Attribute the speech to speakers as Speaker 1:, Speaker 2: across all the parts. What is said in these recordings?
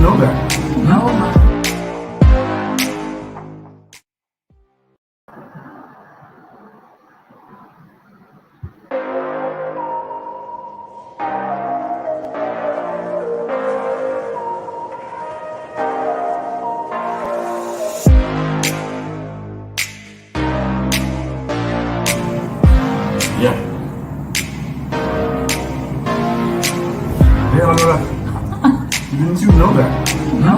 Speaker 1: know that? No. Yeah. Yeah, I know that. Didn't you know that? No.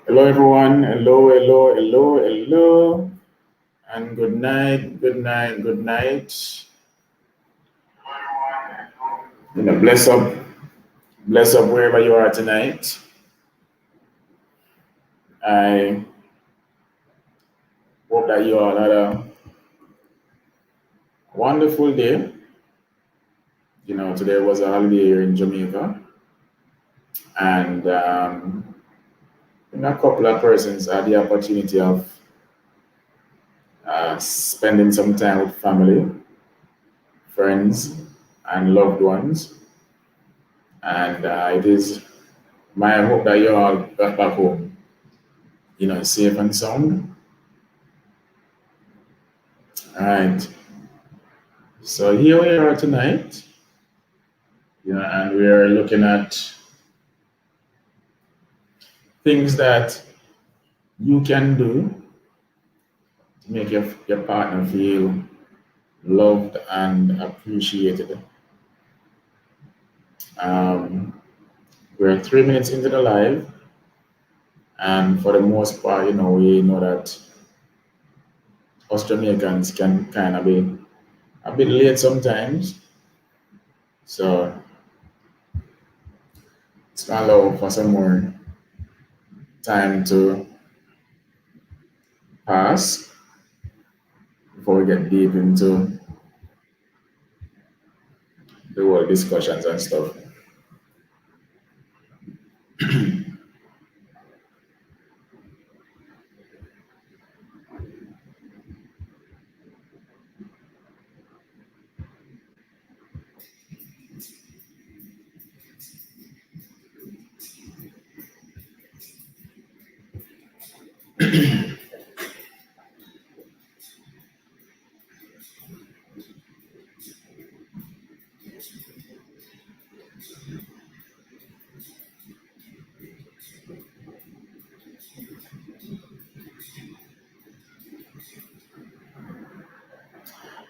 Speaker 2: Hello, everyone. Hello. And good night. Bless up wherever you are tonight. I hope that you all had a wonderful day. Today was a holiday here in Jamaica, and a couple of persons had the opportunity of spending some time with family, friends, and loved ones. And it is my hope that you all got back home, safe and sound. All right. So here we are tonight, and we are looking at things that you can do to make your partner feel loved and appreciated. Um, we're 3 minutes into the live, and for the most part, we know that us Jamaicans can kind of be a bit late sometimes. So it's gonna allow for some more time to pass before we get deep into the whole discussions and stuff.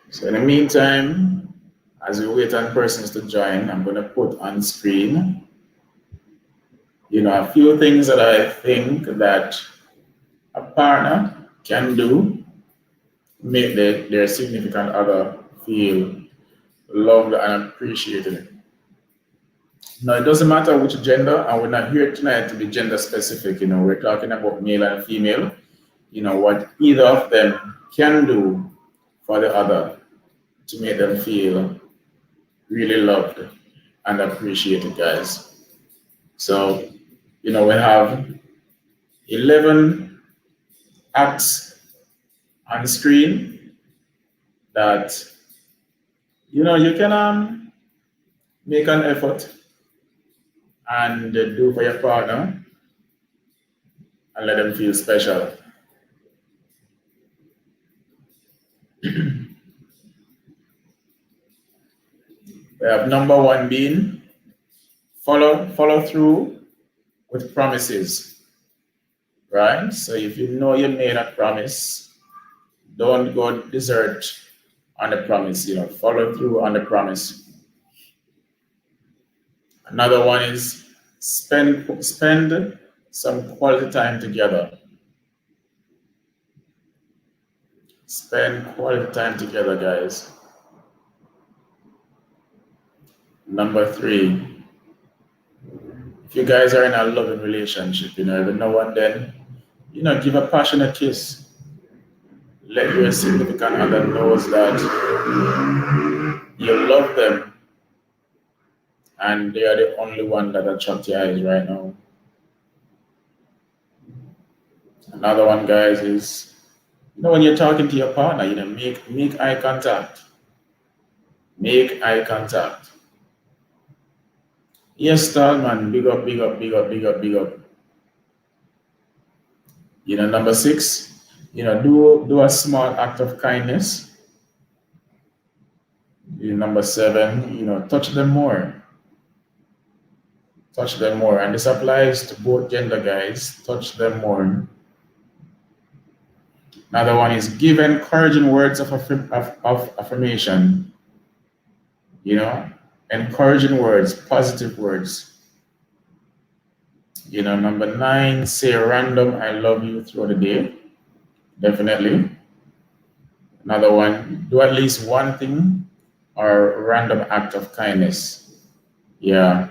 Speaker 2: So in the meantime, as we wait on persons to join, I'm going to put on screen, a few things that I think that a partner can do to make their significant other feel loved and appreciated. Now, it doesn't matter which gender, and we're not here tonight to be gender specific. We're talking about male and female. What either of them can do for the other to make them feel really loved and appreciated, guys. So, we have 11 acts on screen that, you can make an effort and do for your partner and let them feel special. We have number one being follow through with promises, right? So if you know you made a promise, don't go desert on the promise, follow through on the promise. Another one is spend some quality time together. Spend quality time together, guys. Number 3, if you guys are in a loving relationship, every now and then, give a passionate kiss. Let your significant other knows that you love them and they are the only one that attracts your eyes right now. Another one, guys, is when you're talking to your partner, make eye contact. Make eye contact. Yes, Stallman, big up, big up, big up, big up, big up. Number 6, do a small act of kindness. Number 7, touch them more. Touch them more. And this applies to both gender, guys. Touch them more. Another one is give encouraging words of affirmation. Encouraging words, positive words. Number 9, say random I love you throughout the day. Definitely. Another one, do at least one thing or random act of kindness. Yeah.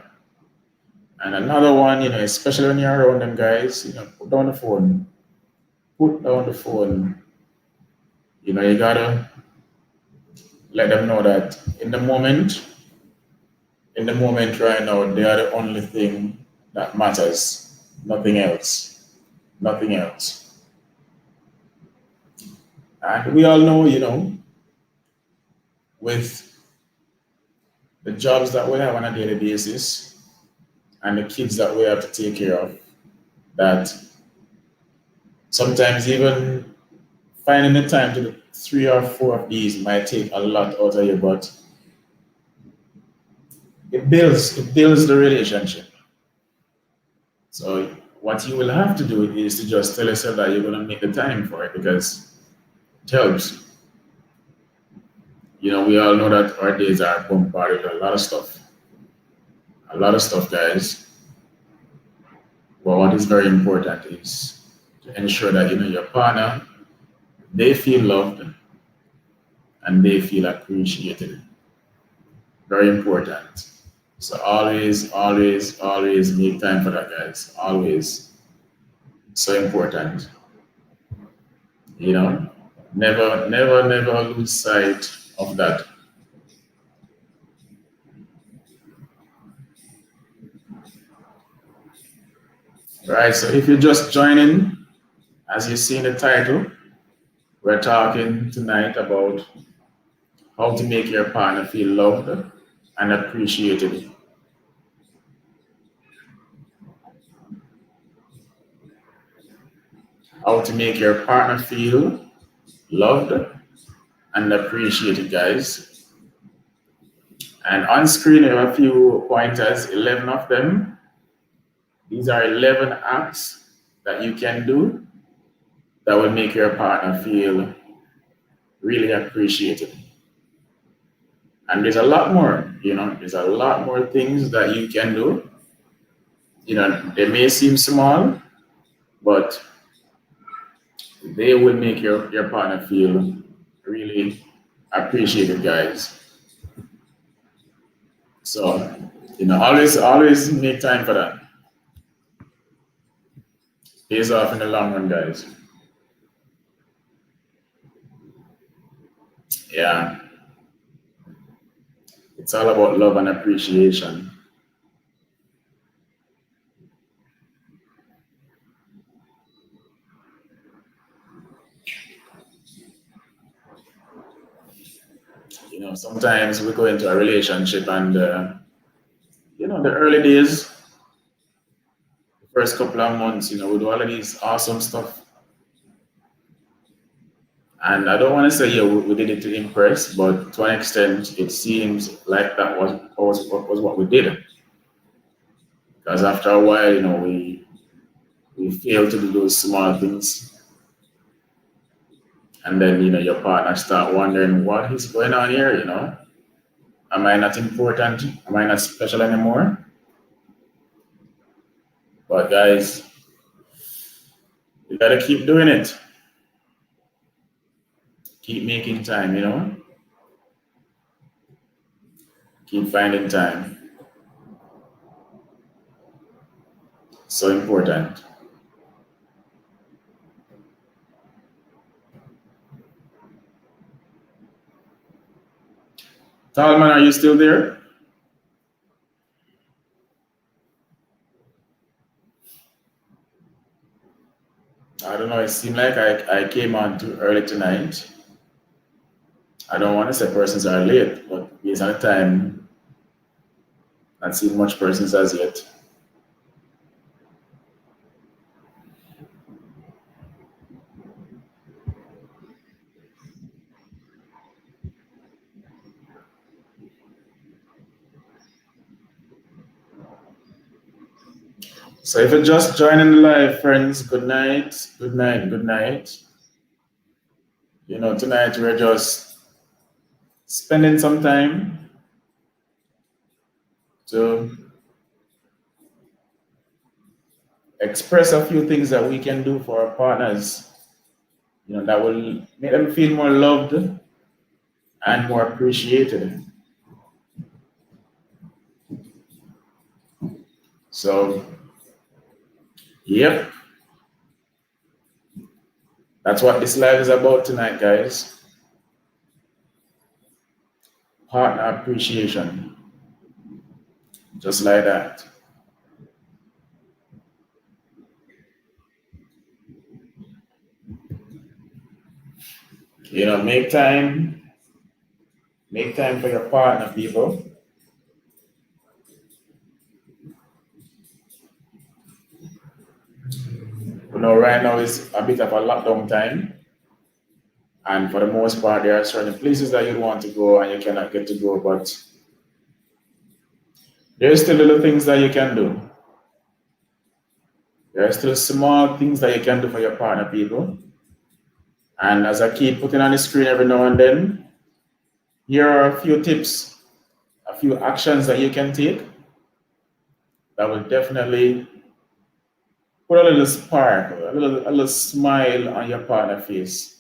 Speaker 2: And another one, especially when you're around them, guys, put down the phone. Put down the phone. You gotta let them know that in the moment right now, they are the only thing that matters. Nothing else. Nothing else. And we all know, with the jobs that we have on a daily basis and the kids that we have to take care of, that sometimes even finding the time to do 3 or 4 of these might take a lot out of you, but it builds the relationship. So what you will have to do is to just tell yourself that you're going to make the time for it, because it helps. We all know that our days are bombarded with a lot of stuff. A lot of stuff, guys. But what is very important is to ensure that, your partner, they feel loved and they feel appreciated. Very important. So always, always, always make time for that, guys. Always. So important. Never, never, never lose sight of that. Right, so if you're just joining, as you see in the title, we're talking tonight about how to make your partner feel loved and appreciated. How to make your partner feel loved and appreciated, guys. And on screen, we have a few pointers, 11 of them. These are 11 acts that you can do that will make your partner feel really appreciated. And there's a lot more, there's a lot more things that you can do. They may seem small, but they will make your partner feel really appreciated, guys. So, always make time for that. Pays off in the long run, guys. Yeah. It's all about love and appreciation. Sometimes we go into a relationship and, the early days, the first couple of months, we do all of these awesome stuff. And I don't want to say, yeah, we did it to impress, but to an extent, it seems like that was what we did. Because after a while, we fail to do those small things. And then, your partner start wondering what is going on here. Am I not important? Am I not special anymore? But guys, you gotta keep doing it. Keep making time. Keep finding time. So important. Talman, are you still there? I don't know. It seemed like I came on too early tonight. I don't want to say persons are late, but based on the time, not seen much persons as yet. So if you're just joining the live, friends, good night, good night, good night. Tonight we're just spending some time to express a few things that we can do for our partners, that will make them feel more loved and more appreciated. So, yep, that's what this live is about tonight, guys. Partner appreciation. Just like that. Make time for your partner, people. Right now is a bit of a lockdown time. And for the most part, there are certain places that you want to go and you cannot get to go, but there's still little things that you can do. There are still small things that you can do for your partner, people. And as I keep putting on the screen every now and then, here are a few tips, a few actions that you can take that will definitely put a little spark, a little smile on your partner's face.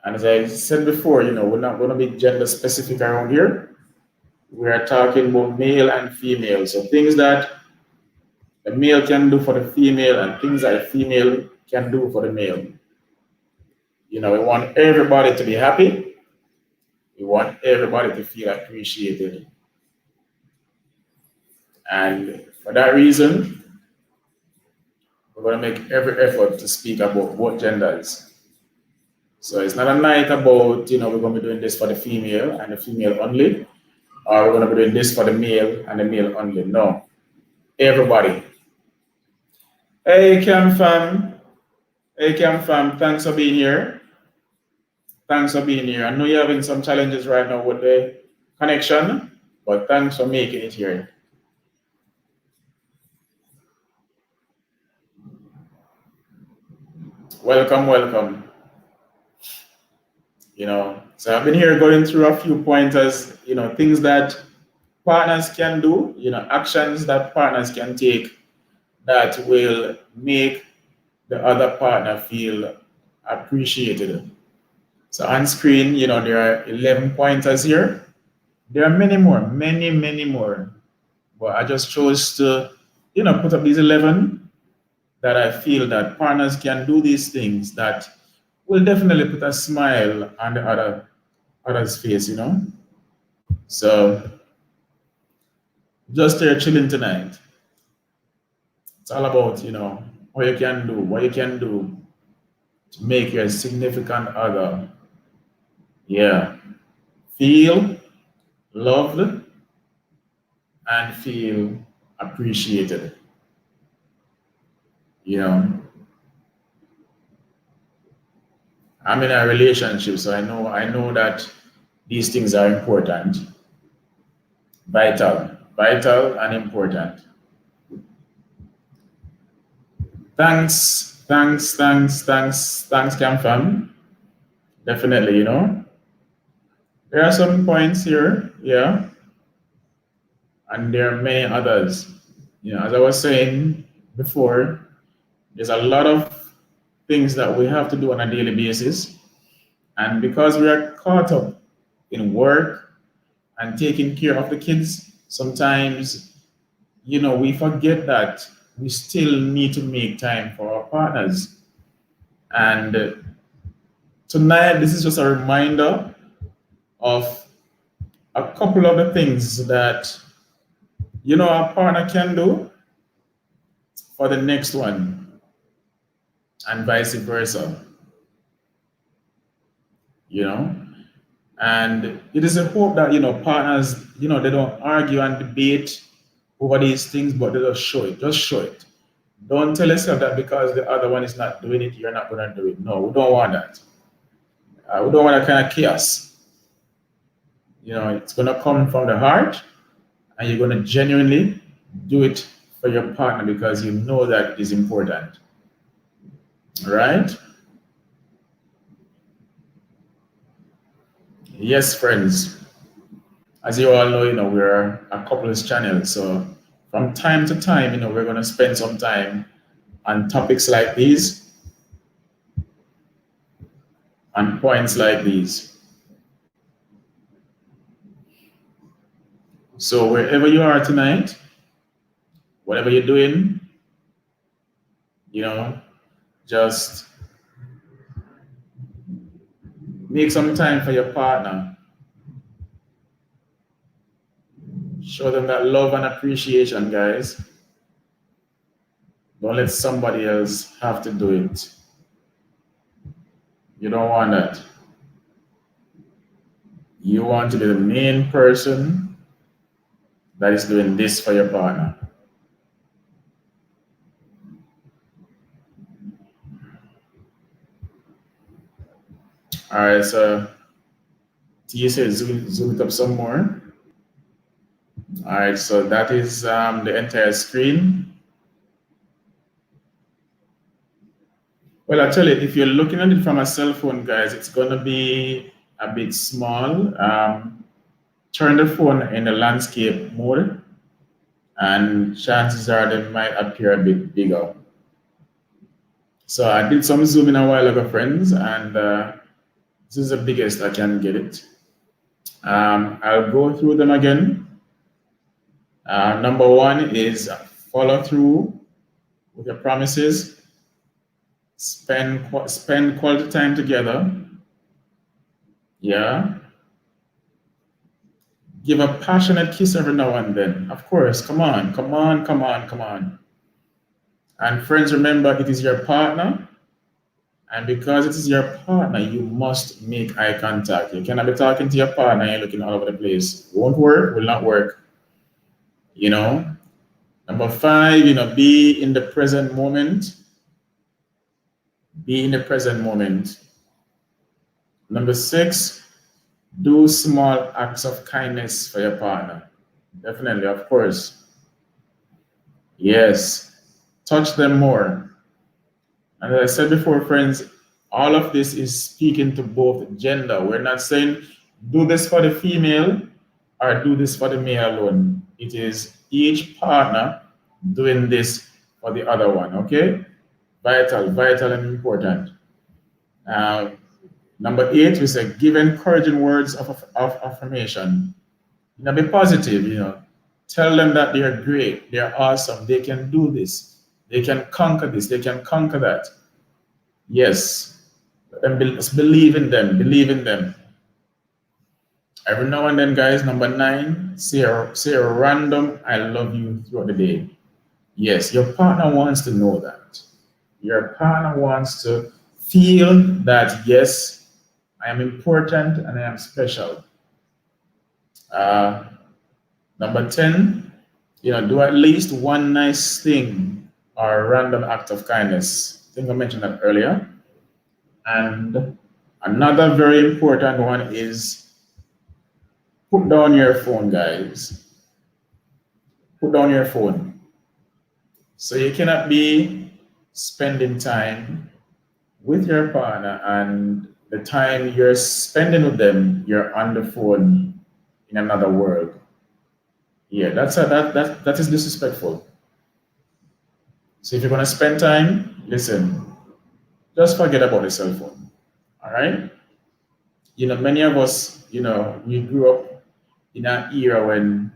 Speaker 2: And as I said before, we're not going to be gender specific around here. We are talking about male and female. So things that the male can do for the female and things that the female can do for the male. We want everybody to be happy. We want everybody to feel appreciated. And for that reason, we're going to make every effort to speak about both genders. So it's not a night about, we're going to be doing this for the female and the female only, or we're going to be doing this for the male and the male only. No, everybody. Hey, Cam fam. Hey, Cam fam, thanks for being here. Thanks for being here. I know you're having some challenges right now with the connection, but thanks for making it here. Welcome, welcome. So I've been here going through a few pointers, things that partners can do, actions that partners can take that will make the other partner feel appreciated. So on screen, there are 11 pointers here. There are many more, many more. But I just chose to, put up these 11 that I feel that partners can do these things that will definitely put a smile on the other's face, So just here chilling tonight. It's all about, what you can do to make your significant other, feel loved and feel appreciated. I'm in a relationship, so I know that these things are important, vital. Vital and important. Thanks, Cam Fam. Definitely, you know. There are some points here, yeah, and there are many others. You know, as I was saying before, there's a lot of things that we have to do on a daily basis. And because we are caught up in work and taking care of the kids, sometimes, you know, we forget that we still need to make time for our partners. And tonight, this is just a reminder of a couple of the things that, you know, our partner can do for the next one, and vice versa, you know. And it is a hope that, you know, partners, you know, they don't argue and debate over these things, but they just show it. Just show it. Don't tell yourself that because the other one is not doing it, you're not going to do it. No, we don't want that. We don't want that kind of chaos. You know, it's going to come from the heart, and you're going to genuinely do it for your partner because you know that it is important. All right? Yes, friends. As you all know, you know, we're a couples channel. So from time to time, you know, we're going to spend some time on topics like these and points like these. So wherever you are tonight, whatever you're doing, you know, just make some time for your partner. Show them that love and appreciation, guys. Don't let somebody else have to do it. You don't want that. You want to be the main person that is doing this for your partner. All right, so T says zoom it up some more. All right, so that is the entire screen. Well, actually, if you're looking at it from a cell phone, guys, it's going to be a bit small. Turn the phone in the landscape mode, and chances are they might appear a bit bigger. So I did some zooming a while ago, friends, and this is the biggest I can get it. I'll go through them again. Number one is follow through with your promises. Spend quality time together. Yeah. Give a passionate kiss every now and then. Of course, come on. And friends, remember, it is your partner. And because it is your partner, you must make eye contact. You cannot be talking to your partner and you're looking all over the place. Won't work, will not work. You know. Number 5, you know, be in the present moment. Be in the present moment. Number 6, do small acts of kindness for your partner. Definitely, of course. Yes. Touch them more. And as I said before, friends, all of this is speaking to both gender. We're not saying do this for the female or do this for the male alone. It is each partner doing this for the other one, okay? Vital and important. Number 8, we say give encouraging words of affirmation. You know, be positive, you know. Tell them that they're great, they're awesome, they can do this, they can conquer this, they can conquer that. Yes, and believe in them. Every now and then, guys, number 9, say a random I love you throughout the day. Yes, your partner wants to know that. Your partner wants to feel that, yes, I am important and I am special. Number 10, you know, do at least one nice thing or a random act of kindness. I think I mentioned that earlier. And another very important one is put down your phone, guys. put down your phone. So you cannot be spending time with your partner and the time you're spending with them, you're on the phone in another world. Yeah, that is disrespectful. So if you're gonna spend time, listen, just forget about the cell phone. All right? Many of us, we grew up in an era when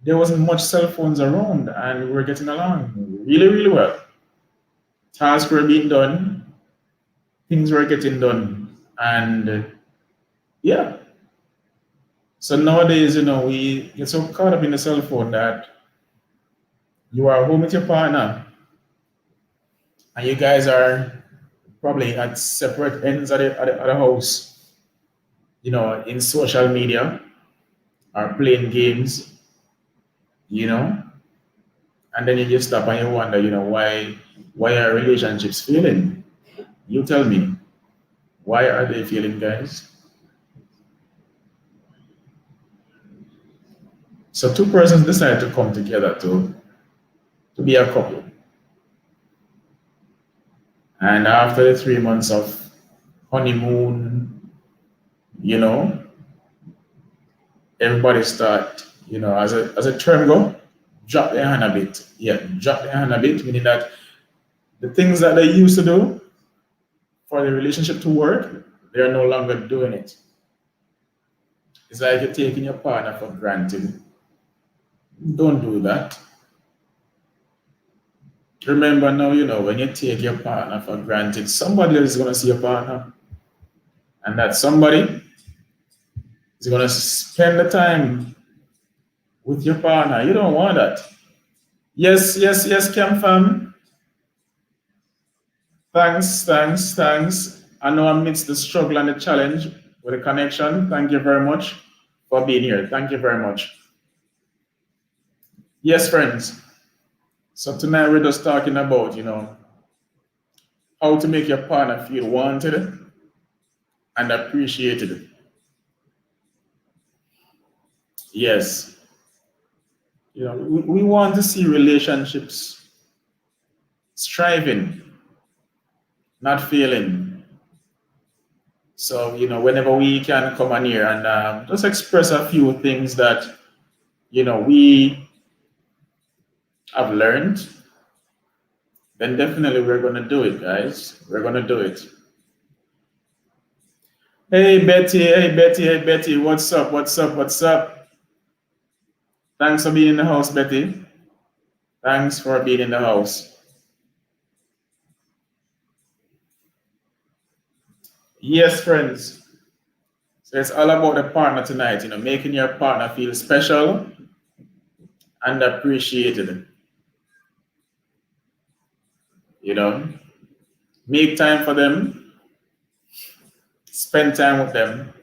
Speaker 2: there wasn't much cell phones around and we were getting along really, really well. Tasks were being done, things were getting done. And yeah. So nowadays, we get so caught up in the cell phone that you are home with your partner and you guys are probably at separate ends of the house, in social media or playing games, and then you just stop and you wonder, why are relationships failing? You tell me, why are they failing, guys? So two persons decide to come together to be a couple. And after the 3 months of honeymoon, everybody start, as a term go, drop their hand a bit. Yeah, drop their hand a bit, meaning that the things that they used to do for the relationship to work, they are no longer doing it. It's like you're taking your partner for granted. Don't do that. Remember now, when you take your partner for granted, somebody else is going to see your partner. And that somebody is going to spend the time with your partner. You don't want that. Yes, yes, yes, Cam fam. Thanks. I know amidst the struggle and the challenge with the connection, thank you very much for being here. Thank you very much. Yes, friends. So tonight we're just talking about, how to make your partner feel wanted and appreciated. Yes. We want to see relationships striving, not failing. So, whenever we can come on here and just express a few things that, we have learned, then definitely we're going to do it, guys. We're going to do it. Hey, Betty, what's up? Thanks for being in the house, Betty. Thanks for being in the house. Yes, friends. So it's all about the partner tonight, making your partner feel special and appreciated. Make time for them, spend time with them.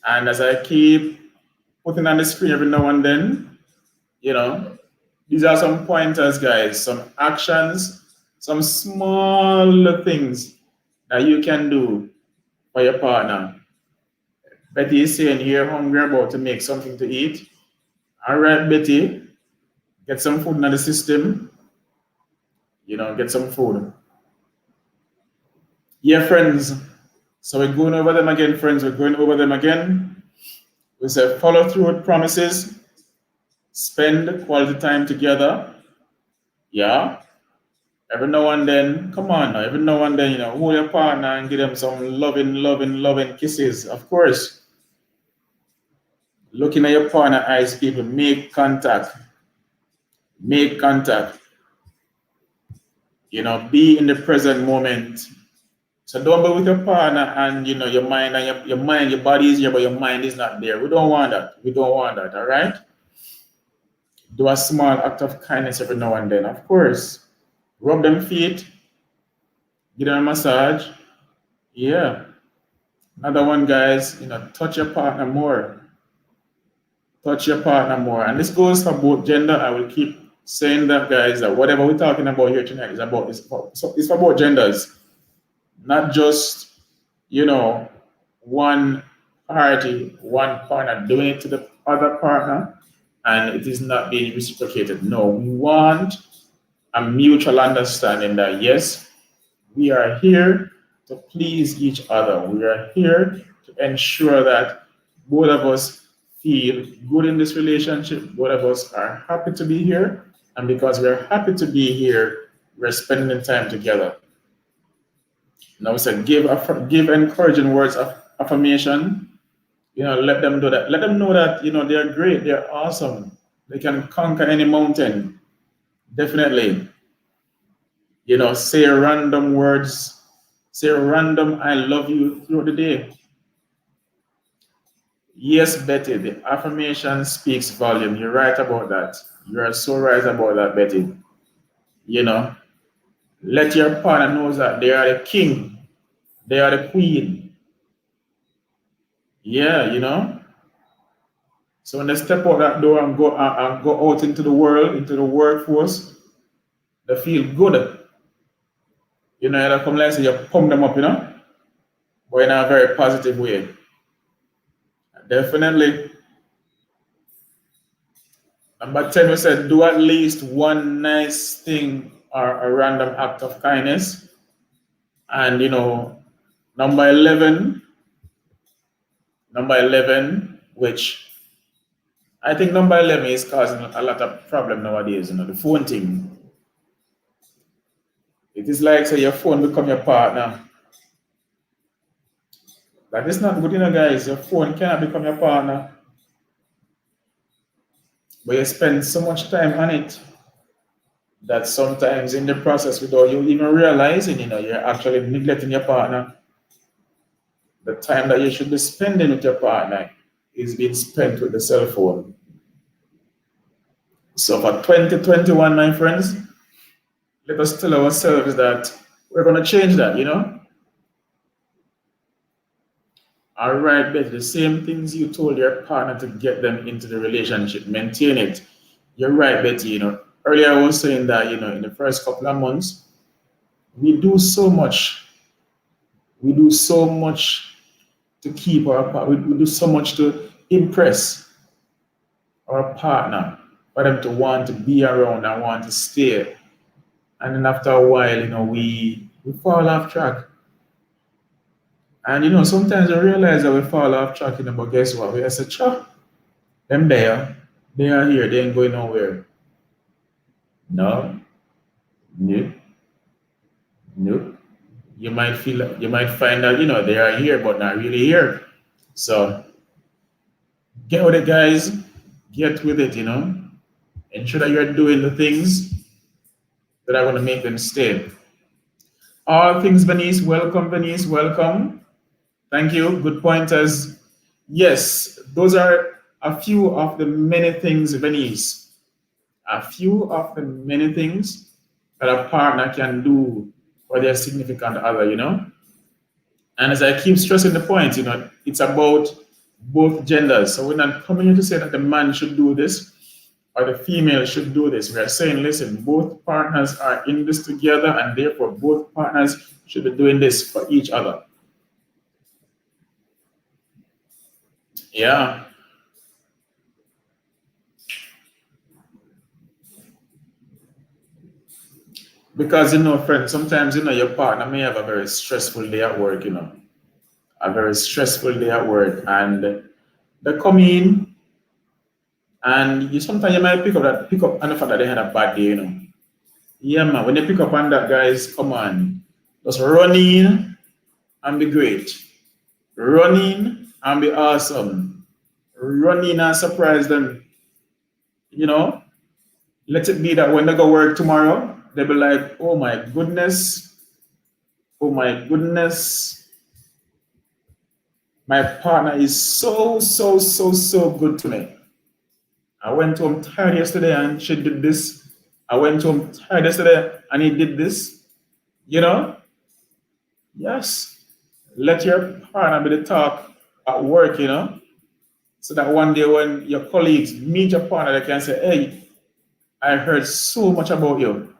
Speaker 2: And as I keep putting on the screen every now and then, these are some pointers, guys, some actions, some small things that you can do for your partner. Betty is saying here, hungry, about to make something to eat. All right, Betty, get some food in the system. Get some food. Yeah, friends. So we're going over them again, friends. We're going over them again. We say follow through with promises. Spend quality time together. Yeah. Every now and then, come on now, every now and then, hold your partner and give them some loving kisses. Of course. Looking at your partner eyes, people, make contact. Make contact. Be in the present moment. So don't be with your partner and your mind and your body is here, but your mind is not there. We don't want that. All right? Do a small act of kindness every now and then. Of course. Rub them feet. Give them a massage. Yeah. Another one, guys, touch your partner more. Touch your partner more. And this goes for both gender. I will keep saying that, guys, that whatever we're talking about here tonight is about this. So it's for both genders. Not just, one party, one partner doing it to the other partner and it is not being reciprocated. No, we want a mutual understanding that yes, we are here to please each other. We are here to ensure that both of us feel good in this relationship. Both of us are happy to be here. And because we're happy to be here, we're spending time together. Now we said give encouraging words of affirmation. Let them do that. Let them know that they're great, they're awesome. They can conquer any mountain. Definitely. Say random words, say random I love you throughout the day. Yes, Betty, the affirmation speaks volume. You're right about that. You are so right about that, Betty. Let your partner know that they are the king, they are the queen. Yeah. So when they step out that door and go out into the world, into the workforce, they feel good. They come like say you pump them up, but in a very positive way. Definitely. Number 10, we said do at least one nice thing or a random act of kindness. And number 11, which I think number 11 is causing a lot of problem nowadays, the phone thing. It is like say your phone become your partner. That is not good, guys. Your phone cannot become your partner. But you spend so much time on it that sometimes in the process, without you even realizing, you're actually neglecting your partner. The time that you should be spending with your partner is being spent with the cell phone. So for 2021, my friends, let us tell ourselves that we're going to change that, All right, Betty, the same things you told your partner to get them into the relationship, maintain it. You're right, Betty, Earlier I was saying that, in the first couple of months, we do so much. We do so much to keep our partner. We do so much to impress our partner for them to want to be around and want to stay. And then after a while, we fall off track. And sometimes I realize that we fall off track, but guess what? We say, them there, they are here, they ain't going nowhere. No. Nope. You might find that, they are here, but not really here. So get with it, guys. Get with it, Ensure that you're doing the things that are going to make them stay. All things, Venice, welcome, Venice, welcome. Thank you, good pointers. Yes, those are a few of the many things, Venice. A few of the many things that a partner can do for their significant other, And as I keep stressing the point, it's about both genders. So we're not coming here to say that the man should do this or the female should do this. We are saying, listen, both partners are in this together, and therefore both partners should be doing this for each other. Yeah. Because, friends, sometimes, your partner may have a very stressful day at work, a very stressful day at work, and they come in, and sometimes you might pick up on the fact that they had a bad day, Yeah, man, when you pick up on that, guys, come on, just run in and be great. Run in and be awesome. Run in and surprise them. Let it be that when they go work tomorrow, they'll be like, oh my goodness, my partner is so good to me. I went home tired yesterday and she did this. I went home tired yesterday and he did this. Yes. Let your partner be the talk at work, so that one day when your colleagues meet your partner, they can say, hey, I heard so much about you.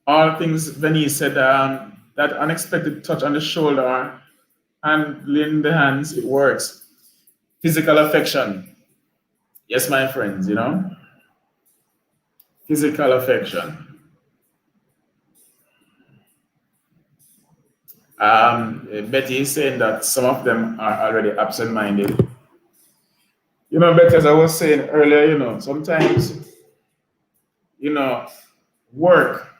Speaker 2: All things Venice said, that unexpected touch on the shoulder, handling the hands, it works. Physical affection. Yes, my friends, you know, physical affection. Betty is saying that some of them are already absent-minded. You know, Betty, as I was saying earlier, you know, sometimes, you know, work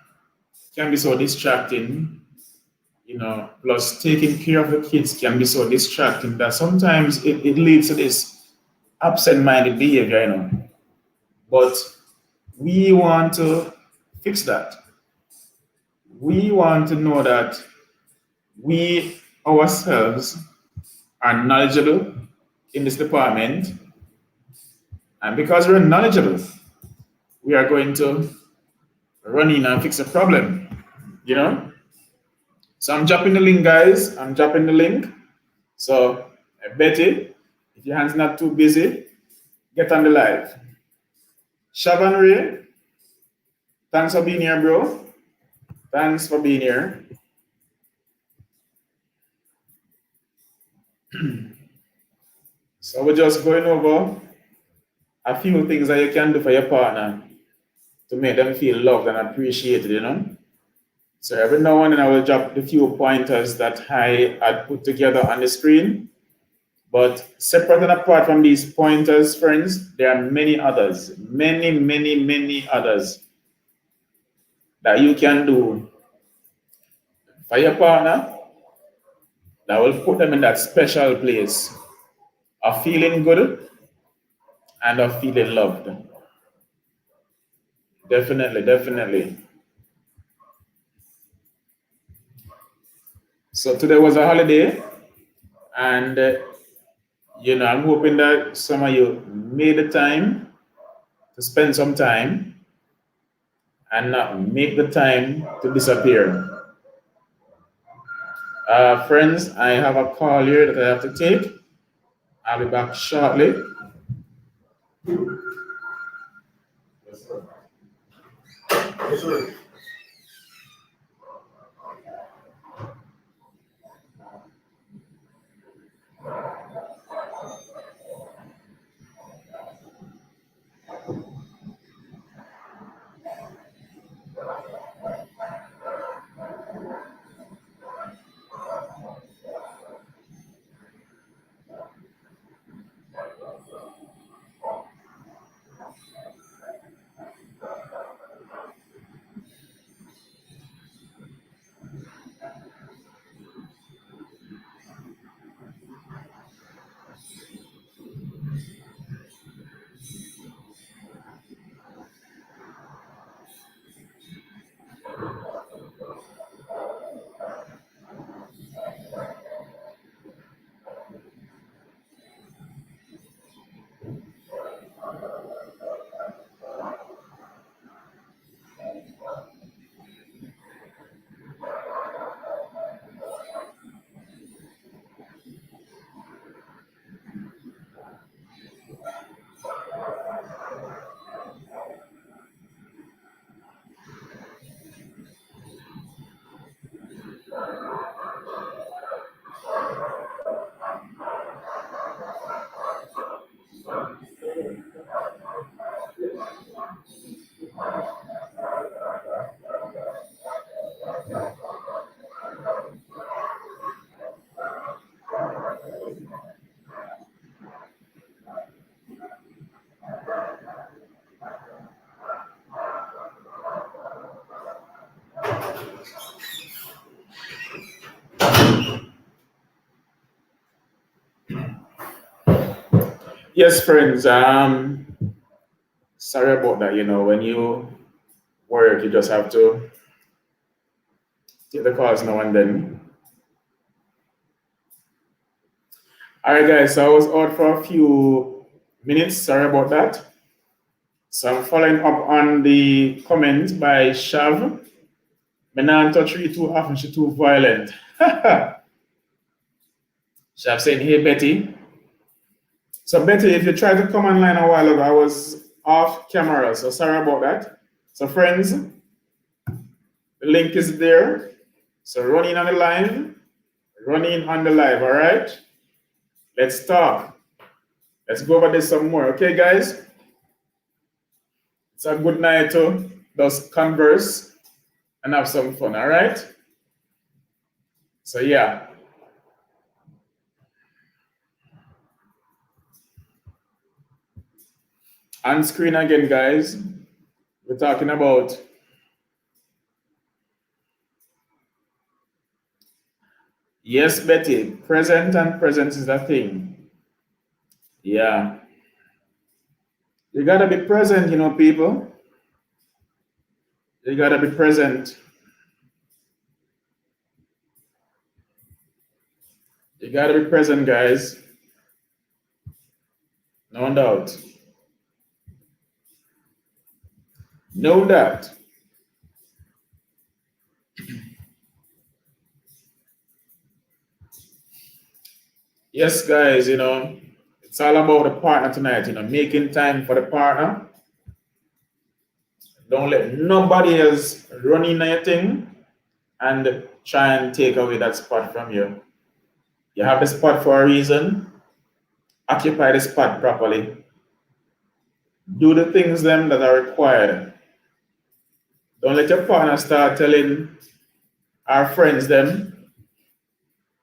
Speaker 2: can be so distracting, you know, plus taking care of the kids can be so distracting that sometimes it leads to this absent-minded behavior, you know. But we want to fix that. We want to know that we ourselves are knowledgeable in this department. And because we're knowledgeable, we are going to run in and fix a problem, you know? So I'm dropping the link, guys. I'm dropping the link. So, Betty, if your hand's not too busy, get on the live. Shavan Ray, thanks for being here, bro. Thanks for being here. So we're just going over a few things that you can do for your partner to make them feel loved and appreciated, you know? So every now and then I will drop the few pointers that I had put together on the screen. But separate and apart from these pointers, friends, there are many others, many others that you can do for your partner that will put them in that special place of feeling good and of feeling loved. Definitely, definitely. So today was a holiday, and you know, I'm hoping that some of you made the time to spend some time and not make the time to disappear. Friends, I have a call here that I have to take. I'll be back shortly.
Speaker 1: Yes, sir. Yes, sir.
Speaker 2: Yes, friends. Sorry about that. You know, when you work, you just have to take the calls now and then. All right, guys. So I was out for a few minutes. Sorry about that. So I'm following up on the comment by Shav. Me not touch her too often. She too violent. Shav saying, "Hey Betty." So Betty, if you tried to come online a while ago, I was off camera. So sorry about that. So friends, the link is there. So run in on the live. Run in on the live. All right. Let's talk. Let's go over this some more. Okay, guys? It's a good night to just converse and have some fun, all right? So, yeah. On screen again, guys, we're talking about yes, Betty, present and presence is a thing. Yeah. You gotta be present, people. You gotta be present. You gotta be present, guys. No doubt. Know that. Yes, guys, it's all about the partner tonight, making time for the partner. Don't let nobody else run in your thing and try and take away that spot from you. You have the spot for a reason. Occupy the spot properly. Do the things them that are required. Don't let your partner start telling our friends them,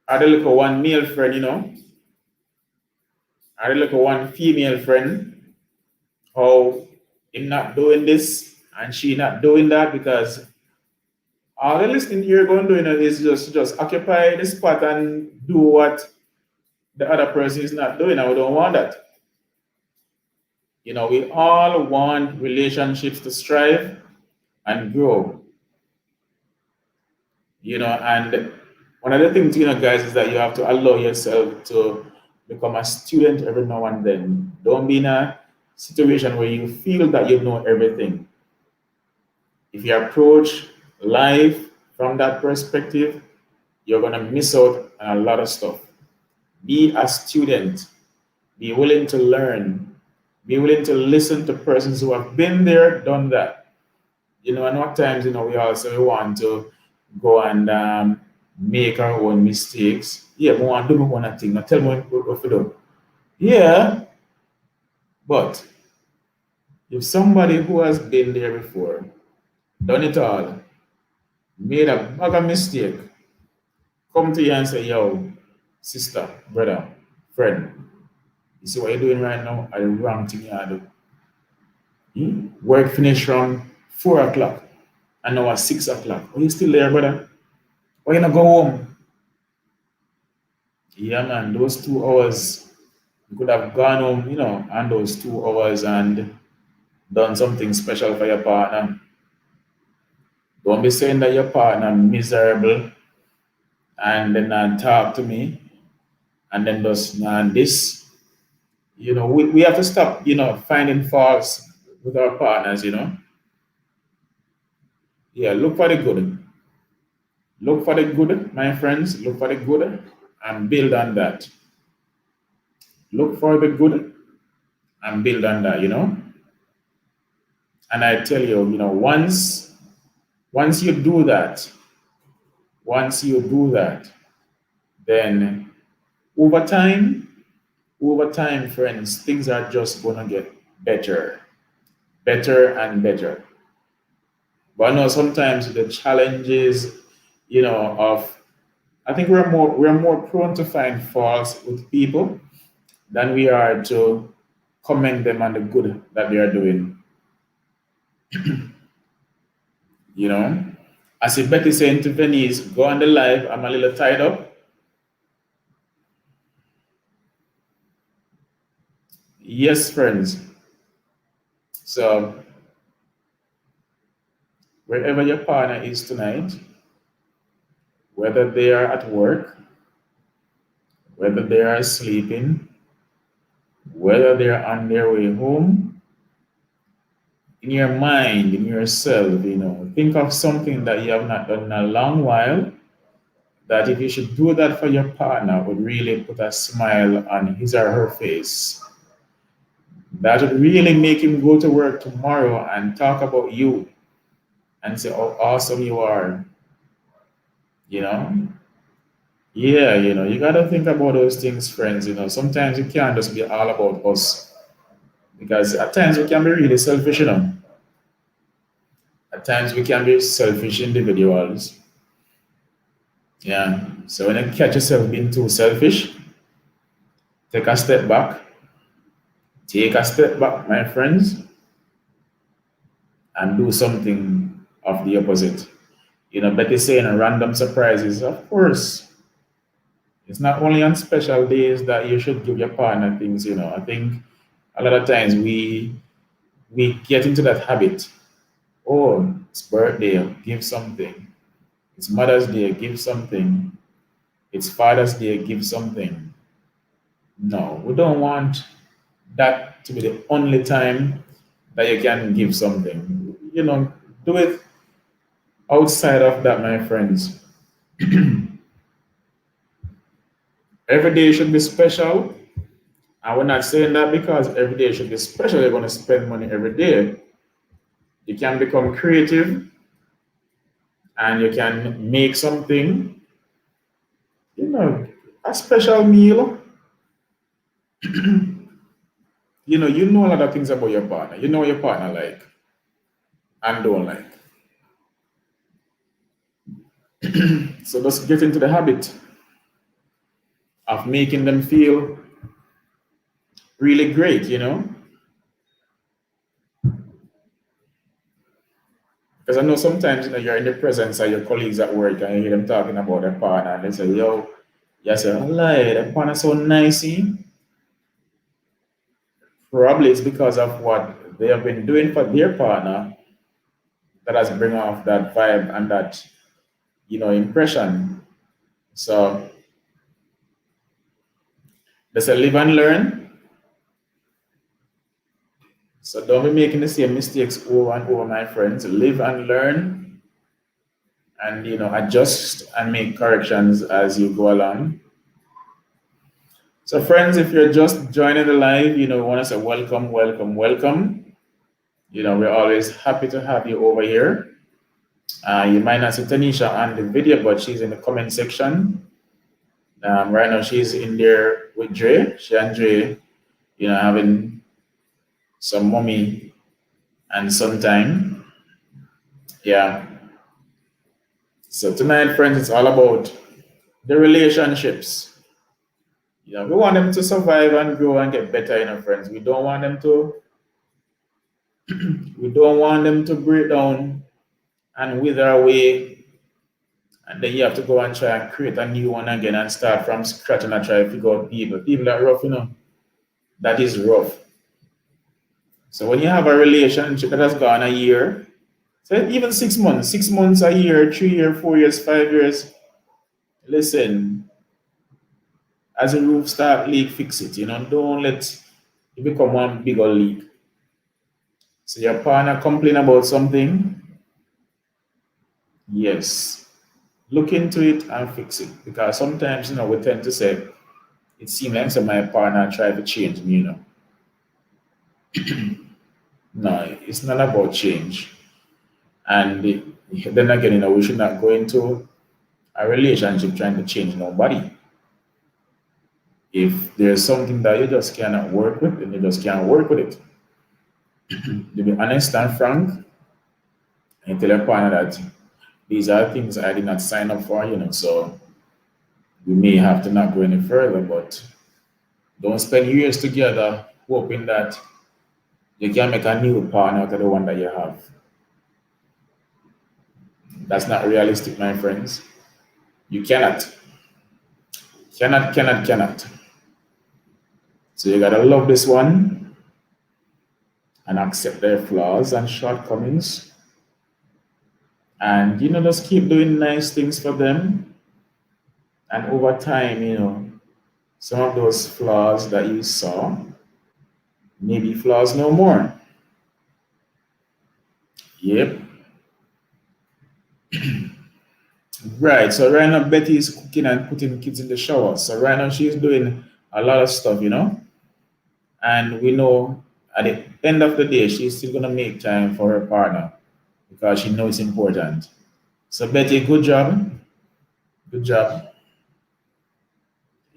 Speaker 2: or they look at one male friend, or they look at one female friend, how him not doing this and she not doing that, because all the listening you're going to do is just occupy the spot and do what the other person is not doing, and we don't want that. We all want relationships to strive and grow. And one of the things, guys, is that you have to allow yourself to become a student every now and then. Don't be in a situation where you feel that you know everything. If you approach life from that perspective, you're going to miss out on a lot of stuff. Be a student. Be willing to learn. Be willing to listen to persons who have been there, done that. And what times, we also want to go and make our own mistakes. Yeah, we want to do one thing. Now tell me what to do. Yeah, but if somebody who has been there before, done it all, made a bag of mistake, come to you and say, yo, sister, brother, friend, you see what you're doing right now? Are the wrong thing you do. Work finish from 4 o'clock and now at 6 o'clock. Are you still there, brother? Why you not go home? Yeah, man, those 2 hours, you could have gone home, and those 2 hours and done something special for your partner. Don't be saying that your partner miserable and then talk to me and then just this. We have to stop, finding faults with our partners, Yeah, look for the good. Look for the good, my friends. Look for the good and build on that. Look for the good and build on that, And I tell you, once you do that, then over time, friends, things are just gonna get better, better and better. But I know sometimes the challenges, of I think we're more prone to find faults with people than we are to commend them on the good that they are doing. As if Betty saying to Venice, go on the live, I'm a little tied up. Yes, friends. So wherever your partner is tonight, whether they are at work, whether they are sleeping, whether they're on their way home, in your mind, in yourself, think of something that you have not done in a long while, that if you should do that for your partner would really put a smile on his or her face. That would really make him go to work tomorrow and talk about you and say how awesome you are. You Yeah, you gotta think about those things, friends. Sometimes it can't just be all about us because at times we can be really selfish. At times we can be selfish individuals. Yeah. So when you catch yourself being too selfish, take a step back. Take a step back, my friends, and do something of the opposite. Betty saying random surprises. Of course, it's not only on special days that you should give your partner things. I think a lot of times we get into that habit. Oh, it's birthday, give something. It's Mother's Day, give something. It's Father's Day, give something. No, we don't want that to be the only time that you can give something. Do it outside of that, my friends. Every day should be special. And we're not saying that because every day should be special, you're going to spend money every day. You can become creative and you can make something, you know, a special meal. You know a lot of things about your partner. You know what your partner like and don't like. So just get into the habit of making them feel really great. Because I know sometimes you're in the presence of your colleagues at work and you hear them talking about their partner and they say, yo, you say, oh, lie, that partner so nicey. Probably it's because of what they have been doing for their partner that has bring off that vibe and that, impression. So they say live and learn. So don't be making the same mistakes over and over, my friends. Live and learn and adjust and make corrections as you go along. So friends, if you're just joining the live, we want to say welcome, welcome, welcome. We're always happy to have you over here. You might not see Tanisha on the video, but she's in the comment section. Right now, she's in there with Dre. She and Dre, having some mommy and son time. Yeah. So tonight, friends, it's all about the relationships. We want them to survive and grow and get better, friends. We don't want them to. We don't want them to break down and wither away, and then you have to go and try and create a new one again and start from scratch and try to figure out people. People that are rough. That is rough. So when you have a relationship that has gone a year, so even 6 months, a year, 3 years, 4 years, 5 years, listen, as a roof start leak, fix it. Don't let it become one bigger leak. So your partner complain about something, yes, look into it and fix it. Because sometimes, we tend to say, it seems like my partner tried to change me. No, it's not about change. And then again, we should not go into a relationship trying to change nobody. If there's something that you just cannot work with, then you just can't work with it. To be honest and frank, and tell your partner that these are things I did not sign up for, so we may have to not go any further, but don't spend years together hoping that you can make a new partner out of the one that you have. That's not realistic, my friends. You cannot. Cannot. So you gotta love this one and accept their flaws and shortcomings. And just keep doing nice things for them. And over time, some of those flaws that you saw maybe flaws no more. Yep. Right. So right now Betty is cooking and putting kids in the shower. So right now she's doing a lot of stuff. And we know at the end of the day she's still gonna make time for her partner because she knows it's important. So Betty, good job. Good job.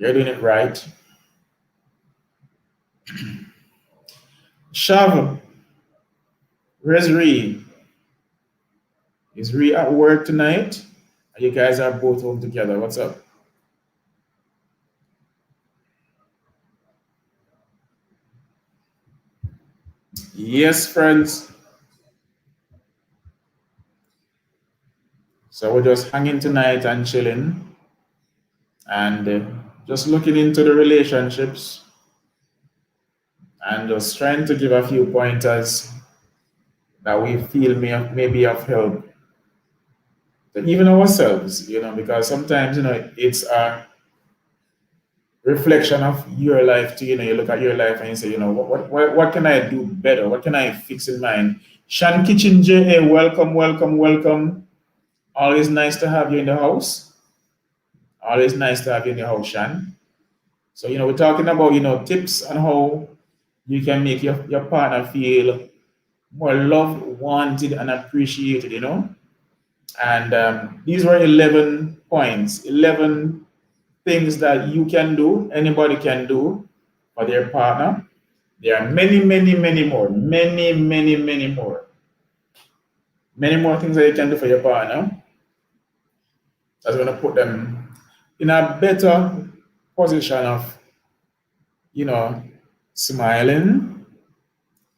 Speaker 2: You're doing it right. Shav, where's Ree? Is Ree at work tonight? You guys are both home together. What's up? Yes, friends. So we're just hanging tonight and chilling and just looking into the relationships and just trying to give a few pointers that we feel may be of help to even ourselves, because sometimes, it's a reflection of your life too. You look at your life and you say, what can I do better? What can I fix in mine? Shan Kitchen JA, welcome, welcome, welcome. Always nice to have you in the house. Always nice to have you in the house, Shan. So, we're talking about, tips on how you can make your partner feel more loved, wanted, and appreciated. And these were 11 points, 11 things that you can do, anybody can do for their partner. There are many, many, many more, many, many, many more. Many more things that you can do for your partner. That's going to put them in a better position of, smiling,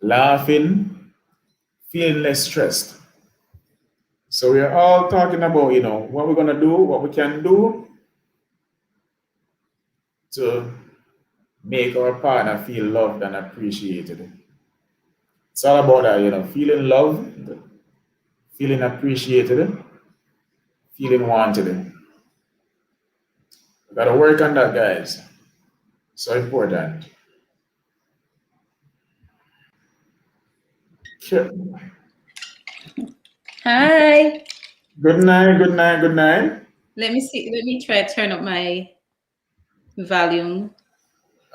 Speaker 2: laughing, feeling less stressed. So we're all talking about, what we're going to do, what we can do to make our partner feel loved and appreciated. It's all about that, feeling loved, feeling appreciated, feeling wanted. We got to work on that, guys. So important. Sure.
Speaker 3: Hi.
Speaker 2: Good night, good night, good night.
Speaker 3: Let me see. Let me try to turn up my volume.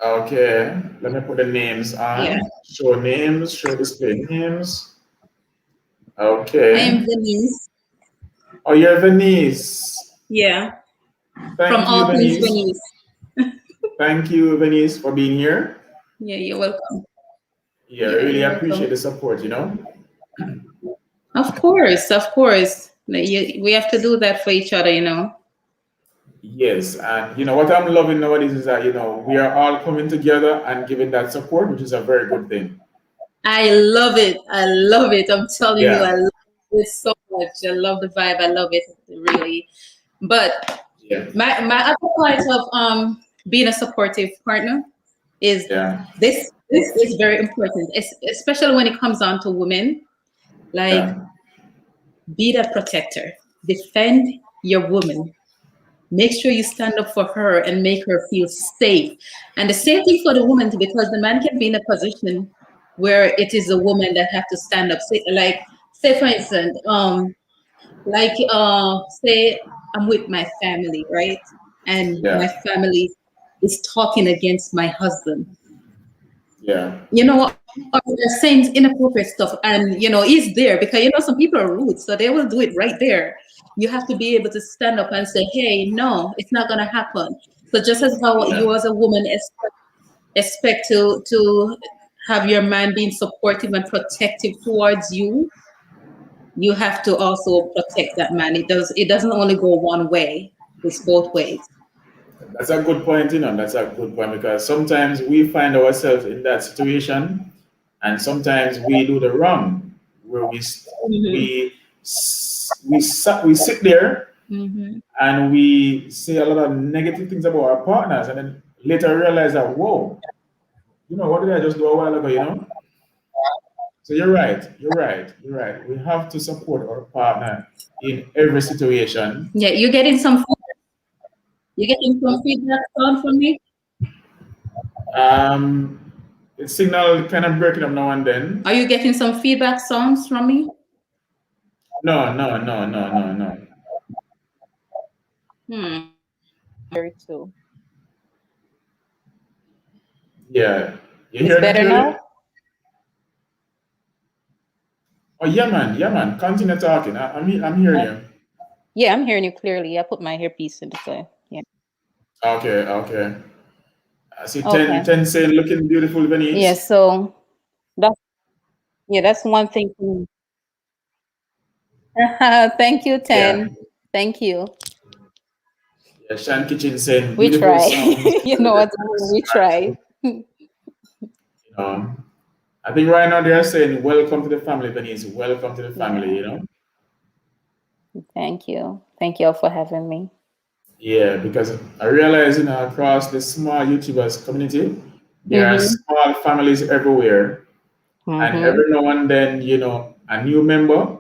Speaker 2: Okay, let me put the names on.
Speaker 3: Yeah.
Speaker 2: Show names, show display names.
Speaker 3: I
Speaker 2: Okay.
Speaker 3: am Venice.
Speaker 2: Oh, you're Venice.
Speaker 3: Yeah.
Speaker 2: Thank
Speaker 3: From
Speaker 2: you,
Speaker 3: all things
Speaker 2: Venice.
Speaker 3: Venice.
Speaker 2: Thank you, Venice, for being here.
Speaker 3: Yeah, you're welcome.
Speaker 2: Yeah, I
Speaker 3: Yeah,
Speaker 2: really
Speaker 3: you're
Speaker 2: appreciate
Speaker 3: welcome.
Speaker 2: the support.
Speaker 3: Of course, of course. We have to do that for each other.
Speaker 2: Yes, and what I'm loving nowadays is that we are all coming together and giving that support, which is a very good thing.
Speaker 3: I love it. I love it. I'm telling you,
Speaker 2: Yeah.
Speaker 3: I love it so much. I love the vibe. I love it really. But
Speaker 2: Yeah.
Speaker 3: my other part of being a supportive partner is
Speaker 2: Yeah.
Speaker 3: this is very important, especially when it comes down to women. Like,
Speaker 2: Yeah.
Speaker 3: be that protector, defend your woman, make sure you stand up for her and make her feel safe. And the same thing for the woman, because the man can be in a position where it is the woman that have to stand up. Say for instance, say I'm with my family, right? And
Speaker 2: Yeah.
Speaker 3: my family is talking against my husband.
Speaker 2: Yeah.
Speaker 3: Or they're saying inappropriate stuff, and he's there because some people are rude, so they will do it right there. You have to be able to stand up and say, "Hey, no, it's not gonna happen." So just as how
Speaker 2: Yeah.
Speaker 3: you as a woman expect to have your man being supportive and protective towards you, you have to also protect that man. It doesn't only go one way; it's both ways.
Speaker 2: That's a good point, That's a good point because sometimes we find ourselves in that situation, and sometimes we do the wrong, where
Speaker 3: Mm-hmm.
Speaker 2: we sit there
Speaker 3: Mm-hmm.
Speaker 2: and we say a lot of negative things about our partners, and then later realize that, whoa, what did I just do a while ago? So you're right. You're right. You're right. We have to support our partner in every situation.
Speaker 3: Yeah, you getting some feedback sound from me?
Speaker 2: The signal kind of breaking up now and then.
Speaker 3: Are you getting some feedback sounds from me?
Speaker 2: No, no, no, no, no, no.
Speaker 3: Very too.
Speaker 2: Yeah. You
Speaker 3: It's
Speaker 2: hear me
Speaker 3: better
Speaker 2: clearly?
Speaker 3: now?
Speaker 2: Oh, yeah, man. Yeah, man. Continue talking. I'm hearing you.
Speaker 3: Yeah, I'm hearing you clearly. I put my earpiece in the play. Yeah.
Speaker 2: Okay, okay. I see
Speaker 4: Okay.
Speaker 2: 10 saying looking beautiful,
Speaker 4: Yeah,
Speaker 2: Venice.
Speaker 4: so that's yeah, that's one thing for me. Thank you,
Speaker 2: Yeah.
Speaker 4: 10. Thank you.
Speaker 2: Yeah, Shan Kitchen saying
Speaker 4: We
Speaker 2: beautiful
Speaker 4: try.
Speaker 2: sounds.
Speaker 4: You know what? We try.
Speaker 2: You know, I think right now they're saying welcome to the family, Venice. Welcome to the family,
Speaker 4: Yeah.
Speaker 2: you know?
Speaker 4: Thank you. Thank you all for having me.
Speaker 2: Yeah, because I realize, across the small YouTubers community, there are
Speaker 4: Mm-hmm.
Speaker 2: small families everywhere. And
Speaker 4: Mm-hmm.
Speaker 2: every now and then, a new member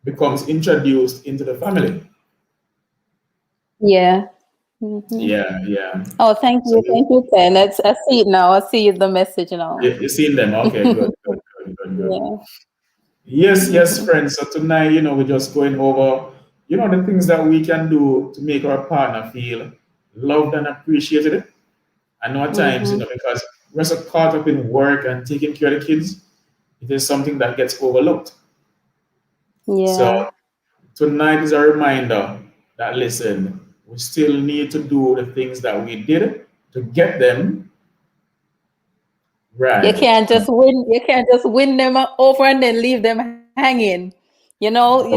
Speaker 2: becomes introduced into the family.
Speaker 4: Yeah. Mm-hmm.
Speaker 2: Yeah, yeah.
Speaker 4: Oh, thank
Speaker 2: So
Speaker 4: you. Thank you, Ken. I see it now. I see the message now.
Speaker 2: you seen them. Okay, good, good, good, good, good.
Speaker 4: Yeah.
Speaker 2: Yes, yes,
Speaker 4: Mm-hmm.
Speaker 2: friends. So tonight, we're just going over, the things that we can do to make our partner feel loved and appreciated. I know at times,
Speaker 4: Mm-hmm.
Speaker 2: because we're so caught up in work and taking care of the kids, it is something that gets overlooked. So
Speaker 4: Yeah.
Speaker 2: tonight is a reminder that, listen, we still need to do the things that we did to get them right.
Speaker 4: You can't just win them over and then leave them hanging. You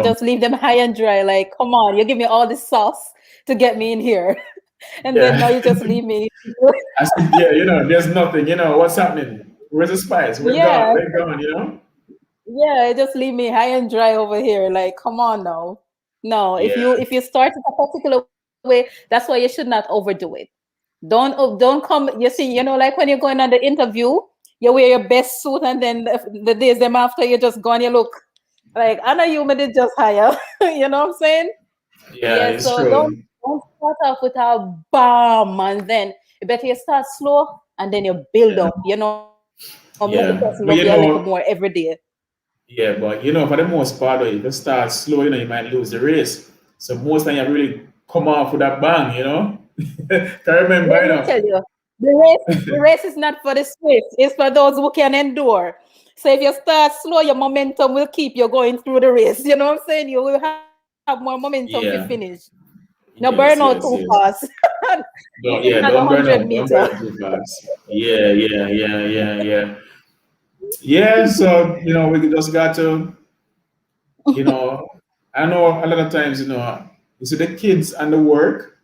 Speaker 4: just
Speaker 2: So,
Speaker 4: leave them high and dry. Like, come on, you give me all this sauce to get me in here. And then now
Speaker 2: yeah,
Speaker 4: you just leave me.
Speaker 2: I said, yeah, there's nothing, what's happening? Where's the spice? We're gone,
Speaker 4: Yeah.
Speaker 2: we're gone.
Speaker 4: Yeah, just leave me high and dry over here. Like, come on now. No,
Speaker 2: Yeah,
Speaker 4: if you start it a particular way, that's why you should not overdo it. Don't come. You see, like when you're going on the interview, you wear your best suit, and then the days them after you just gone, you look like I know you made it just higher. You know what I'm saying?
Speaker 2: yeah,
Speaker 4: Yeah.
Speaker 2: it's
Speaker 4: So
Speaker 2: true.
Speaker 4: don't start off with a bomb, and then you better you start slow, and then you build
Speaker 2: Yeah,
Speaker 4: up. Make the person love you a
Speaker 2: yeah.
Speaker 4: little
Speaker 2: But
Speaker 4: more every day.
Speaker 2: for the most part, though, if you start slow, you might lose the race. So most time you really come off with a bang. Can remember,
Speaker 4: Let me tell you, the race is not for the swift, it's for those who can endure. So if you start slow, your momentum will keep you going through the race. You know what I'm saying? You will have more momentum to finish.
Speaker 2: Yeah,
Speaker 4: No burn out
Speaker 2: yes,
Speaker 4: too
Speaker 2: yes,
Speaker 4: fast.
Speaker 2: yes.
Speaker 4: This is
Speaker 2: Don't,
Speaker 4: not
Speaker 2: yeah,
Speaker 4: a
Speaker 2: don't burn
Speaker 4: 100
Speaker 2: out. Don't
Speaker 4: meter.
Speaker 2: burn out too fast. Yeah, yeah, yeah, yeah, yeah. Yeah, so, we just got to, you know, I know a lot of times, you see the kids and the work,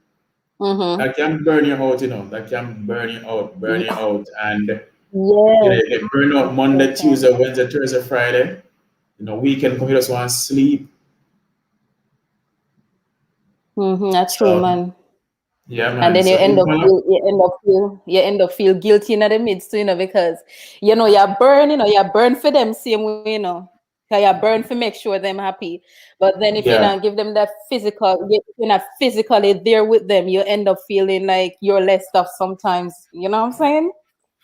Speaker 4: Mm-hmm.
Speaker 2: that can burn you out, that can burn you out. And,
Speaker 4: Yes,
Speaker 2: you get burn out
Speaker 4: yes,
Speaker 2: Monday,
Speaker 4: yes.
Speaker 2: Tuesday, Wednesday, Thursday, Friday. Weekend come, you just want to sleep.
Speaker 4: Mm-hmm. That's true,
Speaker 2: So,
Speaker 4: man.
Speaker 2: yeah,
Speaker 4: And
Speaker 2: man.
Speaker 4: then
Speaker 2: So, big fella.
Speaker 4: you end up feel guilty in the midst, because you're burn for them same way, 'Cause you're burn for make sure them happy. But then if you
Speaker 2: Yeah.
Speaker 4: not give them that if you're not physically there with them, you end up feeling like you're less stuff sometimes. You know what I'm saying?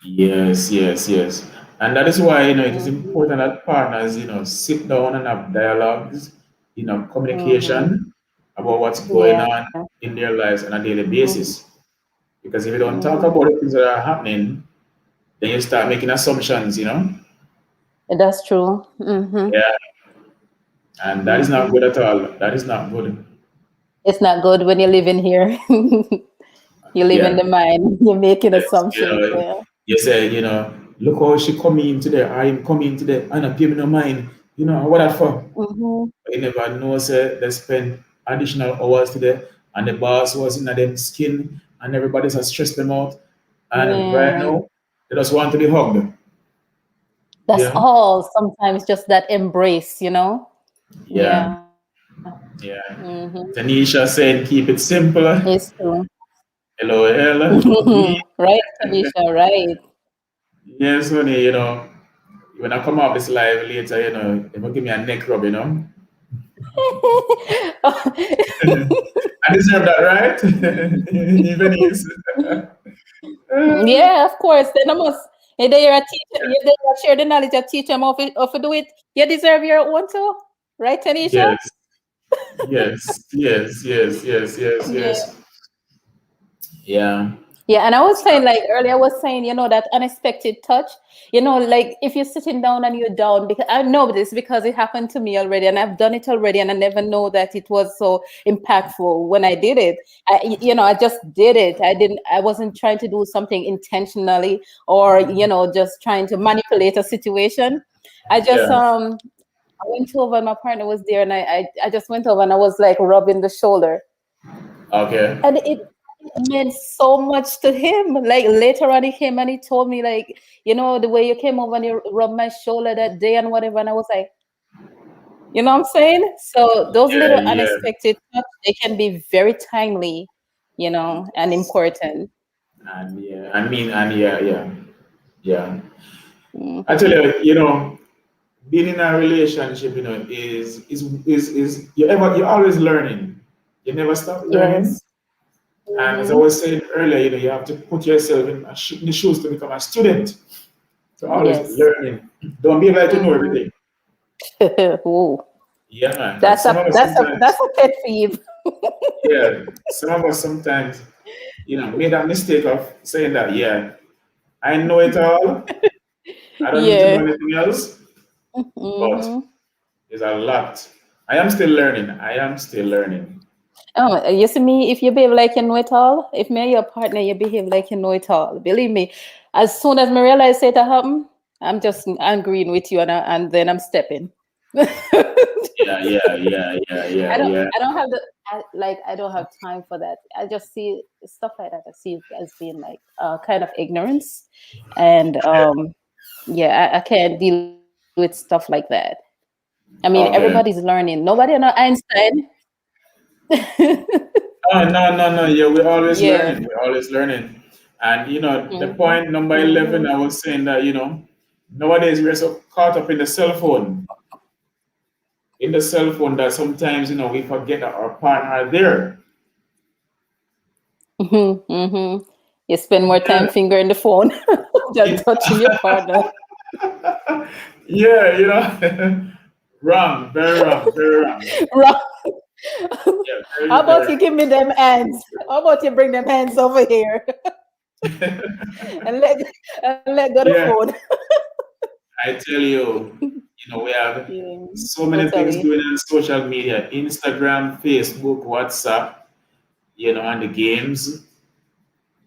Speaker 2: Yes, yes, yes. And that is why, it is
Speaker 4: Mm-hmm.
Speaker 2: important that partners, sit down and have dialogues,
Speaker 4: Mm-hmm.
Speaker 2: communication about what's going
Speaker 4: Yeah.
Speaker 2: on in their lives on a daily
Speaker 4: Mm-hmm.
Speaker 2: basis. Because if you don't talk
Speaker 4: Mm-hmm.
Speaker 2: about the things that are happening, then you start making assumptions.
Speaker 4: That's true. Mm-hmm.
Speaker 2: Yeah. And that is not
Speaker 4: Mm-hmm.
Speaker 2: good at all. That is not good.
Speaker 4: It's not good when you live in here. You live in
Speaker 2: Yeah.
Speaker 4: the mind. You're making
Speaker 2: Yes.
Speaker 4: assumptions. Yeah.
Speaker 2: You say, look how she come in today. I'm coming today. And I pay me no mind. What that for?
Speaker 4: Mm-hmm.
Speaker 2: You never know, say they spend additional hours today, and the boss was in them skin, and everybody's has stressed them out. And right
Speaker 4: Yeah.
Speaker 2: now, they just want to be hugged.
Speaker 4: That's
Speaker 2: Yeah,
Speaker 4: all. Sometimes just that embrace.
Speaker 2: yeah,
Speaker 4: Yeah.
Speaker 2: yeah.
Speaker 4: Mm-hmm.
Speaker 2: Tanisha saying, keep it simple.
Speaker 4: It's true.
Speaker 2: LOL.
Speaker 4: Right, Tanisha, right.
Speaker 2: Yes, honey, when I come out this live later, they will give me a neck rub. I deserve that, right? Even is.
Speaker 4: Yeah, of course. Then I must. If you're a teacher, if they share the knowledge, a teacher how to do it. You deserve your own too, right, Tanisha?
Speaker 2: Yes, yes, yes, yes, yes, yes,
Speaker 4: Yeah.
Speaker 2: yes. Yeah.
Speaker 4: Yeah, and I was saying, like earlier, I was saying, that unexpected touch, like if you're sitting down and you're down, because I know this because it happened to me already, and I've done it already, and I never know that it was so impactful when I did it. I just did it. I wasn't trying to do something intentionally or, just trying to manipulate a situation. I just,
Speaker 2: Yeah.
Speaker 4: I went over and my partner was there, and I just went over and I was like rubbing the shoulder,
Speaker 2: Okay.
Speaker 4: and it meant so much to him. Like later on, he came and he told me, like, the way you came over and you rubbed my shoulder that day and whatever. And I was like, you know what I'm saying? So those
Speaker 2: Yeah,
Speaker 4: little
Speaker 2: yeah.
Speaker 4: unexpected touch, they can be very timely, and important.
Speaker 2: And yeah, I mean, and yeah, yeah, yeah. I tell
Speaker 4: Mhm.
Speaker 2: you, being in a relationship, is you're always learning. You never stop learning.
Speaker 4: Yes.
Speaker 2: And as I
Speaker 4: Hmm.
Speaker 2: was saying earlier, you have to put yourself in the shoes to become a student. So always
Speaker 4: Yes.
Speaker 2: learning. Don't be like to know
Speaker 4: Hmm.
Speaker 2: everything.
Speaker 4: Ooh,
Speaker 2: Yeah, man. Because
Speaker 4: that's
Speaker 2: some
Speaker 4: a
Speaker 2: of us
Speaker 4: that's a
Speaker 2: sometimes,
Speaker 4: that's a pet peeve.
Speaker 2: yeah, some of us sometimes, made that mistake of saying that, yeah, I know it all. I don't need to know
Speaker 4: Yeah.
Speaker 2: anything else. But
Speaker 4: Hmm.
Speaker 2: there's a lot. I am still learning. I am still learning.
Speaker 4: Oh, you see me, if you behave like you know it all, if me and your partner, you behave like you know it all. Believe me, as soon as me realize it happen, I'm just agreeing with you, and then I'm stepping.
Speaker 2: Yeah, yeah, yeah, yeah, yeah,
Speaker 4: I don't
Speaker 2: yeah.
Speaker 4: I don't have I don't have time for that. I just see stuff like that. I see it as being like kind of ignorance, and yeah, I can't deal with stuff like that. I mean,
Speaker 2: Okay.
Speaker 4: everybody's learning. Nobody know Einstein.
Speaker 2: Oh, no, no, no. Yeah, we're always
Speaker 4: Yeah.
Speaker 2: learning. We're always learning. And, the
Speaker 4: Hmm.
Speaker 2: point number 11,
Speaker 4: Hmm.
Speaker 2: I was saying that, nowadays we're so caught up in the cell phone. In the cell phone that sometimes, we forget that our partner are there.
Speaker 4: Hmm. Hmm. You spend more
Speaker 2: Yeah.
Speaker 4: time fingering the phone than
Speaker 2: It,
Speaker 4: touching your partner.
Speaker 2: yeah, wrong. Very wrong. Very wrong.
Speaker 4: Right.
Speaker 2: Yeah,
Speaker 4: How
Speaker 2: very,
Speaker 4: about
Speaker 2: very
Speaker 4: you give me them hands? How about you bring them hands over here
Speaker 2: wrong.
Speaker 4: and let go the
Speaker 2: Yeah.
Speaker 4: phone?
Speaker 2: I tell you, we have
Speaker 4: Yeah,
Speaker 2: so many things
Speaker 4: totally.
Speaker 2: going on social media, Instagram, Facebook, WhatsApp, and the games,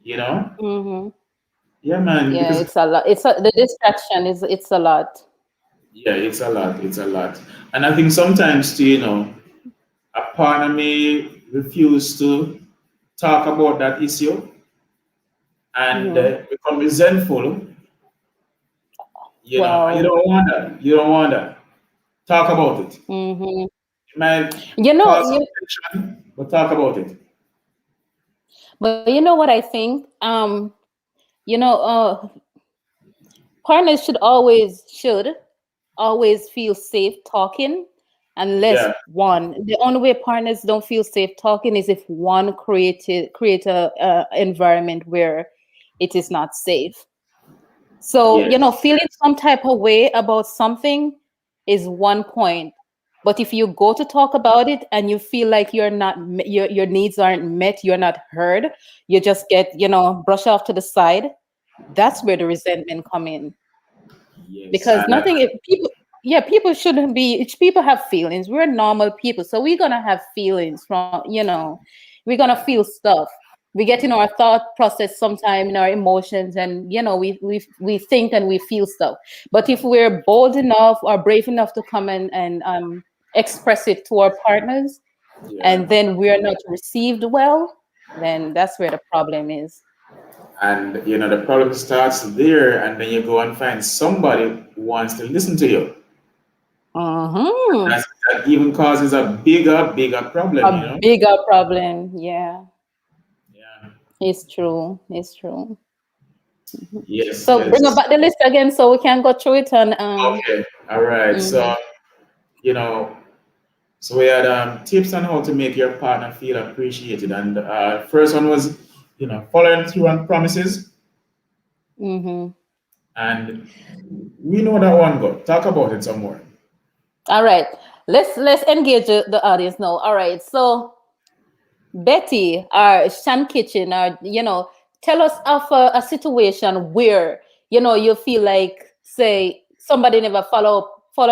Speaker 2: you know.
Speaker 4: Hmm.
Speaker 2: Yeah, man,
Speaker 4: Yeah,
Speaker 2: because
Speaker 4: it's a lot. The distraction is it's a lot.
Speaker 2: yeah, it's a lot, and I think sometimes too, a partner may refuse to talk about that issue and
Speaker 4: Hmm.
Speaker 2: become resentful. And you
Speaker 4: Wow.
Speaker 2: don't want that. You don't want that. Talk about it.
Speaker 4: Hmm.
Speaker 2: It might
Speaker 4: You know,
Speaker 2: cause some
Speaker 4: you,
Speaker 2: tension, but talk about it.
Speaker 4: but you know what I think? You know, partners should always feel safe talking unless
Speaker 2: Yeah.
Speaker 4: the only way partners don't feel safe talking is if one create a environment where it is not safe. So,
Speaker 2: Yes.
Speaker 4: feeling some type of way about something is one point. But if you go to talk about it and you feel like your needs aren't met, you're not heard, you just get, brush off to the side, that's where the resentment come in.
Speaker 2: Yes.
Speaker 4: Because
Speaker 2: And
Speaker 4: nothing people yeah, people shouldn't be people have feelings. We're normal people. So we're gonna have feelings we're gonna feel stuff. We get in our thought process sometime in our emotions, and we think and we feel stuff. But if we're bold enough or brave enough to come and express it to our partners,
Speaker 2: yeah.
Speaker 4: and then we're not received well, then that's where the problem is.
Speaker 2: And the problem starts there, and then you go and find somebody who wants to listen to you.
Speaker 4: Hmm.
Speaker 2: That even causes a bigger problem,
Speaker 4: A bigger problem. Yeah,
Speaker 2: Yeah.
Speaker 4: it's true. It's true.
Speaker 2: Yes,
Speaker 4: So bring up
Speaker 2: yes.
Speaker 4: back the list again so we can go through it and
Speaker 2: Okay. All right.
Speaker 4: mhm.
Speaker 2: So, you know, so we had tips on how to make your partner feel appreciated. And first one was, following through on promises.
Speaker 4: Mhm.
Speaker 2: And we know that one go. Talk about it some more.
Speaker 4: All right. Let's engage the audience now. All right. So Betty, our Shan Kitchen, our tell us of a situation where you feel like, say, somebody never follow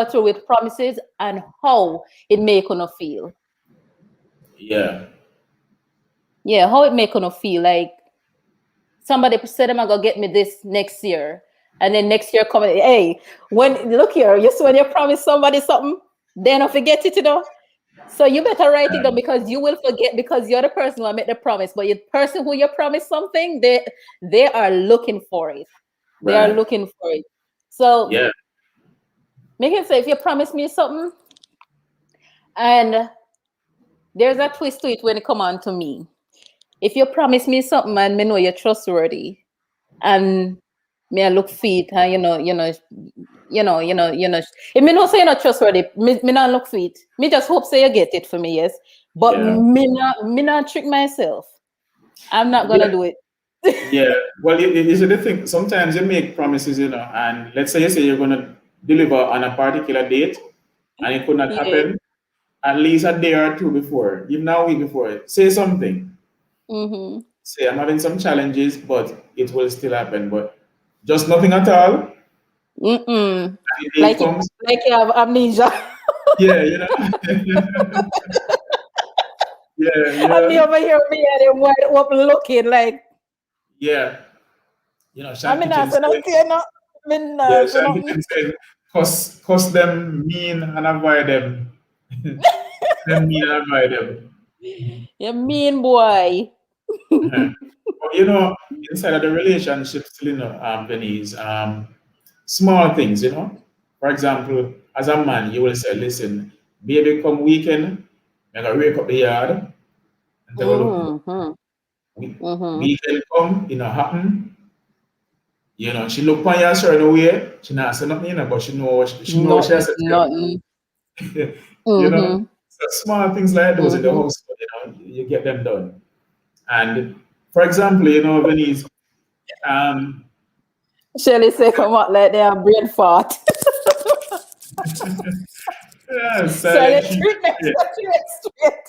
Speaker 4: through with promises, and how it make you feel.
Speaker 2: Yeah.
Speaker 4: Yeah, how it make you feel like somebody said them I gonna get me this next year, and then next year coming, hey, look here, you see when you promise somebody something, then I forget it, So you better write it down, because you will forget, because you're the person who made the promise. But the person who you promised something, they are looking for it. They are
Speaker 2: Right.
Speaker 4: looking for it. So
Speaker 2: Yeah.
Speaker 4: make it say, if you promise me something, and there's a twist to it when it come on to me. If you promise me something and me know you're trustworthy, and me I look fit, and if me know say you're not trustworthy, me not look fit. Me just hope say you get it for me, yes. But
Speaker 2: Yeah.
Speaker 4: me not trick myself. I'm not gonna do it.
Speaker 2: Yeah. Well, you see the thing. Sometimes you make promises, and let's say you say you're gonna deliver on a particular date, and it could not
Speaker 4: Yeah.
Speaker 2: happen. At least a day or two before, even a week before, say something.
Speaker 4: Mm-hmm.
Speaker 2: Say I'm having some challenges, but it will still happen. But just nothing at all.
Speaker 4: Mm-mm.
Speaker 2: And the day
Speaker 4: Like
Speaker 2: comes.
Speaker 4: you have amnesia.
Speaker 2: Yeah. Yeah.
Speaker 4: And me over here, me and him wide open looking like,
Speaker 2: Yeah.
Speaker 4: I
Speaker 2: Sean
Speaker 4: mean, I
Speaker 2: Kitchen
Speaker 4: said
Speaker 2: said,
Speaker 4: nothing, no. Me
Speaker 2: yeah,
Speaker 4: not say
Speaker 2: Sean
Speaker 4: nothing.
Speaker 2: Kitchen said, cuss them mean and avoid them. Them mean and avoid them.
Speaker 4: You mean boy.
Speaker 2: But inside of the relationship, still, Venice, small things, For example, as a man, you will say, listen, baby, come weekend, I'm gonna wake up the yard and take a look.
Speaker 4: Mm-hmm. Mm-hmm.
Speaker 2: Weekend come, happen. She look on you a certain way, she not say nothing, but she know what she has to tell
Speaker 4: Nothing.
Speaker 2: you.
Speaker 4: Mm-hmm.
Speaker 2: So small things like those in the
Speaker 4: Mm-hmm.
Speaker 2: house, you get them done. And for example, Venice, um,
Speaker 4: Shelly say come out like they are brain fart.
Speaker 2: yeah,
Speaker 4: Silent
Speaker 2: silent
Speaker 4: treatment.
Speaker 2: treatment.
Speaker 4: Straight.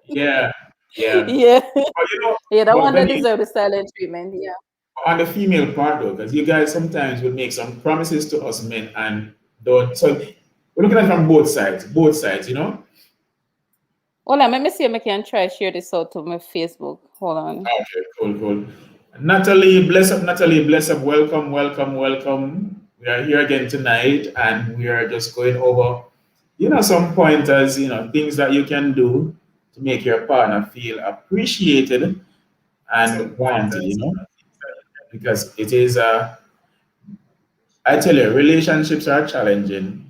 Speaker 2: Yeah, yeah.
Speaker 4: Yeah.
Speaker 2: But
Speaker 4: Yeah, the
Speaker 2: but
Speaker 4: one that
Speaker 2: Venice,
Speaker 4: deserve the silent treatment. Yeah.
Speaker 2: on the female part though, because you guys sometimes will make some promises to us men and don't. So we're looking at it from both sides.
Speaker 4: Hold on, let me see if I can try share this out to my Facebook. Hold on.
Speaker 2: Okay, cool. Natalie, bless up, welcome. We are here again tonight and we are just going over, some pointers, things that you can do to make your partner feel appreciated and wanted, because it is, I tell you, relationships are challenging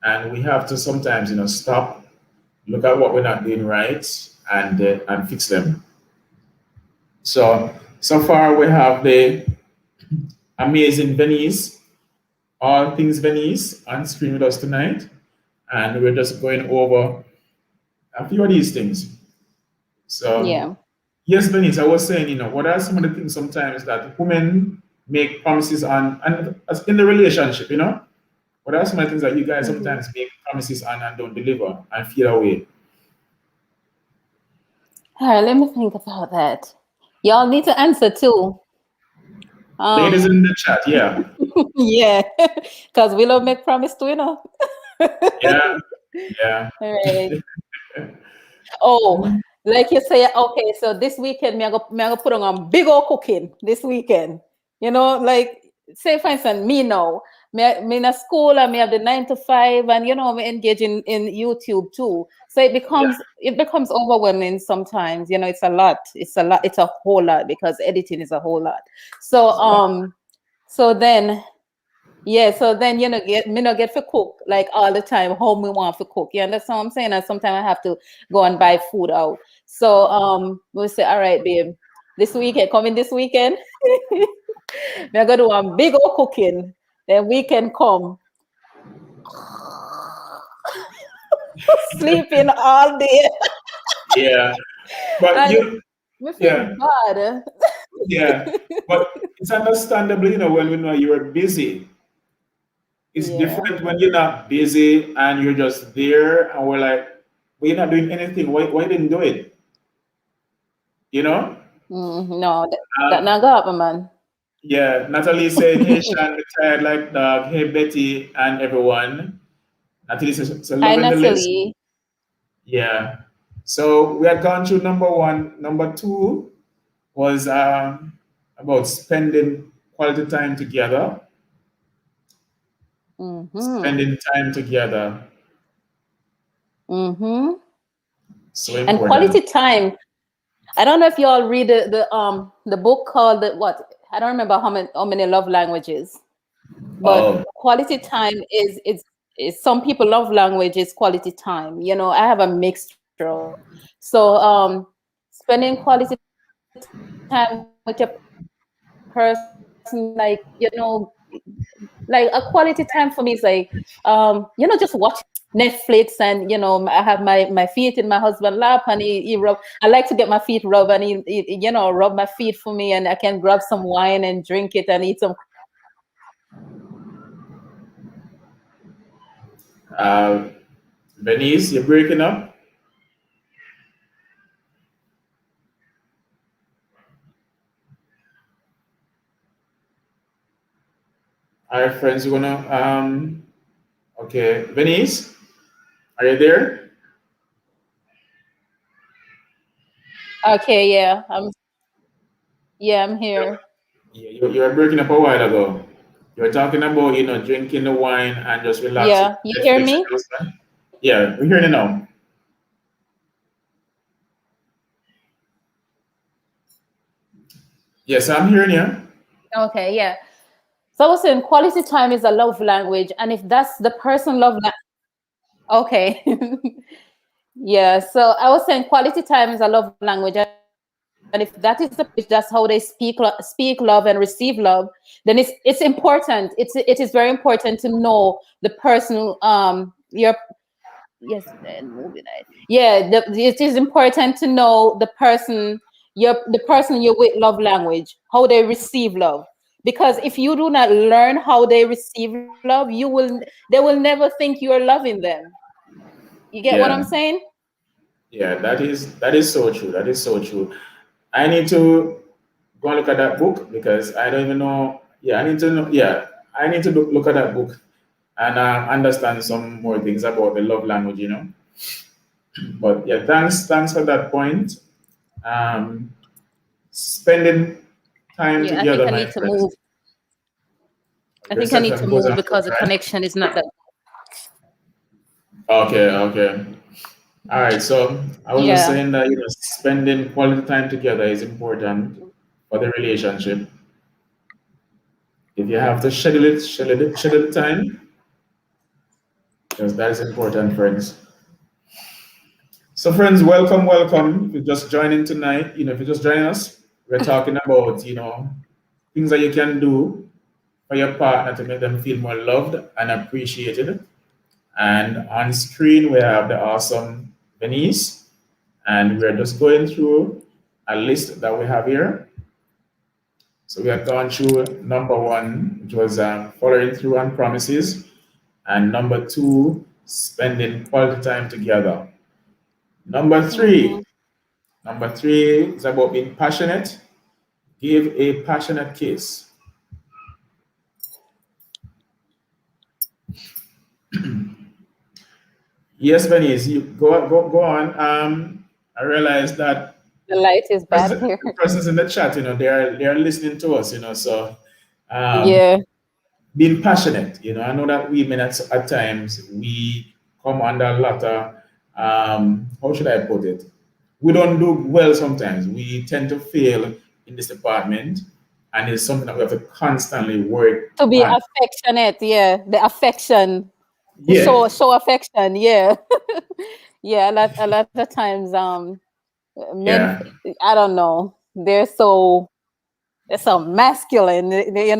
Speaker 2: and we have to sometimes, stop, look at what we're not doing right and fix them. So far we have the amazing Venice, all things Venice, on screen with us tonight, and we're just going over a few of these things. So,
Speaker 4: Yeah.
Speaker 2: yes, Venice, I was saying, what are some of the things sometimes that women make promises on, and as in the relationship, what are some of the things that you guys
Speaker 4: Mm-hmm.
Speaker 2: sometimes make promises on and don't deliver and feel away?
Speaker 4: All right, let me think about that. Y'all need to answer too.
Speaker 2: Ladies in the chat, yeah.
Speaker 4: Yeah, because we love make promise too,
Speaker 2: Yeah.
Speaker 4: All right. Oh, like you say, okay, so this weekend, me I go put on big old cooking this weekend. Like, say for instance, me now, me in a school and me have the 9 to 5, and me engage in YouTube too. So it becomes overwhelming sometimes. It's a lot. It's a whole lot, because editing is a whole lot. So then me not get for cook like all the time how me want to cook. You understand what I'm saying? And sometimes I have to go and buy food out. So we say, all right, babe, this weekend. We're gonna do a big old cooking. Then weekend come. Sleeping all day.
Speaker 2: Yeah. But
Speaker 4: And me feel
Speaker 2: yeah.
Speaker 4: bad.
Speaker 2: Yeah, but it's understandable, when we know you're busy. It's
Speaker 4: Yeah.
Speaker 2: different when you're not busy and you're just there and we're like, well, you're not doing anything. Why didn't do it? You know?
Speaker 4: No, that not gonna happen, man.
Speaker 2: Yeah, Natalie said, "Hey, Sean, retired like dog. Hey, Betty, and everyone." Natalie says, "So
Speaker 4: Hi,
Speaker 2: loving the list."
Speaker 4: Natalie.
Speaker 2: Yeah. So we had gone through number one. Number two was about spending quality time together. Spending time together. So
Speaker 4: And
Speaker 2: important.
Speaker 4: quality time. I don't know if you all read the book called I don't remember how many love languages, but
Speaker 2: Oh,
Speaker 4: quality time is some people love language is quality time. You know, I have a mixture. So spending quality time with your person, like, like a quality time for me is like just watch Netflix, and I have my feet in my husband's lap, and he rub. I like to get my feet rubbed, and he rub my feet for me, and I can grab some wine and drink it and eat some.
Speaker 2: Venice, you're breaking up. All right, friends, we're gonna okay, Venice, are you there?
Speaker 4: Okay, I'm here.
Speaker 2: Yeah, you were breaking up a while ago. You were talking about, drinking the wine and just relaxing
Speaker 4: Yeah, you
Speaker 2: with
Speaker 4: hear
Speaker 2: Netflix and
Speaker 4: me?
Speaker 2: your husband. Yeah, we're hearing it now. Yes, I'm hearing you.
Speaker 4: Okay, yeah. So I was saying quality time is a love language, and if that's the person okay. Yeah, so I was saying quality time is a love language, and if that is that's how they speak love and receive love, then it's important. It is very important to know the person. Your Yes, and moving on. Yeah, it is important to know the person you're with love language, how they receive love. Because if you do not learn how they receive love, they will never think you are loving them. You get what I'm
Speaker 2: Yeah,
Speaker 4: saying?
Speaker 2: yeah, that is so true. That is so true. I need to go and look at that book because I don't even know. Yeah, I need to know. Yeah, I need to look at that book and understand some more things about the love language. But yeah, thanks for that point. Um, Spending time
Speaker 4: Yeah, I think
Speaker 2: together,
Speaker 4: I
Speaker 2: my
Speaker 4: need to
Speaker 2: friends.
Speaker 4: move. I think I need to
Speaker 2: Reception goes
Speaker 4: move
Speaker 2: off
Speaker 4: because the
Speaker 2: sometimes.
Speaker 4: connection is not that.
Speaker 2: Okay, okay. All right. So I was just
Speaker 4: Yeah.
Speaker 2: saying that spending quality time together is important for the relationship. If you have to schedule the time, because that is important, friends. So, friends, welcome, welcome. If you're just joining tonight, if you're just joining us, we're talking about things that you can do for your partner to make them feel more loved and appreciated. And on screen, we have the awesome Venice, and we're just going through a list that we have here. So we have gone through number one, which was following through on promises, and number two, spending quality time together. Number
Speaker 4: Mm-hmm.
Speaker 2: three, number three is about being passionate. Give a passionate kiss. Yes, Venice, you go on. I realize that
Speaker 4: The light is bad here.
Speaker 2: the persons in the chat, they are listening to us, so um,
Speaker 4: Yeah.
Speaker 2: being passionate, I know that women at times we come under a lot of how should I put it? We don't do well sometimes. We tend to fail in this department, and it's something that we have to constantly work
Speaker 4: To be
Speaker 2: on.
Speaker 4: affectionate, yeah. The affection. To
Speaker 2: Yeah,
Speaker 4: show affection, yeah. Yeah, a lot of times men,
Speaker 2: yeah,
Speaker 4: I don't know, they're so masculine, they,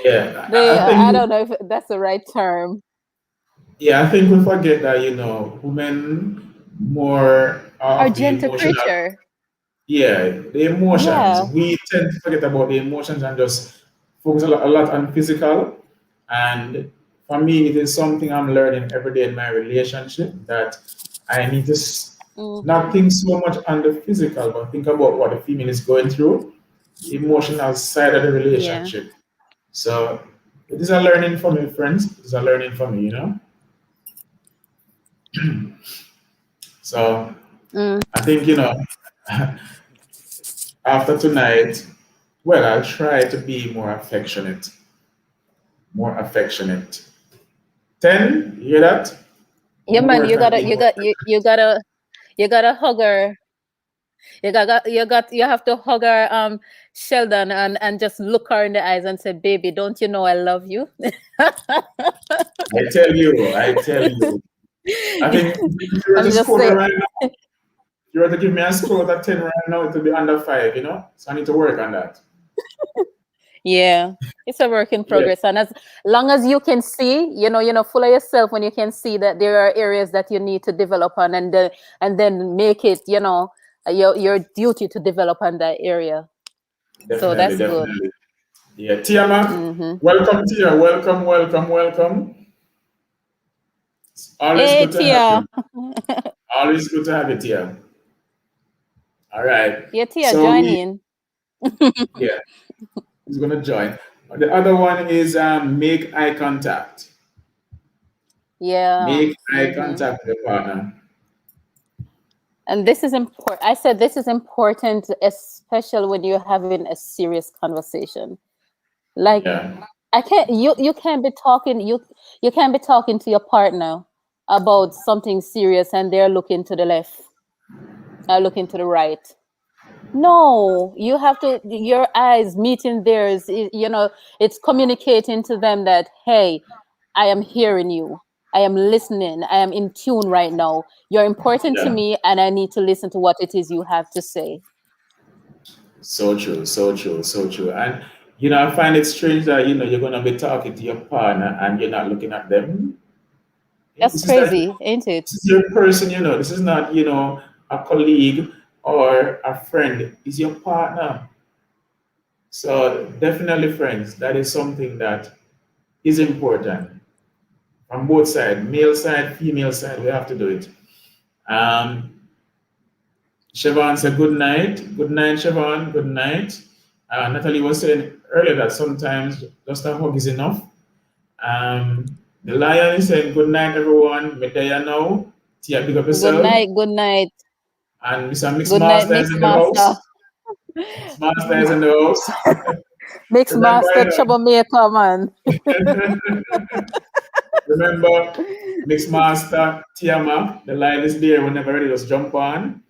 Speaker 2: yeah.
Speaker 4: they
Speaker 2: I
Speaker 4: I
Speaker 2: think
Speaker 4: don't know if that's the right term.
Speaker 2: Yeah, I think we forget that, women more
Speaker 4: Our
Speaker 2: of the
Speaker 4: gentle
Speaker 2: emotional,
Speaker 4: creature.
Speaker 2: yeah, the emotions.
Speaker 4: Yeah.
Speaker 2: We tend to forget about the emotions and just focus a lot on physical. And for me, it is something I'm learning every day in my relationship that I need to Not think so much on the physical, but think about what the female is going through, the emotional side of the relationship. So it is a learning for me, friends. It's a learning for me, you know. So I think, you know, after tonight, well, I'll try to be more affectionate. More affectionate. 10, you hear that?
Speaker 4: Yeah, man,
Speaker 2: Work
Speaker 4: you
Speaker 2: on
Speaker 4: gotta,
Speaker 2: being
Speaker 4: you
Speaker 2: more
Speaker 4: got, you gotta hug her. You have to hug her, Sheldon, and just look her in the eyes and say, "Baby, don't you know I love you?"
Speaker 2: I tell you, I tell you. I think if you were
Speaker 4: I'm
Speaker 2: to
Speaker 4: just
Speaker 2: score me
Speaker 4: saying.
Speaker 2: right now, if you were to give me a score at 10 right now, it would be under 5, you know? So I need to work on that.
Speaker 4: Yeah, it's a work in
Speaker 2: Yeah,
Speaker 4: progress, and as long as you can see, full of yourself when you can see that there are areas that you need to develop on, and then make it, your duty to develop on that area. So
Speaker 2: definitely,
Speaker 4: that's good.
Speaker 2: definitely. Yeah, Tiamat,
Speaker 4: Mm-hmm.
Speaker 2: welcome, Tia. Welcome, welcome, welcome. It's always
Speaker 4: Hey,
Speaker 2: good to have
Speaker 4: Tia.
Speaker 2: you. Always good to have you, Tia. All right.
Speaker 4: Yeah, Tia,
Speaker 2: So
Speaker 4: join
Speaker 2: we,
Speaker 4: in.
Speaker 2: yeah, he's gonna join. The other one is make eye contact.
Speaker 4: Yeah.
Speaker 2: Make eye
Speaker 4: Mm-hmm.
Speaker 2: contact with the partner.
Speaker 4: And this is important. I said this is important, especially when you're having a serious conversation. Like,
Speaker 2: Yeah,
Speaker 4: you can't be talking you can't be talking to your partner about something serious and they're looking to the left or looking to the right. No, you have to, your eyes meeting theirs, it's communicating to them that, hey, I am hearing you, I am listening, I am in tune right now, you're important to
Speaker 2: yeah.
Speaker 4: me, and I need to listen to what it is you have to say.
Speaker 2: So true, so true, so true. And you know, I find it strange that you know you're gonna be talking to your partner and you're not looking at them.
Speaker 4: That's
Speaker 2: This is like
Speaker 4: crazy, ain't it?
Speaker 2: this is your person, you know. This is not, you know, a colleague or a friend. It's your partner. So definitely, friends, that is something that is important from both sides, male side, female side. We have to do it. Um, Siobhan said, good night. Good night, Siobhan. Good night. Natalie was saying earlier that sometimes just a hug is enough. The lion is saying, good night, everyone. Medea now. Tia, big up
Speaker 4: Good
Speaker 2: yourself.
Speaker 4: night, good night,
Speaker 2: And Mr. Mix
Speaker 4: good night,
Speaker 2: Master is
Speaker 4: mix
Speaker 2: in the
Speaker 4: master.
Speaker 2: house. Mix Master is in the house.
Speaker 4: Mix
Speaker 2: Remember,
Speaker 4: master troublemaker, man.
Speaker 2: remember, Mix Master, Tiamak, the line is there whenever ready, just jump on.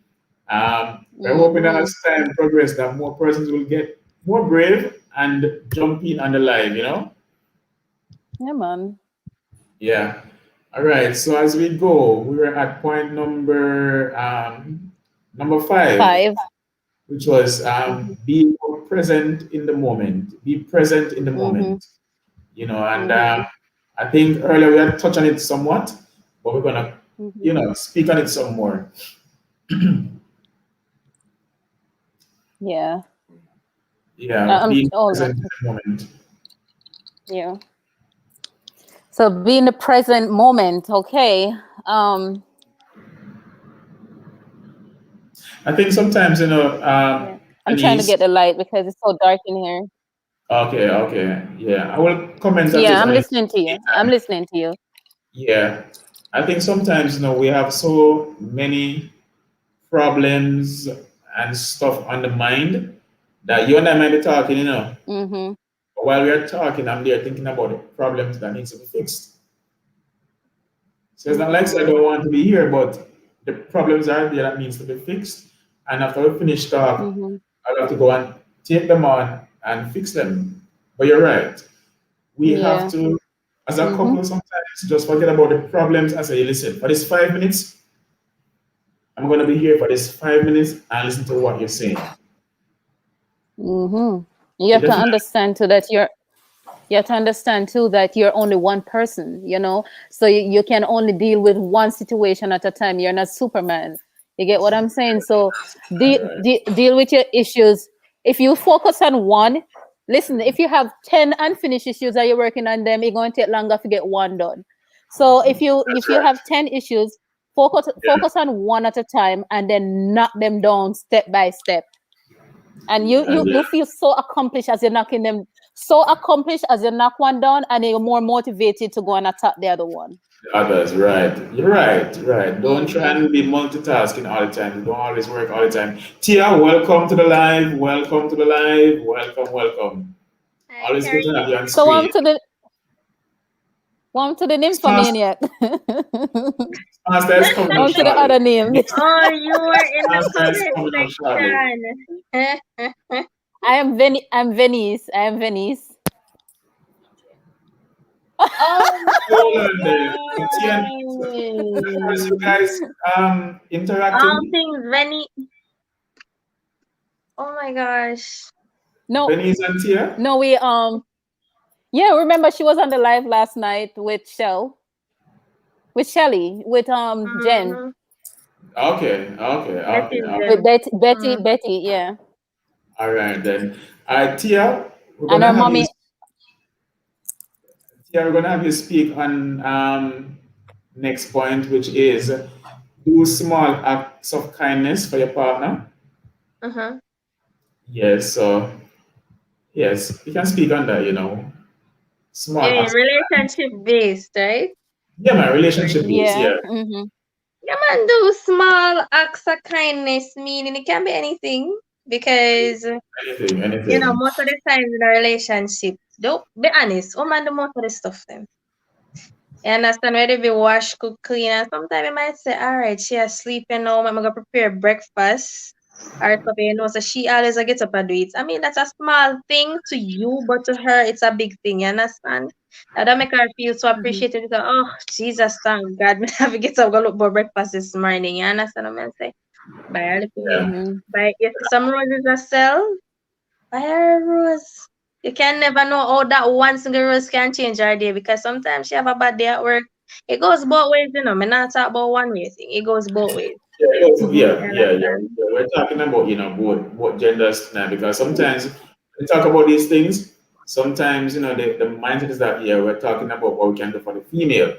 Speaker 2: We're hoping that
Speaker 4: Hmm.
Speaker 2: as time progress, that more persons will get more brave and jump in on the live, you know?
Speaker 4: Yeah, man.
Speaker 2: Yeah. All right. So as we go, we're at point number 5,
Speaker 4: 5.
Speaker 2: which was
Speaker 4: Mm-hmm.
Speaker 2: be more present in the moment. Be present in the
Speaker 4: Mm-hmm.
Speaker 2: moment. You know, and
Speaker 4: Mm-hmm.
Speaker 2: I think earlier we had touched on it somewhat, but we're gonna,
Speaker 4: Mm-hmm.
Speaker 2: you know, speak on it some more.
Speaker 4: Yeah.
Speaker 2: Yeah, being
Speaker 4: Hold on.
Speaker 2: present in the moment.
Speaker 4: Yeah. So be in the present moment, okay.
Speaker 2: I think sometimes, you know,
Speaker 4: Yeah. I'm trying to
Speaker 2: Denise.
Speaker 4: get the light because it's so dark in here.
Speaker 2: Okay, okay, yeah, I will comment on
Speaker 4: Yeah,
Speaker 2: this
Speaker 4: I'm
Speaker 2: on it.
Speaker 4: listening to you. I'm listening to you.
Speaker 2: Yeah, I think sometimes, you know, we have so many problems and stuff on the mind that you and I might be talking, you know.
Speaker 4: Mm-hmm.
Speaker 2: But while we are talking, I'm there thinking about the problems that needs to be fixed. So it's not like I
Speaker 4: Mm-hmm.
Speaker 2: don't want to be here, but the problems are there that needs to be fixed. And after we finish talk,
Speaker 4: Mm-hmm.
Speaker 2: I'll have to go and take them on and fix them. But you're right. We have
Speaker 4: Yeah.
Speaker 2: to, as a
Speaker 4: Mm-hmm.
Speaker 2: couple, sometimes just forget about the problems and say, listen, for this 5 minutes, I'm going to be here for this 5 minutes and listen to what you're saying.
Speaker 4: Mm-hmm. You
Speaker 2: You
Speaker 4: have to
Speaker 2: definitely,
Speaker 4: understand too that you're only one person, so you can only deal with one situation at a time. You're not Superman. You get what I'm saying? So deal with your issues. If you focus on one, listen, if you have 10 unfinished issues that you're working on them, it's going to take longer to get one done. So if you
Speaker 2: that's
Speaker 4: if you
Speaker 2: right.
Speaker 4: have 10 issues, Focus on one at a time, and then knock them down step by step. And you feel so accomplished as you're knocking them, so accomplished as you knock one down, and you're more motivated to go and attack the other one.
Speaker 2: Others, right? You're right. Don't try and be multitasking all the time. Don't always work all the time. Tia, welcome to the live. Welcome.
Speaker 5: Hi,
Speaker 2: Always good to have you on
Speaker 4: So
Speaker 2: screen.
Speaker 4: on to the nymphomaniac.
Speaker 2: Master is coming
Speaker 4: On
Speaker 2: up
Speaker 4: to the
Speaker 2: shortly.
Speaker 4: other name.
Speaker 5: Oh, you are in the
Speaker 2: Master is coming up shortly.
Speaker 5: comment section.
Speaker 4: I'm Venice.
Speaker 5: Oh
Speaker 2: Hold
Speaker 5: my
Speaker 2: on there. Tia,
Speaker 5: god.
Speaker 2: you guys interacting?
Speaker 5: All things Venny. Oh my gosh.
Speaker 4: No,
Speaker 2: Benny's and Tia?
Speaker 4: no, we yeah, remember she was on the live last night with Shelly, with Jen,
Speaker 5: Mhm.
Speaker 2: Okay.
Speaker 5: Jen.
Speaker 4: Betty, yeah.
Speaker 2: All right then. Tia, we're
Speaker 4: And
Speaker 2: gonna
Speaker 4: her
Speaker 2: have
Speaker 4: mommy.
Speaker 2: Tia, we're gonna have you speak on next point, which is do small acts of kindness for your partner.
Speaker 5: Uh-huh.
Speaker 2: Yes, so yes, you can speak on that, Small
Speaker 5: In
Speaker 2: acts.
Speaker 5: relationship based, right?
Speaker 2: Yeah, my relationship is,
Speaker 4: Yeah.
Speaker 2: yeah.
Speaker 5: Yeah, man, do small acts of kindness, meaning it can be anything. Because
Speaker 2: Anything.
Speaker 5: most of the times in a relationship, don't be honest, woman do most of the stuff then. You understand where they be wash, cook, clean, and sometimes you might say, all right, she asleep, I'm gonna prepare breakfast. Or something, so she always gets up and do it. I mean, that's a small thing to you, but to her, it's a big thing. You understand? That make her feel so appreciated. Because, oh, Jesus, thank God, me have to get up and look for breakfast this morning. You understand what I'm saying? Buy her little, buy if some roses are sell, buy her a rose. You can never know how that one single rose can change her day, because sometimes she have a bad day at work. It goes both ways, Me not talk about one way thing. It goes both ways.
Speaker 2: Yeah. We're talking about, both genders now, because sometimes we talk about these things, sometimes, the mindset is that, we're talking about what we can do for the female.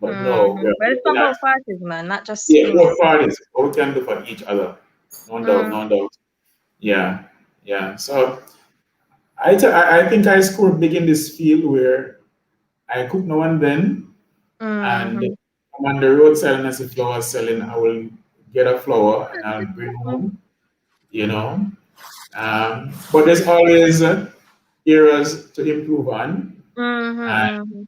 Speaker 2: But no,
Speaker 5: But it's for both parties, man, not just
Speaker 2: both parties, what we can do for each other. No doubt. Yeah. So I think I scored big in this field where I cook now and then, and I'm on the roadside and I see flowers selling, I will get a flower and I'll bring home, But there's always areas to improve on. And,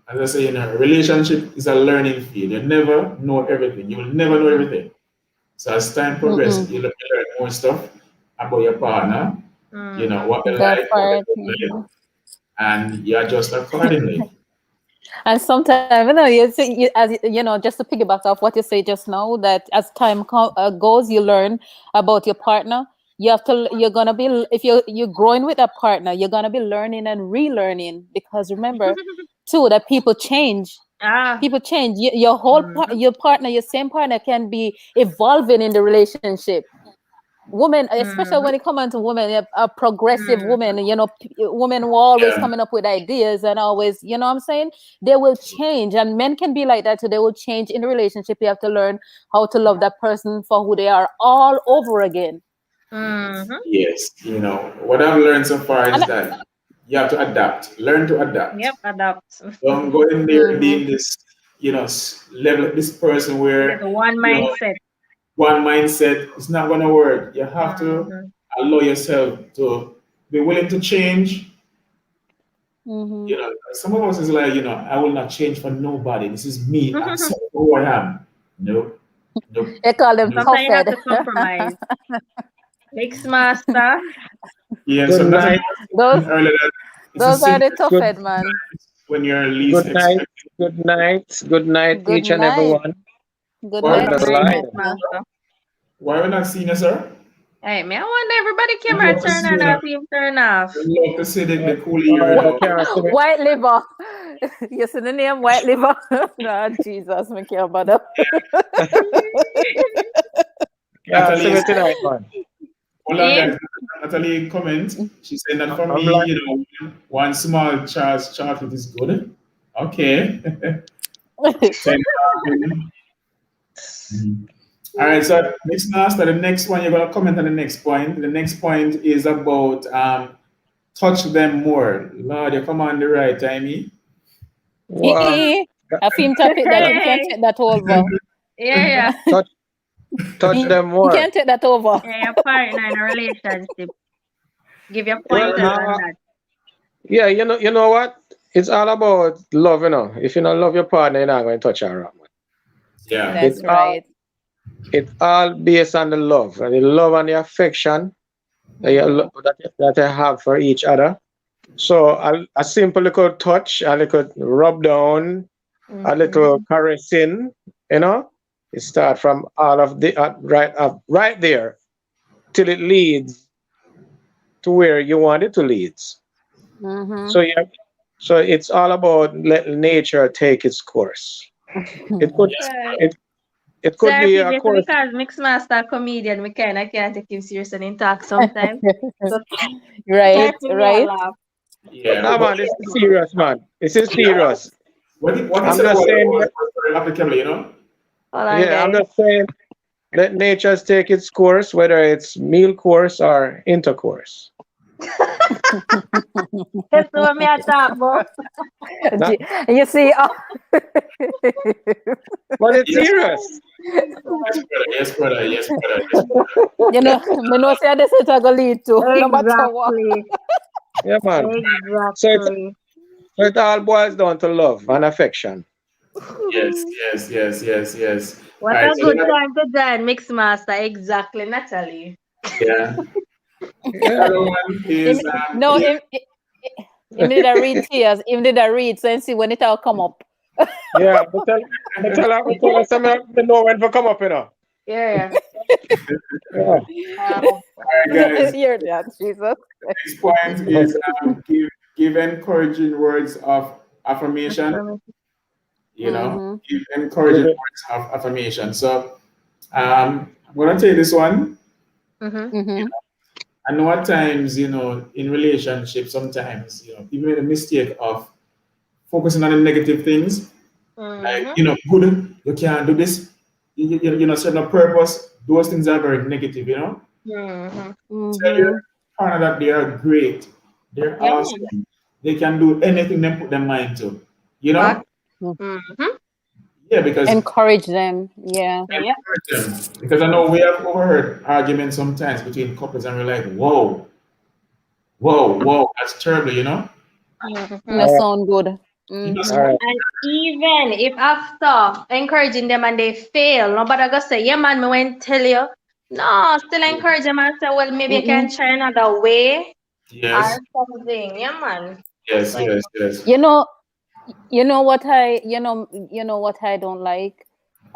Speaker 2: as I say, a relationship is a learning field. You never know everything. You will never know everything. So as time progresses, you learn more stuff about your partner, what they like, what they don't like, and you adjust accordingly.
Speaker 4: And sometimes, just to piggyback off what you say just now, that as time goes, you learn about your partner. You're gonna be, if you're growing with a partner, you're gonna be learning and relearning, because remember, too, that people change. People change. Your whole your partner, your same partner, can be evolving in the relationship. Women, especially when it comes to women, a progressive woman, women who are always coming up with ideas and always, what I'm saying, they will change. And men can be like that too. They will change in the relationship. You have to learn how to love that person for who they are all over again.
Speaker 2: Yes, what I've learned so far is that you have to adapt. Learn to adapt.
Speaker 5: Yep, adapt.
Speaker 2: Don't go in there being this, level of this person where
Speaker 5: one mindset.
Speaker 2: One mindset is not going to work. You have to allow yourself to be willing to change. Some of us is like, I will not change for nobody. This is me. I'm so who I am. Nope.
Speaker 4: They call them tough
Speaker 5: you have to compromise. Mix master.
Speaker 2: Yeah,
Speaker 6: Good
Speaker 2: so
Speaker 6: night.
Speaker 2: those
Speaker 4: are the tough head, man.
Speaker 2: When you're least
Speaker 6: Good night. Good night, each and everyone.
Speaker 4: Good night.
Speaker 2: Why are we not seeing you, sir?
Speaker 5: Hey, man, I want everybody camera turn on, off, you turn off.
Speaker 2: I'd love to see the cool
Speaker 4: White liver. You see the name White liver? No, Jesus, me care about that.
Speaker 2: Natalie comment. She said that for me, one small Charles chocolate is good. Okay. All right, so Mix Master, the next one, you're going to comment on the next point. The next point is about touch them more. Lord, you come on the right time, eh?
Speaker 6: Wow.
Speaker 4: I film topic that you can take that over.
Speaker 5: Yeah,
Speaker 6: Touch them
Speaker 4: You
Speaker 6: more.
Speaker 4: can take that over.
Speaker 5: yeah. Your partner in a relationship. Give your
Speaker 6: Well,
Speaker 5: pointers on that.
Speaker 6: yeah, you know what? It's all about love, you know. If you don't love your partner, you're not going to touch her.
Speaker 2: Yeah.
Speaker 4: That's
Speaker 6: It's all,
Speaker 4: right.
Speaker 6: it's all based on the love and the affection that you have for each other. So a simple little touch, a little rub down, a little caressing, you know, it start from all of the right there till it leads to where you want it to lead.
Speaker 4: Mm-hmm.
Speaker 6: So yeah, so it's all about letting nature take its course. It could it could
Speaker 5: Sorry,
Speaker 6: be a
Speaker 5: people,
Speaker 6: course.
Speaker 5: because Mixmaster comedian, we kind of can't take him serious and in talk sometimes. So
Speaker 4: Right,
Speaker 5: give me a
Speaker 4: right.
Speaker 5: laugh.
Speaker 2: Yeah.
Speaker 6: No man, this is serious, man. This is serious.
Speaker 2: What you
Speaker 6: I'm
Speaker 2: said
Speaker 6: just
Speaker 2: about
Speaker 6: saying.
Speaker 2: was very applicable, you know?
Speaker 5: Hold on,
Speaker 6: Yeah, I'm
Speaker 5: guys.
Speaker 6: just saying. Let nature take its course, whether it's meal course or intercourse.
Speaker 5: That's what me I talk about.
Speaker 6: That-
Speaker 4: You see,
Speaker 6: But it's
Speaker 2: Yes,
Speaker 6: serious.
Speaker 2: yes, brother. Yes, brother. Yes, brother.
Speaker 4: you know, me know say this is going to lead to, no matter what.
Speaker 5: Exactly.
Speaker 6: Yeah, man.
Speaker 5: Exactly.
Speaker 6: So it all boils down to love and affection.
Speaker 2: Yes, yes, yes, yes, yes.
Speaker 5: What
Speaker 2: All right,
Speaker 5: a
Speaker 2: so
Speaker 5: good
Speaker 2: the
Speaker 5: time to join Mixmaster. Exactly, Natalie.
Speaker 2: yeah. The
Speaker 6: Yeah.
Speaker 2: other one is
Speaker 4: No,
Speaker 2: yeah,
Speaker 4: him did I read tears. Him did I read, so and see when it all come up.
Speaker 6: Yeah, but tell us some know when to come up, you know.
Speaker 5: Yeah.
Speaker 6: Yeah.
Speaker 2: all right, guys.
Speaker 4: Hear that, Jesus.
Speaker 2: Next point is give encouraging words of affirmation. You know, give encouraging words of affirmation. So I'm gonna take this one.
Speaker 4: Mm-hmm.
Speaker 2: I know at times, you know, in relationships, sometimes, you know, people make the mistake of focusing on the negative things. Like, you know, good, you can't do this. You're not serving a purpose. Those things are very negative, you know. Tell your partner that they are great. They're
Speaker 5: Yeah.
Speaker 2: awesome. They can do anything they put their mind to. You know? Yeah, because
Speaker 4: Encourage them. Yeah.
Speaker 2: encourage them. Because I know we have overheard arguments sometimes between couples and we're like, whoa, that's terrible, you know?
Speaker 4: That sound good.
Speaker 2: You know,
Speaker 6: All right.
Speaker 5: And even if after encouraging them and they fail, nobody gonna say, yeah man, me won't tell you. No, still encourage them and say, well, maybe you can try another way
Speaker 2: yes,
Speaker 5: or something. Yeah man.
Speaker 2: yes.
Speaker 4: You know what I don't like?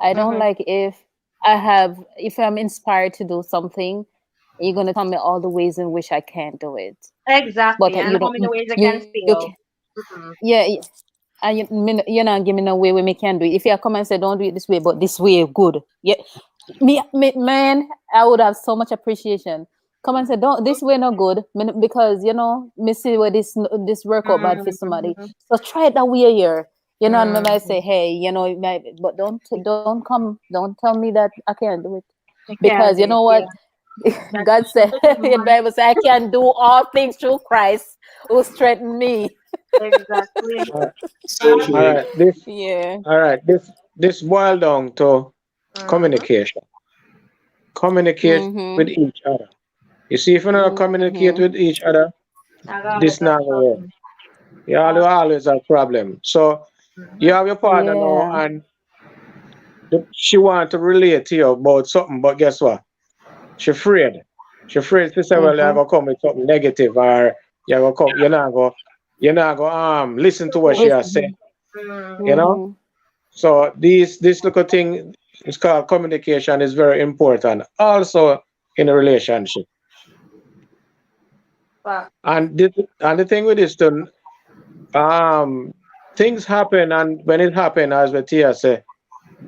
Speaker 4: I don't like if I'm inspired to do something, you're gonna tell me all the ways in which I can't do it.
Speaker 5: Exactly.
Speaker 4: But
Speaker 5: And
Speaker 4: you
Speaker 5: how
Speaker 4: don't
Speaker 5: many ways you
Speaker 4: you,
Speaker 5: can
Speaker 4: you
Speaker 5: fail.
Speaker 4: can, yeah, and you're not giving me a way where me can do it. If you come and say don't do it this way, but this way good. Yeah. Me man, I would have so much appreciation. Come and say don't this way no good because you know me see where this work out bad for somebody. So try it that way here. You know, and when I say, hey, you know, but don't tell me that I can't do it. Because you know what? God said in the Bible says I can do all things through Christ who strengthened me.
Speaker 5: Exactly.
Speaker 2: So true.
Speaker 6: All right.
Speaker 4: Yeah.
Speaker 6: All right. This boils down to communication. Communicate with each other. You see, if you don't communicate with each other, this not gonna work. You always have a problem. So you have your partner now, and she want to relate to you about something, but guess what? She afraid. She afraid to say, well, you're gonna come with something negative, or you're not gonna listen to what she has said. You know? So this little thing is called communication is very important. Also in a relationship. And the thing with this things happen, and when it happen, as Tia say,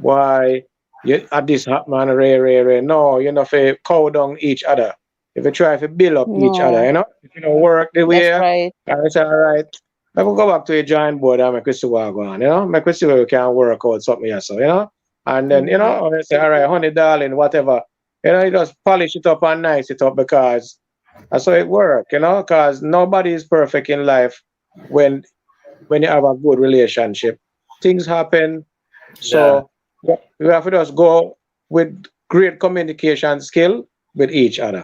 Speaker 6: why you at this man ray. No, you know, if you cow down each other. If you try to build up each other, you know, if you don't work the way,
Speaker 4: That's right.
Speaker 6: and it's all right. I will go back to a giant board and make we see what go on, you know, make we see where we can work out something else, you know. And then, you know, I say, all right, honey, darling, whatever. You know, you just polish it up and nice it up because that's how it works, you know, because nobody is perfect in life when you have a good relationship. Things happen. So we have to just go with great communication skill with each other.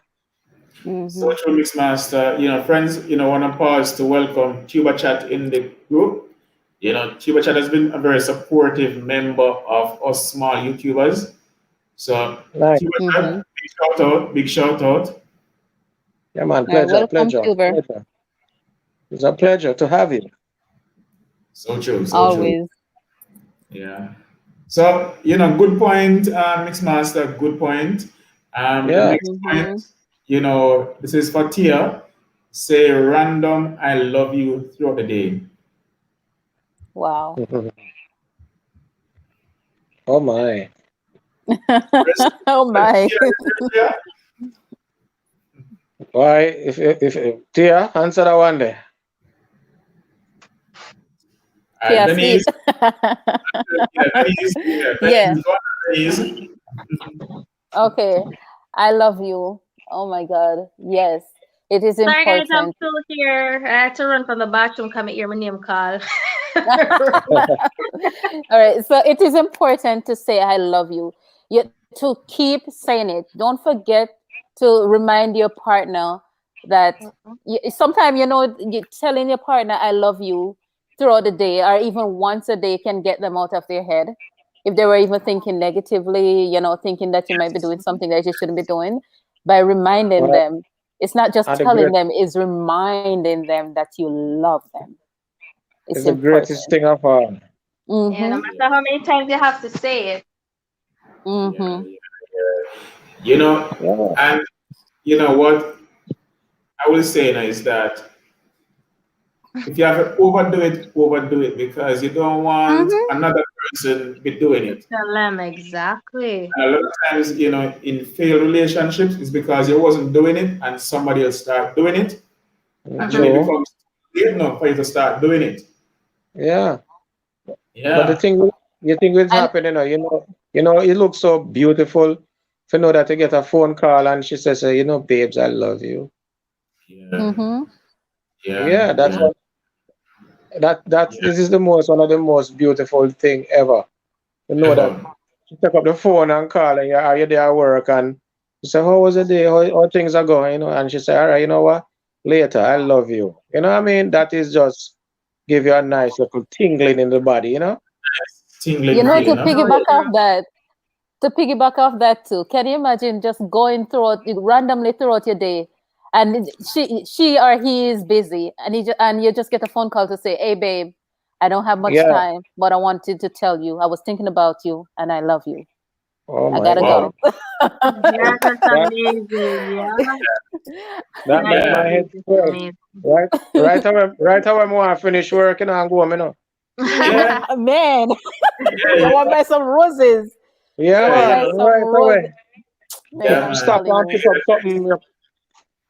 Speaker 2: So true, Mixmaster. You know, friends, you know, want to pause to welcome Tuba Chat in the group. You know, Tuba Chat has been a very supportive member of us small YouTubers. So,
Speaker 6: Nice.
Speaker 2: Tuba Chat, big shout out.
Speaker 6: Yeah, man, pleasure,
Speaker 4: welcome,
Speaker 6: pleasure,
Speaker 4: Tuba.
Speaker 6: pleasure. It's a pleasure to have you.
Speaker 2: So true, so
Speaker 4: Always.
Speaker 2: true. Yeah. So, you know, good point, Mixmaster, good point. The next point, you know, this is for Tia. Say random I love you throughout the day.
Speaker 4: Wow.
Speaker 6: Oh my.
Speaker 4: Oh my.
Speaker 6: Why if Tia, answer that one there.
Speaker 2: Denise.
Speaker 4: Yeah. Okay. I love you. Oh my God. Yes. It is
Speaker 5: Sorry guys, I'm
Speaker 4: important.
Speaker 5: still here. I had to run from the bathroom, come and hear my name call.
Speaker 4: All right. So it is important to say I love you. To keep saying it. Don't forget to remind your partner that sometimes, you know, telling your partner I love you throughout the day or even once a day can get them out of their head. If they were even thinking negatively, you know, thinking that you might be doing something that you shouldn't be doing, by reminding them. It's not just telling them, it's reminding them that you love them.
Speaker 6: It's the greatest thing of all.
Speaker 5: Yeah, no matter how many times you have to say it.
Speaker 2: You know, and you know what I will say now is that if you have to overdo it because you don't want another person be doing it.
Speaker 5: Tell them exactly.
Speaker 2: And a lot of times, you know, in failed relationships, it's because you wasn't doing it and somebody else start doing it. And then it becomes late enough for you to start doing it.
Speaker 6: Yeah.
Speaker 2: Yeah.
Speaker 6: But the thing you think will happen, you know, it looks so beautiful to know that you get a phone call and she says, you know, babes, I love you. Yeah, that's what this is one of the most beautiful thing ever. You know that you pick up the phone and call and you're there at work and you say, how was the day? How things are going? You know, and she say, all right, you know what? Later, I love you. You know what I mean? That is just give you a nice little tingling in the body, you know?
Speaker 2: Tingling.
Speaker 4: You know, to piggyback off that too. Can you imagine just going randomly throughout your day, and she or he is busy, and you just get a phone call to say, "Hey, babe, I don't have much time, but I wanted to tell you I was thinking about you and I love you.
Speaker 6: Oh
Speaker 4: I gotta go."
Speaker 5: Yeah, that's amazing. Yeah.
Speaker 6: That makes my head swell. Right how I'm going to finish working and go, you know.
Speaker 4: Yeah. Man, you want to buy some roses?
Speaker 6: Yeah, right away.
Speaker 4: Man,
Speaker 6: stop and pick up something.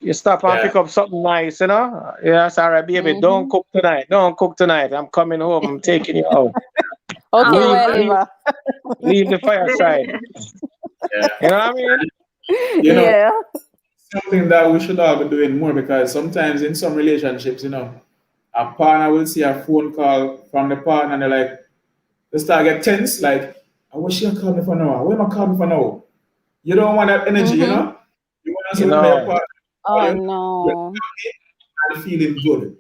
Speaker 6: You stop and pick up something nice, you know. Yeah, sorry, baby. Don't cook tonight. Don't cook tonight. I'm coming home. I'm taking you out.
Speaker 4: Okay,
Speaker 6: leave the fireside. You know what I mean?
Speaker 2: You know, something that we should all be doing more, because sometimes in some relationships, you know, a partner will see a phone call from the partner and they're like, they start get tense, like, I wish you call me for now. Where am I calling for now? You don't want that energy, you know? You want to your partner.
Speaker 4: Oh no.
Speaker 2: And feeling good.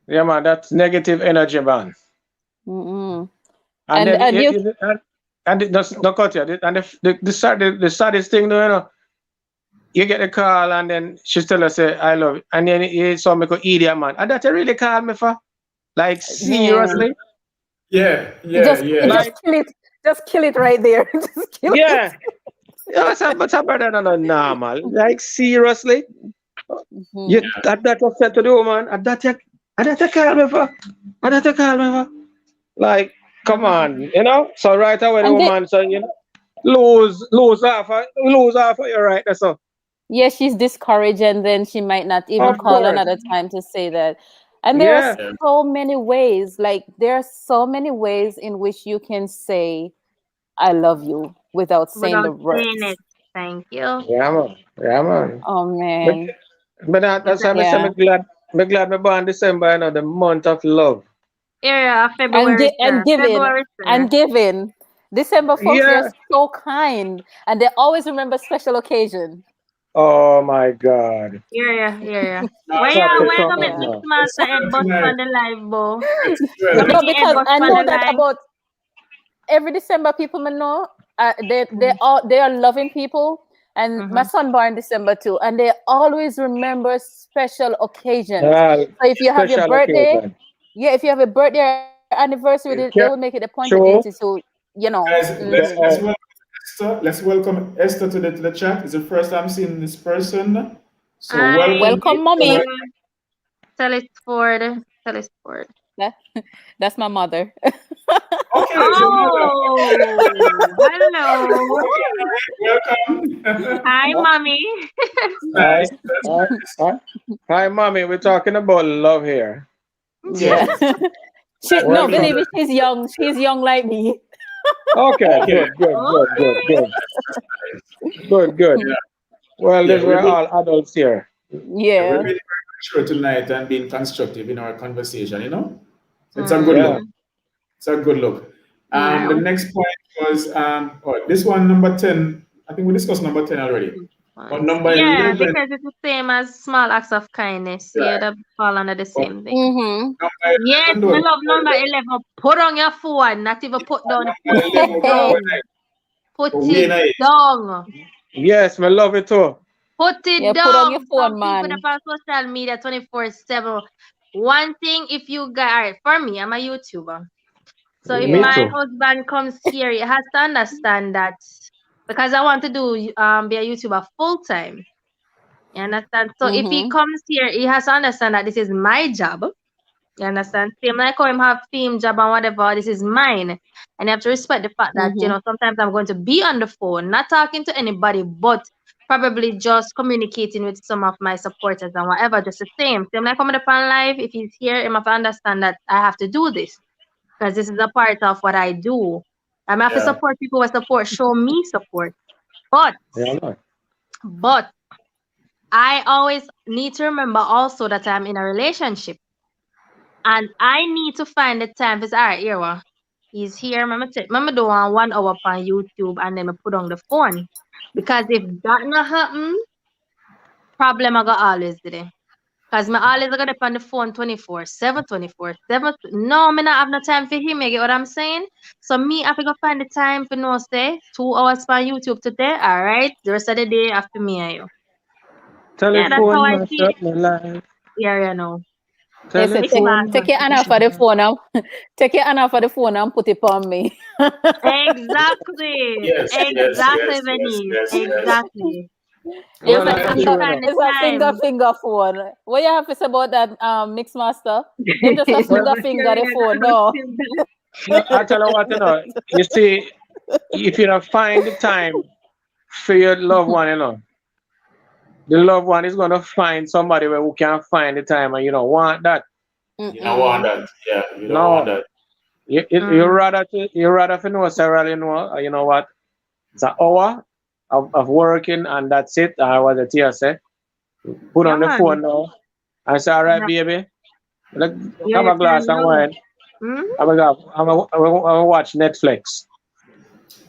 Speaker 6: Yeah, man, that's negative energy, man. And the saddest thing, though, you know, you get a call and then she tell us, I love you. And then you saw me go idiot, man. And that you really call me for? Like, seriously?
Speaker 2: Yeah.
Speaker 4: Just kill it right there. Just kill it.
Speaker 6: But I'm better than a normal. Like, seriously? You that you said to the woman, and that you call me for? And that you call me for? Like, come on, you know? So right away the woman said, you know, lose half of you, right? That's all.
Speaker 4: Yeah, she's discouraged, and then she might not even call another time to say that. And there are so many ways, in which you can say, I love you without saying the
Speaker 5: Without
Speaker 4: words.
Speaker 5: saying it. Thank you.
Speaker 6: Yeah, man. Yeah, man.
Speaker 4: Oh man.
Speaker 6: But that's why
Speaker 4: Yeah.
Speaker 6: I'm glad me born December, you know, the month of love.
Speaker 5: Yeah,
Speaker 4: And,
Speaker 5: February,
Speaker 4: and
Speaker 5: sir.
Speaker 4: giving
Speaker 5: February, sir.
Speaker 4: and giving. December folks,
Speaker 6: Yeah.
Speaker 4: they're so kind and they always remember special occasion.
Speaker 6: Oh my God.
Speaker 5: Yeah.
Speaker 2: No,
Speaker 5: Where
Speaker 2: it's
Speaker 5: you
Speaker 2: good.
Speaker 5: gonna make
Speaker 6: Yeah.
Speaker 5: Mix Master head bust
Speaker 2: Tonight.
Speaker 5: on the live, Bo?
Speaker 2: It's
Speaker 5: Gonna
Speaker 2: good.
Speaker 5: make
Speaker 4: No,
Speaker 5: your head
Speaker 4: because
Speaker 5: bust
Speaker 4: I
Speaker 5: on
Speaker 4: know
Speaker 5: the
Speaker 4: that
Speaker 5: live?
Speaker 4: about every December people I know, they are loving people. And my son born in December too, and they always remember special occasions. So if you have your
Speaker 6: Special
Speaker 4: birthday,
Speaker 6: occasion.
Speaker 4: yeah, if you have a birthday or anniversary, they
Speaker 6: Yeah.
Speaker 4: will make it a point of
Speaker 6: True.
Speaker 4: duty to, you know.
Speaker 2: Guys,
Speaker 4: Mhm.
Speaker 2: let's welcome Esther to the chat. It's the first time seeing this person. So
Speaker 5: Hi,
Speaker 4: Welcome, mommy.
Speaker 5: Tell it Ford.
Speaker 4: That's my mother.
Speaker 2: Okay,
Speaker 5: Oh, hello.
Speaker 2: welcome.
Speaker 5: Hi, mommy.
Speaker 2: Nice.
Speaker 6: Hi, mommy. We're talking about love here.
Speaker 4: Yeah. No,
Speaker 6: Welcome.
Speaker 4: believe me, she's young. She's young like me.
Speaker 6: Okay, good. Good.
Speaker 2: Yeah.
Speaker 6: Well,
Speaker 2: Yeah,
Speaker 6: we're all adults here.
Speaker 4: Yeah.
Speaker 2: We're being very mature tonight and being constructive in our conversation, you know? So it's a good look. It's a good look. The next point was this one, number 10. I think we discussed number 10 already. But number 11.
Speaker 5: Because it's the same as small acts of kindness.
Speaker 2: Right.
Speaker 5: Yeah, that fall under the same thing.
Speaker 4: Mm-hmm.
Speaker 5: Yes,
Speaker 2: Number
Speaker 5: I love number 11. Put on your phone, not even put down. Put it down. Put it down.
Speaker 6: Yes, I love it too.
Speaker 5: Put it
Speaker 4: Yeah,
Speaker 5: down.
Speaker 4: put on your phone,
Speaker 5: Some
Speaker 4: man.
Speaker 5: people that on social media 24/7. One thing, if you guys, all right, for me, I'm a YouTuber. So if
Speaker 6: Me
Speaker 5: my
Speaker 6: too.
Speaker 5: husband comes here, he has to understand that because I want to do be a YouTuber full time. You understand? So if he comes here, he has to understand that this is my job. You understand? Same like how him have theme job and whatever, this is mine. And you have to respect the fact that, you know, sometimes I'm going to be on the phone, not talking to anybody, but probably just communicating with some of my supporters and whatever, just the same. Same like coming up on live, if he's here, he must understand that I have to do this. Because this is a part of what I do. I have to support people with support, show me support. But I always need to remember also that I'm in a relationship. And I need to find the time. It's all right, here. He's here. Remember do 1 hour on YouTube and then I put on the phone. Because if that not happen, problem I got always today. Because I always got up on the phone 24/7. No, me not have no time for him. You get what I'm saying? So me, I have to go find the time for no say 2 hours on YouTube today. All right. The rest of the day after me and you. Yeah, that's how I see it. Yeah, no.
Speaker 4: Take your hand off of the phone now. Take your hand off of the phone and put it on me.
Speaker 5: Exactly.
Speaker 2: Yes,
Speaker 5: Exactly, Venice. Exactly.
Speaker 4: It's a finger phone. What you have to say about that, Mix Master? They just a finger the phone. No.
Speaker 6: I tell you what, you know. You see, if you don't find the time for your loved one, you know, the loved one is going to find somebody who can find the time, and you don't want that.
Speaker 2: You don't want that. Yeah, you don't want that.
Speaker 6: You rather for know, Sarah, you know what? It's an hour of working and that's it. I was at here, say. Put on the phone now. I say, all right, baby. Have a glass of wine. I'm gonna watch Netflix.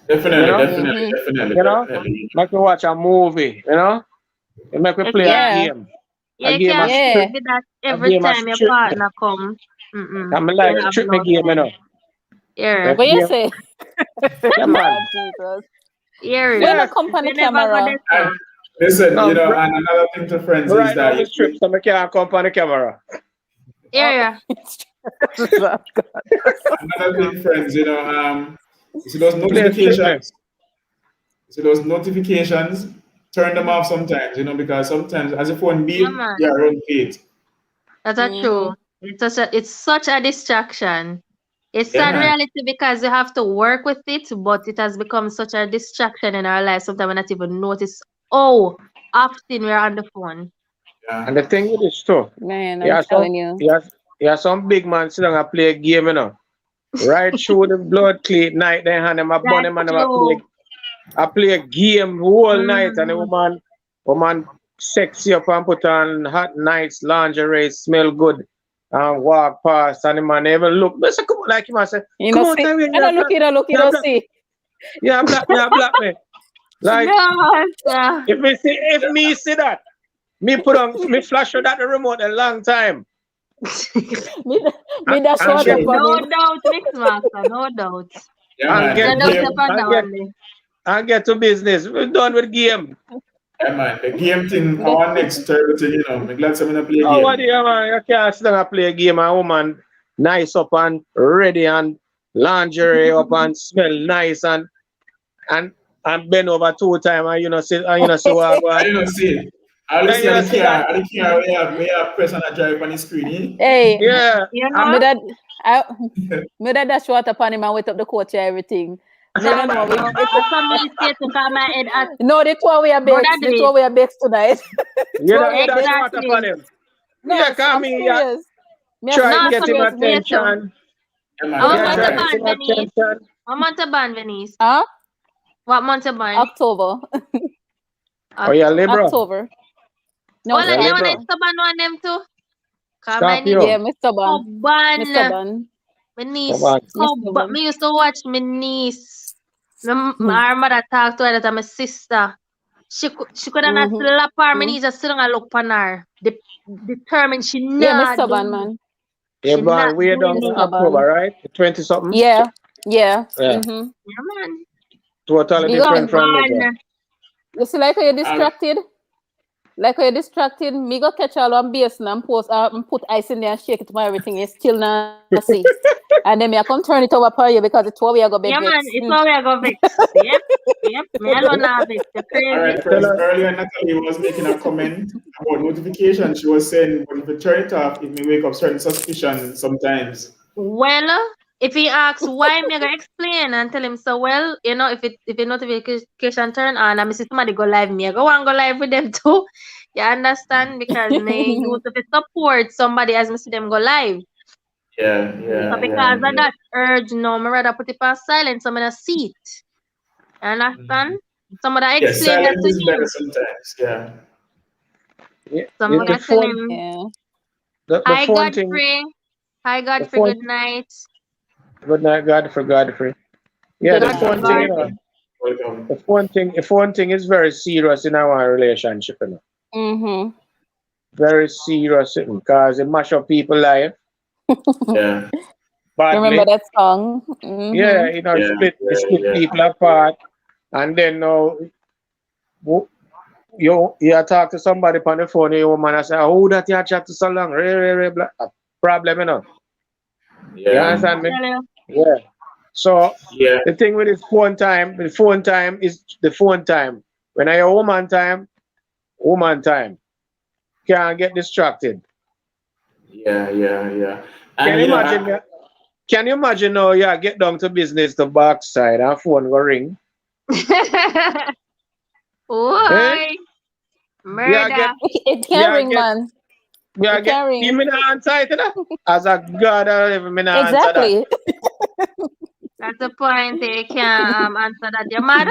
Speaker 2: Definitely.
Speaker 6: You know? Make me watch a movie, you know? And make me play a game.
Speaker 5: Yeah, you can't do that every time your partner come.
Speaker 6: I'm like strip me game, you know.
Speaker 5: Yeah.
Speaker 4: What you say?
Speaker 6: Come on.
Speaker 4: Jesus.
Speaker 5: Yeah.
Speaker 4: We're not company camera.
Speaker 2: Listen, you know, and another thing to friends is that
Speaker 6: you strip so I can't come on the camera.
Speaker 5: Yeah.
Speaker 2: Another thing, friends, you know, you see those notifications, turn them off sometimes, you know, because sometimes as a phone beep, you're on feet.
Speaker 5: That's true. It's such a distraction. It's sad reality because you have to work with it, but it has become such a distraction in our lives. Sometimes we not even notice how often we're on the phone.
Speaker 2: Yeah.
Speaker 6: And the thing with this too,
Speaker 4: man, I'm telling you.
Speaker 6: You have some big man sit down and play a game, you know. Right through the blood cleat night, then hand him a bun him and I play a game whole night and the woman sexy up and put on hot nice lingerie, smell good and walk past and the man even look. But say, come on, like him I say,
Speaker 4: You
Speaker 6: come
Speaker 4: know,
Speaker 6: on,
Speaker 4: see,
Speaker 6: Tyrone,
Speaker 4: I don't look, you don't look, you don't see.
Speaker 6: yeah, black me. Like
Speaker 5: No,
Speaker 6: if me see that, me flash out at the remote a long time.
Speaker 4: Me that's what
Speaker 6: And
Speaker 5: no
Speaker 4: happened.
Speaker 5: doubt, Mix Master, no doubt.
Speaker 2: Yeah,
Speaker 6: And
Speaker 2: man.
Speaker 6: get
Speaker 5: No
Speaker 2: The
Speaker 5: doubt
Speaker 2: game,
Speaker 5: upon that one.
Speaker 6: and get to business. We're done with game.
Speaker 2: yeah, man. The game thing, our next terrible thing, you know. I'm glad someone play a
Speaker 6: Oh, what do
Speaker 2: game.
Speaker 6: you man? You can't sit down and play a game and woman nice up and ready and lingerie up and smell nice and bend over 2 times and you know see what I
Speaker 2: I didn't see it. I only
Speaker 6: Then
Speaker 2: see
Speaker 6: you
Speaker 2: the
Speaker 6: see
Speaker 2: car.
Speaker 6: that.
Speaker 2: The car we have press on a drive on the screen.
Speaker 4: Hey,
Speaker 6: Yeah.
Speaker 5: You
Speaker 4: me
Speaker 5: know?
Speaker 4: that dash water upon him and wet up the coach and everything. Me don't know.
Speaker 5: Some me say to come my head at
Speaker 4: No, the 2 we are
Speaker 5: Brother
Speaker 4: baked. The
Speaker 5: Dave.
Speaker 4: 2 we are baked tonight.
Speaker 6: You don't water
Speaker 5: Exactly.
Speaker 6: upon him.
Speaker 4: No,
Speaker 6: Yeah, come
Speaker 4: I'm
Speaker 6: here.
Speaker 4: serious. Me
Speaker 6: Try
Speaker 5: No,
Speaker 6: and get him
Speaker 5: serious, me too.
Speaker 6: attention.
Speaker 2: Yeah,
Speaker 5: What
Speaker 2: man.
Speaker 6: Yeah,
Speaker 5: month
Speaker 6: try
Speaker 5: of
Speaker 6: and
Speaker 5: ban,
Speaker 6: get him
Speaker 5: Venice?
Speaker 6: attention.
Speaker 5: What month of ban, Venice?
Speaker 4: Huh?
Speaker 5: What month of ban?
Speaker 4: October.
Speaker 6: Oh yeah, Libra.
Speaker 4: October. No,
Speaker 5: Well,
Speaker 6: Yeah,
Speaker 5: you
Speaker 6: Libra.
Speaker 5: want to ban one them too? Come
Speaker 6: Scorpio.
Speaker 4: yeah, Mr. Ban.
Speaker 5: ban.
Speaker 4: Mr. Ban.
Speaker 5: My niece.
Speaker 6: Come on.
Speaker 4: Mr. Ban.
Speaker 5: Me used to watch my niece. My mother talk to her that my sister. She could have not slap her. My niece just sit down and look upon her. Determined she not.
Speaker 4: Yeah, Mr. Ban, man.
Speaker 6: You're
Speaker 5: She
Speaker 6: born
Speaker 5: not
Speaker 6: way down
Speaker 5: doing
Speaker 6: in
Speaker 5: it.
Speaker 6: October, right? 20 something?
Speaker 4: Yeah.
Speaker 6: Yeah.
Speaker 5: Yeah, man.
Speaker 6: Totally
Speaker 4: You
Speaker 6: different from Libra.
Speaker 5: Ban.
Speaker 4: You see, like how you're distracted? Like how you're distracted? Me go catch all on base and post and put ice in there and shake it to everything. You still not see. And then me I come turn it over for you because it's what we are going to be
Speaker 5: Yeah, man.
Speaker 4: vexed.
Speaker 5: It's how we are going to vex. Yep. Me alone have it. You're crazy.
Speaker 2: All right, friends. Earlier, Natalie was making a comment about notification. She was saying, but if you turn it off, it may wake up certain suspicion sometimes.
Speaker 5: Well, if he asks why, me gonna explain and tell him so. Well, you know, if the notification turn on and I see somebody go live, me I go and go live with them too. You understand? Because me use to support somebody as me see them go live.
Speaker 2: Yeah.
Speaker 5: So because of that urge, no, me rather put it on silent so me not see it. You understand? Somebody
Speaker 2: Yes,
Speaker 5: explain that
Speaker 2: silence
Speaker 5: to
Speaker 2: is
Speaker 5: him.
Speaker 2: better sometimes. Yeah.
Speaker 6: Yeah.
Speaker 5: Somebody
Speaker 6: The
Speaker 5: tell
Speaker 6: phone,
Speaker 5: him,
Speaker 4: Yeah.
Speaker 6: the
Speaker 5: hi
Speaker 6: phone thing.
Speaker 5: Godfrey. Hi Godfrey,
Speaker 6: phone-
Speaker 5: good night.
Speaker 6: Good night, Godfrey. Yeah, the
Speaker 5: Good
Speaker 6: phone
Speaker 5: night,
Speaker 6: thing, you know,
Speaker 2: Welcome.
Speaker 6: the phone thing is very serious in our relationship, you know.
Speaker 4: Mm-hmm.
Speaker 6: Very serious because it mash up people's life
Speaker 2: Yeah.
Speaker 6: badly.
Speaker 4: Remember that song? Mm-hmm.
Speaker 6: Yeah, you know,
Speaker 2: Yeah,
Speaker 6: split people apart, and then you talk to somebody on the phone, your woman and say, "Oh, that you chat to so long, blah." Problem, you know. You
Speaker 2: Yeah.
Speaker 6: understand me?
Speaker 5: Tell you.
Speaker 6: Yeah. So
Speaker 2: Yeah.
Speaker 6: the thing with this phone time, the phone time is the phone time. When I have woman time, can't get distracted.
Speaker 2: Yeah.
Speaker 6: Can
Speaker 2: And
Speaker 6: you
Speaker 2: you know,
Speaker 6: imagine? Can you imagine now? Yeah, get down to business, the backside, and phone go ring.
Speaker 5: Oi. Murder.
Speaker 6: Yeah,
Speaker 4: It can
Speaker 6: Yeah,
Speaker 4: ring,
Speaker 6: get-
Speaker 4: man.
Speaker 6: Yeah,
Speaker 4: You can ring.
Speaker 6: you mean answer it, you know? As a God, I mean answer that.
Speaker 4: Exactly.
Speaker 5: That's the point. You can't answer that. You're mad?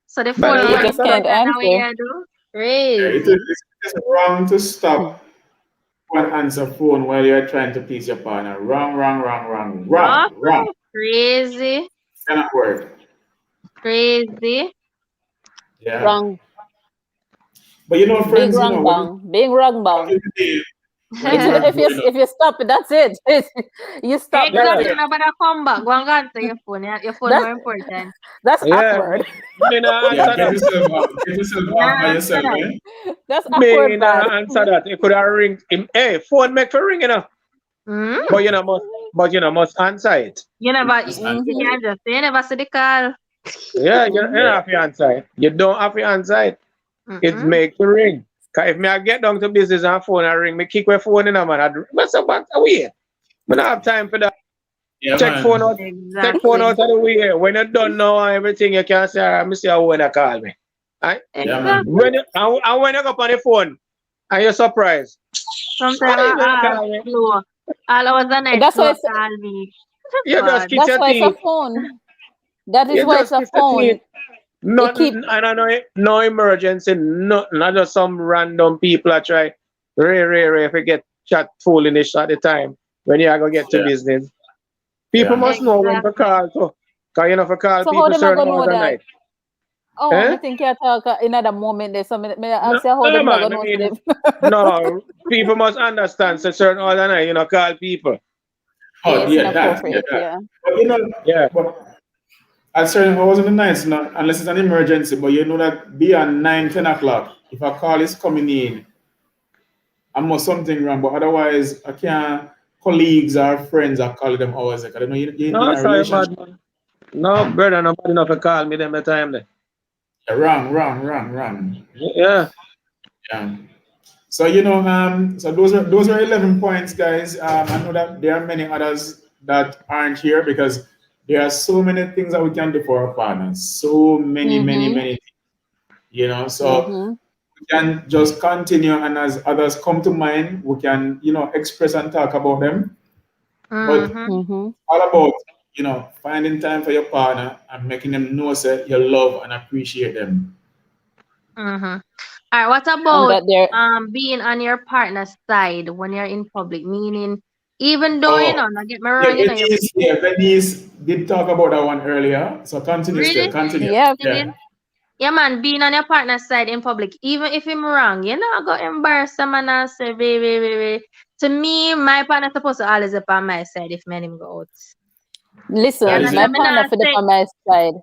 Speaker 5: So the phone
Speaker 6: But
Speaker 4: you
Speaker 5: ring,
Speaker 4: just
Speaker 5: so
Speaker 4: can't
Speaker 5: that's how we
Speaker 4: answer.
Speaker 5: do.
Speaker 2: it
Speaker 5: Crazy.
Speaker 2: is wrong to stop one answer phone while you're trying to please your partner. Wrong.
Speaker 5: Crazy.
Speaker 2: Cannot work.
Speaker 5: Crazy.
Speaker 2: Yeah.
Speaker 4: Wrong.
Speaker 2: But you know,
Speaker 4: Big
Speaker 2: friends, you
Speaker 4: wrong
Speaker 2: know,
Speaker 4: bang. Big wrong
Speaker 2: back
Speaker 4: bang.
Speaker 2: in the day,
Speaker 4: If you stop it, that's it. You stop.
Speaker 5: Exactly.
Speaker 6: Yeah.
Speaker 5: Nobody come back. Go and answer your phone. Your phone
Speaker 4: That's-
Speaker 5: more important.
Speaker 4: That's
Speaker 6: Yeah.
Speaker 4: awkward.
Speaker 6: Me not
Speaker 2: yeah,
Speaker 6: answer
Speaker 2: get
Speaker 6: that.
Speaker 2: yourself off by yourself, eh?
Speaker 4: That's
Speaker 6: Me
Speaker 4: awkward,
Speaker 6: not
Speaker 4: bad.
Speaker 6: answer that. You could have ring him. Hey, phone make for ring, you know.
Speaker 5: Mm?
Speaker 6: But you know must answer it.
Speaker 5: You never,
Speaker 2: Mhm.
Speaker 5: you can't just say you never see the call.
Speaker 6: Yeah, you don't have to answer it. You don't have to answer it. It
Speaker 5: Mm-mm.
Speaker 6: make the ring. Cause if me I get down to business and phone and ring, me kick my phone in a man. What's up back away? We don't have time for that.
Speaker 2: Yeah,
Speaker 6: Take
Speaker 2: man.
Speaker 6: phone out.
Speaker 5: Exactly.
Speaker 6: Take phone out of the way. When you're done now and everything, you can say, I miss you when you call me. Right?
Speaker 2: Yeah, man.
Speaker 6: When you, and when you go up on the phone and you're surprised.
Speaker 5: Sometimes
Speaker 6: Why you call me?
Speaker 5: all hours the night,
Speaker 4: That's why
Speaker 5: no
Speaker 4: it's-
Speaker 5: call me.
Speaker 6: You just kiss
Speaker 4: That's
Speaker 6: your
Speaker 4: why it's a
Speaker 6: teeth.
Speaker 4: phone. That is
Speaker 6: You
Speaker 4: why it's
Speaker 6: just
Speaker 4: a
Speaker 6: kiss your
Speaker 4: phone.
Speaker 6: teeth.
Speaker 4: keep-
Speaker 6: Nothing, I don't know, no emergency, not just some random people that try rare forget chat foolish at the time when you are going to get to
Speaker 2: Yeah.
Speaker 6: business. People
Speaker 2: Yeah.
Speaker 6: must know when to call. So, because you know, for call
Speaker 4: So how
Speaker 6: people
Speaker 4: them are
Speaker 6: certain
Speaker 4: gonna know
Speaker 6: hours at
Speaker 4: that?
Speaker 6: night.
Speaker 4: Oh,
Speaker 6: Eh?
Speaker 4: I think you talk in another moment there. So me
Speaker 6: No,
Speaker 4: ask you how
Speaker 6: no
Speaker 4: them are
Speaker 6: man,
Speaker 4: gonna
Speaker 6: I
Speaker 4: know
Speaker 6: mean,
Speaker 4: them.
Speaker 6: no, people must understand so certain hours at night, call people.
Speaker 4: Yeah,
Speaker 2: Oh,
Speaker 4: it's
Speaker 2: yeah, that.
Speaker 4: inappropriate. Yeah.
Speaker 2: But
Speaker 6: Yeah.
Speaker 2: but at certain hours in the night, not, unless it's an emergency, but you know that beyond 9, 10 o'clock, if a call is coming in, I must something wrong. But otherwise, I can't, colleagues or friends are calling them hours. Like, I don't know, you in
Speaker 6: No,
Speaker 2: a
Speaker 6: sorry,
Speaker 2: relationship.
Speaker 6: man. No, brother, nobody enough to call me them the time there.
Speaker 2: Wrong.
Speaker 6: Yeah.
Speaker 2: Yeah. So so those are 11 points, guys. I know that there are many others that aren't here because there are so many things that we can do for our partners. So many,
Speaker 4: Mm-hmm.
Speaker 2: many things. So
Speaker 4: Mm-hmm.
Speaker 2: we can just continue, and as others come to mind, we can express and talk about them. But
Speaker 5: Mm-hmm.
Speaker 4: Mm-hmm.
Speaker 2: all about finding time for your partner and making them know that you love and appreciate them.
Speaker 5: Mm-hmm. All right, what
Speaker 4: And
Speaker 5: about
Speaker 4: that they're
Speaker 5: being on your partner's side when you're in public? Meaning, even though
Speaker 2: Oh,
Speaker 5: don't get me
Speaker 2: yeah,
Speaker 5: wrong, you
Speaker 2: Venice did talk about that one earlier. So
Speaker 5: really,
Speaker 2: continue.
Speaker 4: yeah.
Speaker 2: Yeah.
Speaker 5: yeah, man, being on your partner's side in public, even if I'm wrong, I go embarrass someone and say, baby. To me, my partner's supposed to always be on my side if me and him go out.
Speaker 4: Listen,
Speaker 2: That
Speaker 5: You
Speaker 2: is
Speaker 4: my
Speaker 2: it.
Speaker 5: understand? Me
Speaker 4: partner
Speaker 5: not
Speaker 4: for the
Speaker 5: say,
Speaker 4: on my side.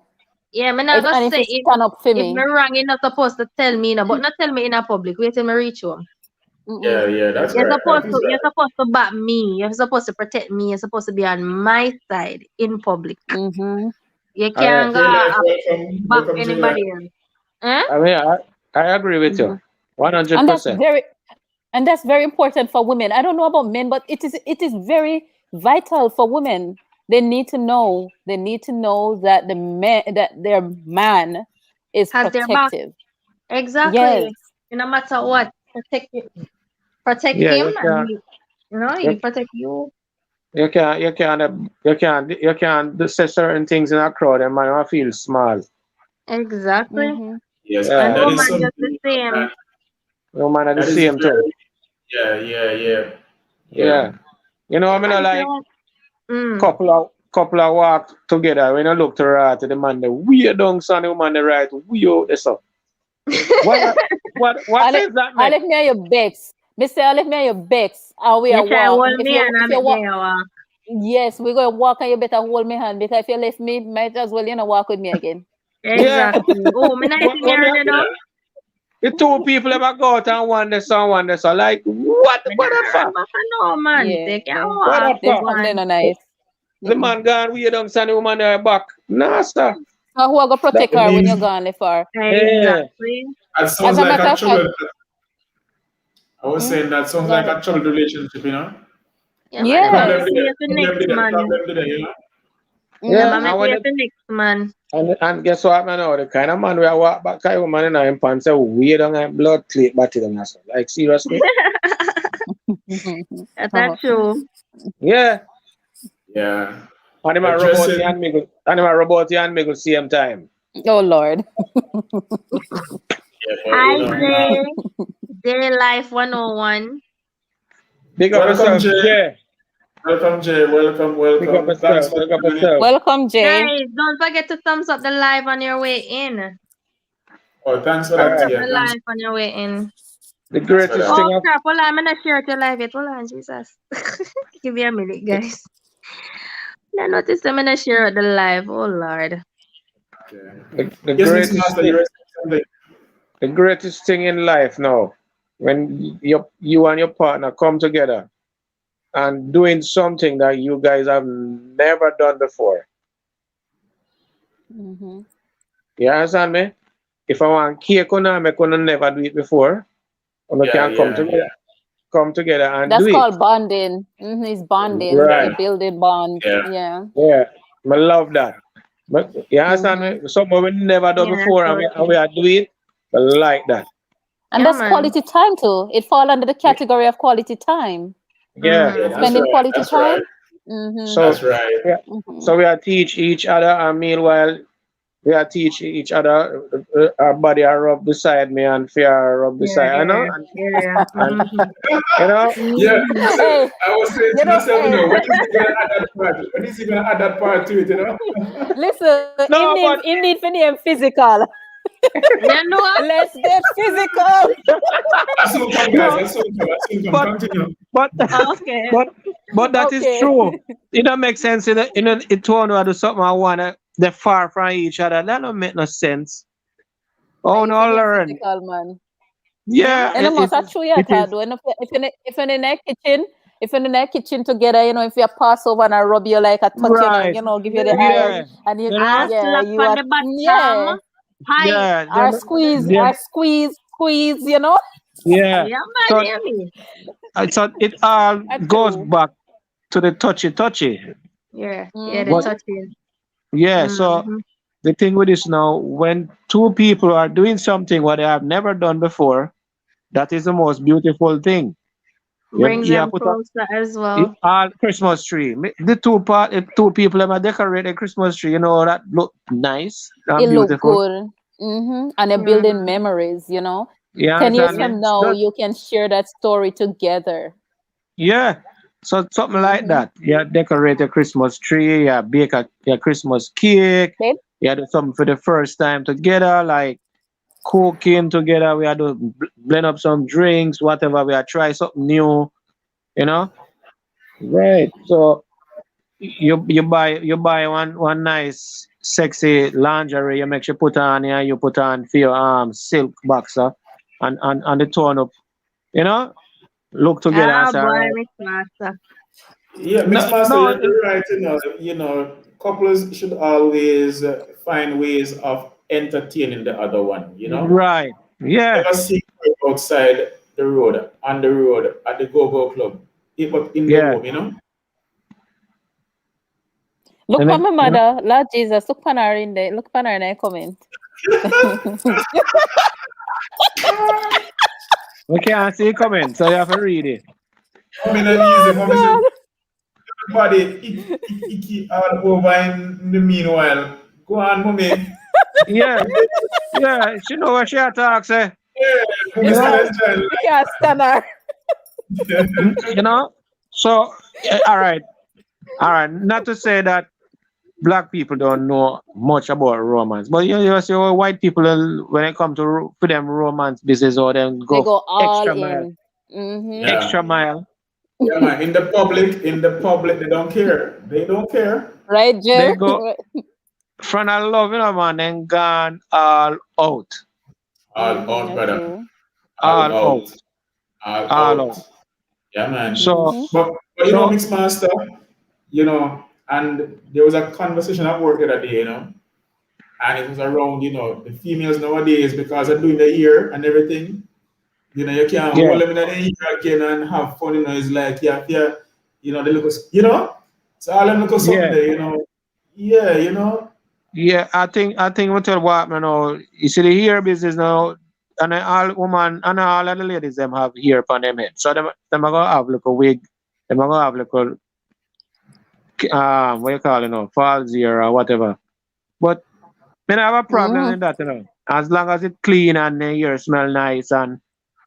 Speaker 5: yeah, me not go
Speaker 4: And if
Speaker 5: say
Speaker 4: you stand up for
Speaker 5: if
Speaker 4: me,
Speaker 5: me wrong, you're not supposed to tell me, but not tell me in a public. Wait till me reach home.
Speaker 4: mm-mm.
Speaker 2: Yeah, that's
Speaker 5: You're
Speaker 2: right. That
Speaker 5: supposed
Speaker 2: is
Speaker 5: to
Speaker 2: right.
Speaker 5: you're supposed to back me. You're supposed to protect me. You're supposed to be on my side in public.
Speaker 4: Mm-hmm.
Speaker 5: You
Speaker 6: All right.
Speaker 5: can't go
Speaker 2: J Life, welcome.
Speaker 5: back
Speaker 2: Welcome, J Life.
Speaker 5: anybody else. Huh?
Speaker 6: I mean, I agree with
Speaker 4: Mm-hmm.
Speaker 6: you.
Speaker 4: And that's
Speaker 6: 100%.
Speaker 4: very important for women. I don't know about men, but it is very vital for women. They need to know that their man is
Speaker 5: Has their back.
Speaker 4: protective.
Speaker 5: Exactly.
Speaker 4: Yes.
Speaker 5: No matter what, protect
Speaker 6: Yeah,
Speaker 5: him,
Speaker 6: you
Speaker 5: and
Speaker 6: can't,
Speaker 5: he protect you.
Speaker 6: you can't say certain things in a crowd and man will feel small.
Speaker 5: Exactly.
Speaker 4: Mm-hmm.
Speaker 2: Yes,
Speaker 5: And
Speaker 2: and that is
Speaker 5: woman just the
Speaker 2: something
Speaker 5: same.
Speaker 2: that
Speaker 6: No man are the
Speaker 2: that is
Speaker 6: same too.
Speaker 2: very yeah.
Speaker 6: Yeah. You know, I mean,
Speaker 5: Woman
Speaker 6: like
Speaker 5: don't. Mm.
Speaker 6: couple of walk together when you look to the right to the man, the weird down son, the woman the right, we out there so. What
Speaker 4: Olive,
Speaker 6: is that, man?
Speaker 4: Olive me on your backs. Mr. Olive me on your backs. And we
Speaker 5: You
Speaker 4: are
Speaker 5: try
Speaker 4: walk.
Speaker 5: hold me and I
Speaker 4: If you
Speaker 5: make
Speaker 4: walk,
Speaker 5: me walk.
Speaker 4: yes, we're gonna walk and you better hold my hand because if you left me, might as well walk with me again.
Speaker 6: Yeah.
Speaker 5: Exactly. Oh, me nice in
Speaker 6: What
Speaker 5: here,
Speaker 6: me,
Speaker 5: know.
Speaker 6: the two people ever go out and one this and one this. So like, what
Speaker 5: Me
Speaker 6: the
Speaker 5: nah run
Speaker 6: fuck?
Speaker 5: back no man.
Speaker 4: Yeah.
Speaker 5: They can't
Speaker 6: What
Speaker 5: walk.
Speaker 6: the
Speaker 4: Them
Speaker 6: fuck?
Speaker 4: come there
Speaker 5: One.
Speaker 4: no nice.
Speaker 6: The man gone, we don't send the woman there back. Nah, sir.
Speaker 4: So who are gonna protect
Speaker 2: It
Speaker 4: her when you're
Speaker 2: means
Speaker 4: gone far?
Speaker 6: Yeah.
Speaker 5: Exactly.
Speaker 2: that
Speaker 4: As
Speaker 2: sounds
Speaker 4: a
Speaker 2: like
Speaker 4: matter
Speaker 2: a
Speaker 4: of fact,
Speaker 2: troubled. I was saying that sounds
Speaker 4: go
Speaker 2: like
Speaker 4: ahead.
Speaker 2: a troubled relationship,
Speaker 5: Yeah, man. I'm
Speaker 4: Yes.
Speaker 5: make way for next man.
Speaker 2: Problem there.
Speaker 6: Yeah.
Speaker 5: I'm make
Speaker 6: And,
Speaker 5: way
Speaker 6: when
Speaker 5: for next man.
Speaker 6: and guess what, man? Now, the kind of man we walk back to woman in him pants say we don't have blood clot batty them as well. Like seriously?
Speaker 5: That's true.
Speaker 6: Yeah.
Speaker 2: Yeah.
Speaker 6: And him a robot and me go same time.
Speaker 4: Oh Lord.
Speaker 2: Yeah, but
Speaker 5: Hi, Day Life 101.
Speaker 6: Big up
Speaker 2: welcome,
Speaker 6: yourself,
Speaker 2: Jay.
Speaker 6: Jay.
Speaker 2: Welcome, Jay. Welcome.
Speaker 6: Big up
Speaker 2: Thanks
Speaker 6: yourself.
Speaker 2: for
Speaker 6: Big up
Speaker 2: joining.
Speaker 6: yourself.
Speaker 4: Welcome, Jay.
Speaker 5: Guys, don't forget to thumbs up the live on your way in.
Speaker 2: Oh, thanks for
Speaker 5: Thumbs
Speaker 2: that.
Speaker 5: up
Speaker 2: Yeah,
Speaker 5: the
Speaker 2: thanks.
Speaker 5: live on your way in.
Speaker 6: The greatest
Speaker 2: that.
Speaker 6: thing
Speaker 5: Oh
Speaker 6: of
Speaker 5: crap, hold on, I'm gonna share it to live yet. Hold on, Jesus. Give me a minute, guys. I noticed I'm gonna share the live. Oh Lord.
Speaker 6: the
Speaker 2: Yes, Mr.
Speaker 6: greatest
Speaker 2: Master,
Speaker 6: thing,
Speaker 2: you're something.
Speaker 6: the greatest thing in life now, when you and your partner come together and doing something that you guys have never done before.
Speaker 4: Mm-hmm.
Speaker 6: You understand me? If I want cake on I could never do it before. And we can come together and
Speaker 4: That's
Speaker 6: do it.
Speaker 4: called bonding. Mm-hmm. It's bonding.
Speaker 6: Right.
Speaker 4: You're building bond.
Speaker 2: Yeah.
Speaker 6: Yeah. I love that. But you understand me? Something we never done
Speaker 5: Yeah,
Speaker 6: before and we are doing it. I like that.
Speaker 4: And
Speaker 5: Yeah,
Speaker 4: that's
Speaker 5: man.
Speaker 4: quality time too. It falls under the category of quality time.
Speaker 6: Yeah.
Speaker 2: Yeah, that's
Speaker 4: Spending
Speaker 2: right.
Speaker 4: quality
Speaker 2: That's
Speaker 4: time.
Speaker 2: right.
Speaker 6: So
Speaker 2: That's right.
Speaker 6: yeah, so we are teach each other, and meanwhile we are teach each other. Our body are rub beside me, and fear rub beside. You know, and you know,
Speaker 2: Yeah,
Speaker 4: Hey,
Speaker 2: I was saying
Speaker 4: you
Speaker 2: to
Speaker 4: know,
Speaker 2: myself, you
Speaker 4: hey,
Speaker 2: know, when is he gonna add that part? When is he gonna add that part to it, you know?
Speaker 4: listen,
Speaker 6: no, but
Speaker 4: it need for name physical.
Speaker 5: You know what?
Speaker 4: Let's get physical.
Speaker 2: I soon come, guys.
Speaker 6: no,
Speaker 2: I soon come. I soon come.
Speaker 6: but
Speaker 2: Continue.
Speaker 6: but
Speaker 5: Okay.
Speaker 6: but that is
Speaker 4: Okay.
Speaker 6: true. It don't make sense in it one or do something I wanna they're far from each other. That don't make no sense. Oh
Speaker 4: You
Speaker 6: no,
Speaker 4: for name
Speaker 6: learn.
Speaker 4: physical, man.
Speaker 6: Yeah,
Speaker 4: And the most
Speaker 6: it is.
Speaker 4: true yet,
Speaker 6: It is.
Speaker 4: though. And if you're in the kitchen, if you're in the kitchen together, you know, if you pass over and I rub you like a touch,
Speaker 6: Right.
Speaker 4: you know, give you the eye,
Speaker 6: Yeah.
Speaker 4: and you,
Speaker 6: You know?
Speaker 4: yeah,
Speaker 5: Slap
Speaker 4: you
Speaker 5: on
Speaker 4: are,
Speaker 5: the
Speaker 4: yeah,
Speaker 5: bottom. Hi.
Speaker 6: Yeah.
Speaker 4: or
Speaker 6: Them,
Speaker 4: squeeze, you know.
Speaker 6: yeah.
Speaker 5: Yeah,
Speaker 6: So,
Speaker 5: man, hear me.
Speaker 6: so it all
Speaker 4: That's
Speaker 6: goes
Speaker 4: true.
Speaker 6: back to the touchy.
Speaker 5: Yeah, the
Speaker 6: What?
Speaker 5: touching.
Speaker 6: Yeah. So
Speaker 5: Mm-hmm.
Speaker 6: the thing with this now, when two people are doing something what they have never done before, that is the most beautiful thing.
Speaker 5: Brings
Speaker 6: You
Speaker 5: them
Speaker 6: put up
Speaker 5: closer as well.
Speaker 6: all Christmas tree. The two people them are decorate a Christmas tree. You know that look nice
Speaker 4: It
Speaker 6: and
Speaker 4: look
Speaker 6: beautiful.
Speaker 4: good. And you're
Speaker 5: Mm-hmm.
Speaker 4: building memories, you know.
Speaker 6: You
Speaker 4: 10 years
Speaker 6: understand me?
Speaker 4: from now,
Speaker 6: That,
Speaker 4: you can share that story together.
Speaker 6: yeah. So something like that. You decorate a Christmas tree. You bake a Christmas cake.
Speaker 4: Babe?
Speaker 6: You do something for the first time together, like cooking together. We had to blend up some drinks, whatever. We had try something new. You know. Right. So you buy one nice sexy lingerie. You make sure put on here. You put on for your silk boxer, and the tone up. You know. Look together and
Speaker 5: Ah,
Speaker 6: say, all
Speaker 5: boy,
Speaker 6: right.
Speaker 5: Miss Master.
Speaker 2: Yeah,
Speaker 6: No,
Speaker 2: Mixmaster,
Speaker 6: no,
Speaker 2: you're right. Couples should always find ways of entertaining the other one.
Speaker 6: right. Yeah.
Speaker 2: Never see her outside the road, on the road, at the go-go club, but in the
Speaker 6: Yeah.
Speaker 2: home.
Speaker 4: Look
Speaker 6: And
Speaker 4: for
Speaker 6: then,
Speaker 4: my mother, Lord Jesus, look for her in there. Look for her in the comment.
Speaker 6: we can't see comment, so you have to read it.
Speaker 2: Mommy not easy. Mommy say, body icky all over in the meanwhile. Go on, mommy.
Speaker 6: Yeah. Yeah. She know what she talks. Say.
Speaker 2: Yeah,
Speaker 6: You
Speaker 2: mommy still
Speaker 6: know?
Speaker 2: enjoy
Speaker 4: You can't stand her.
Speaker 6: You know? So, all right. All right. Not to say that black people don't know much about romance, but you see white people, when it comes to for them romance business, or them
Speaker 4: They
Speaker 6: go
Speaker 4: go all
Speaker 6: extra mile.
Speaker 4: in. Mm-hmm.
Speaker 2: Yeah.
Speaker 6: Extra mile.
Speaker 2: Yeah, man. In the public, they don't care. They don't care.
Speaker 4: Right,
Speaker 6: They
Speaker 4: Jill?
Speaker 6: go front of love, man, and gone all out.
Speaker 2: All out,
Speaker 4: That's
Speaker 2: brother.
Speaker 4: true.
Speaker 2: All
Speaker 6: All
Speaker 2: out. All
Speaker 6: All
Speaker 2: out.
Speaker 6: out.
Speaker 2: Yeah, man.
Speaker 6: So,
Speaker 2: But Mixmaster, and there was a conversation at work the other day, and it was around, the females nowadays, because they're doing the year and everything, you can't
Speaker 6: yeah.
Speaker 2: hold them in the year again and have fun, it's like, yeah, they look, so all them look
Speaker 6: Yeah.
Speaker 2: something there, yeah,
Speaker 6: Yeah, I think we tell what man now. You see the hair business now, and all woman and all of the ladies them have hair upon them head. So them are gonna have like a wig, them are gonna have like a what you call it now, false hair or whatever. But me not have a problem in that, as long as it clean and the hair smell nice and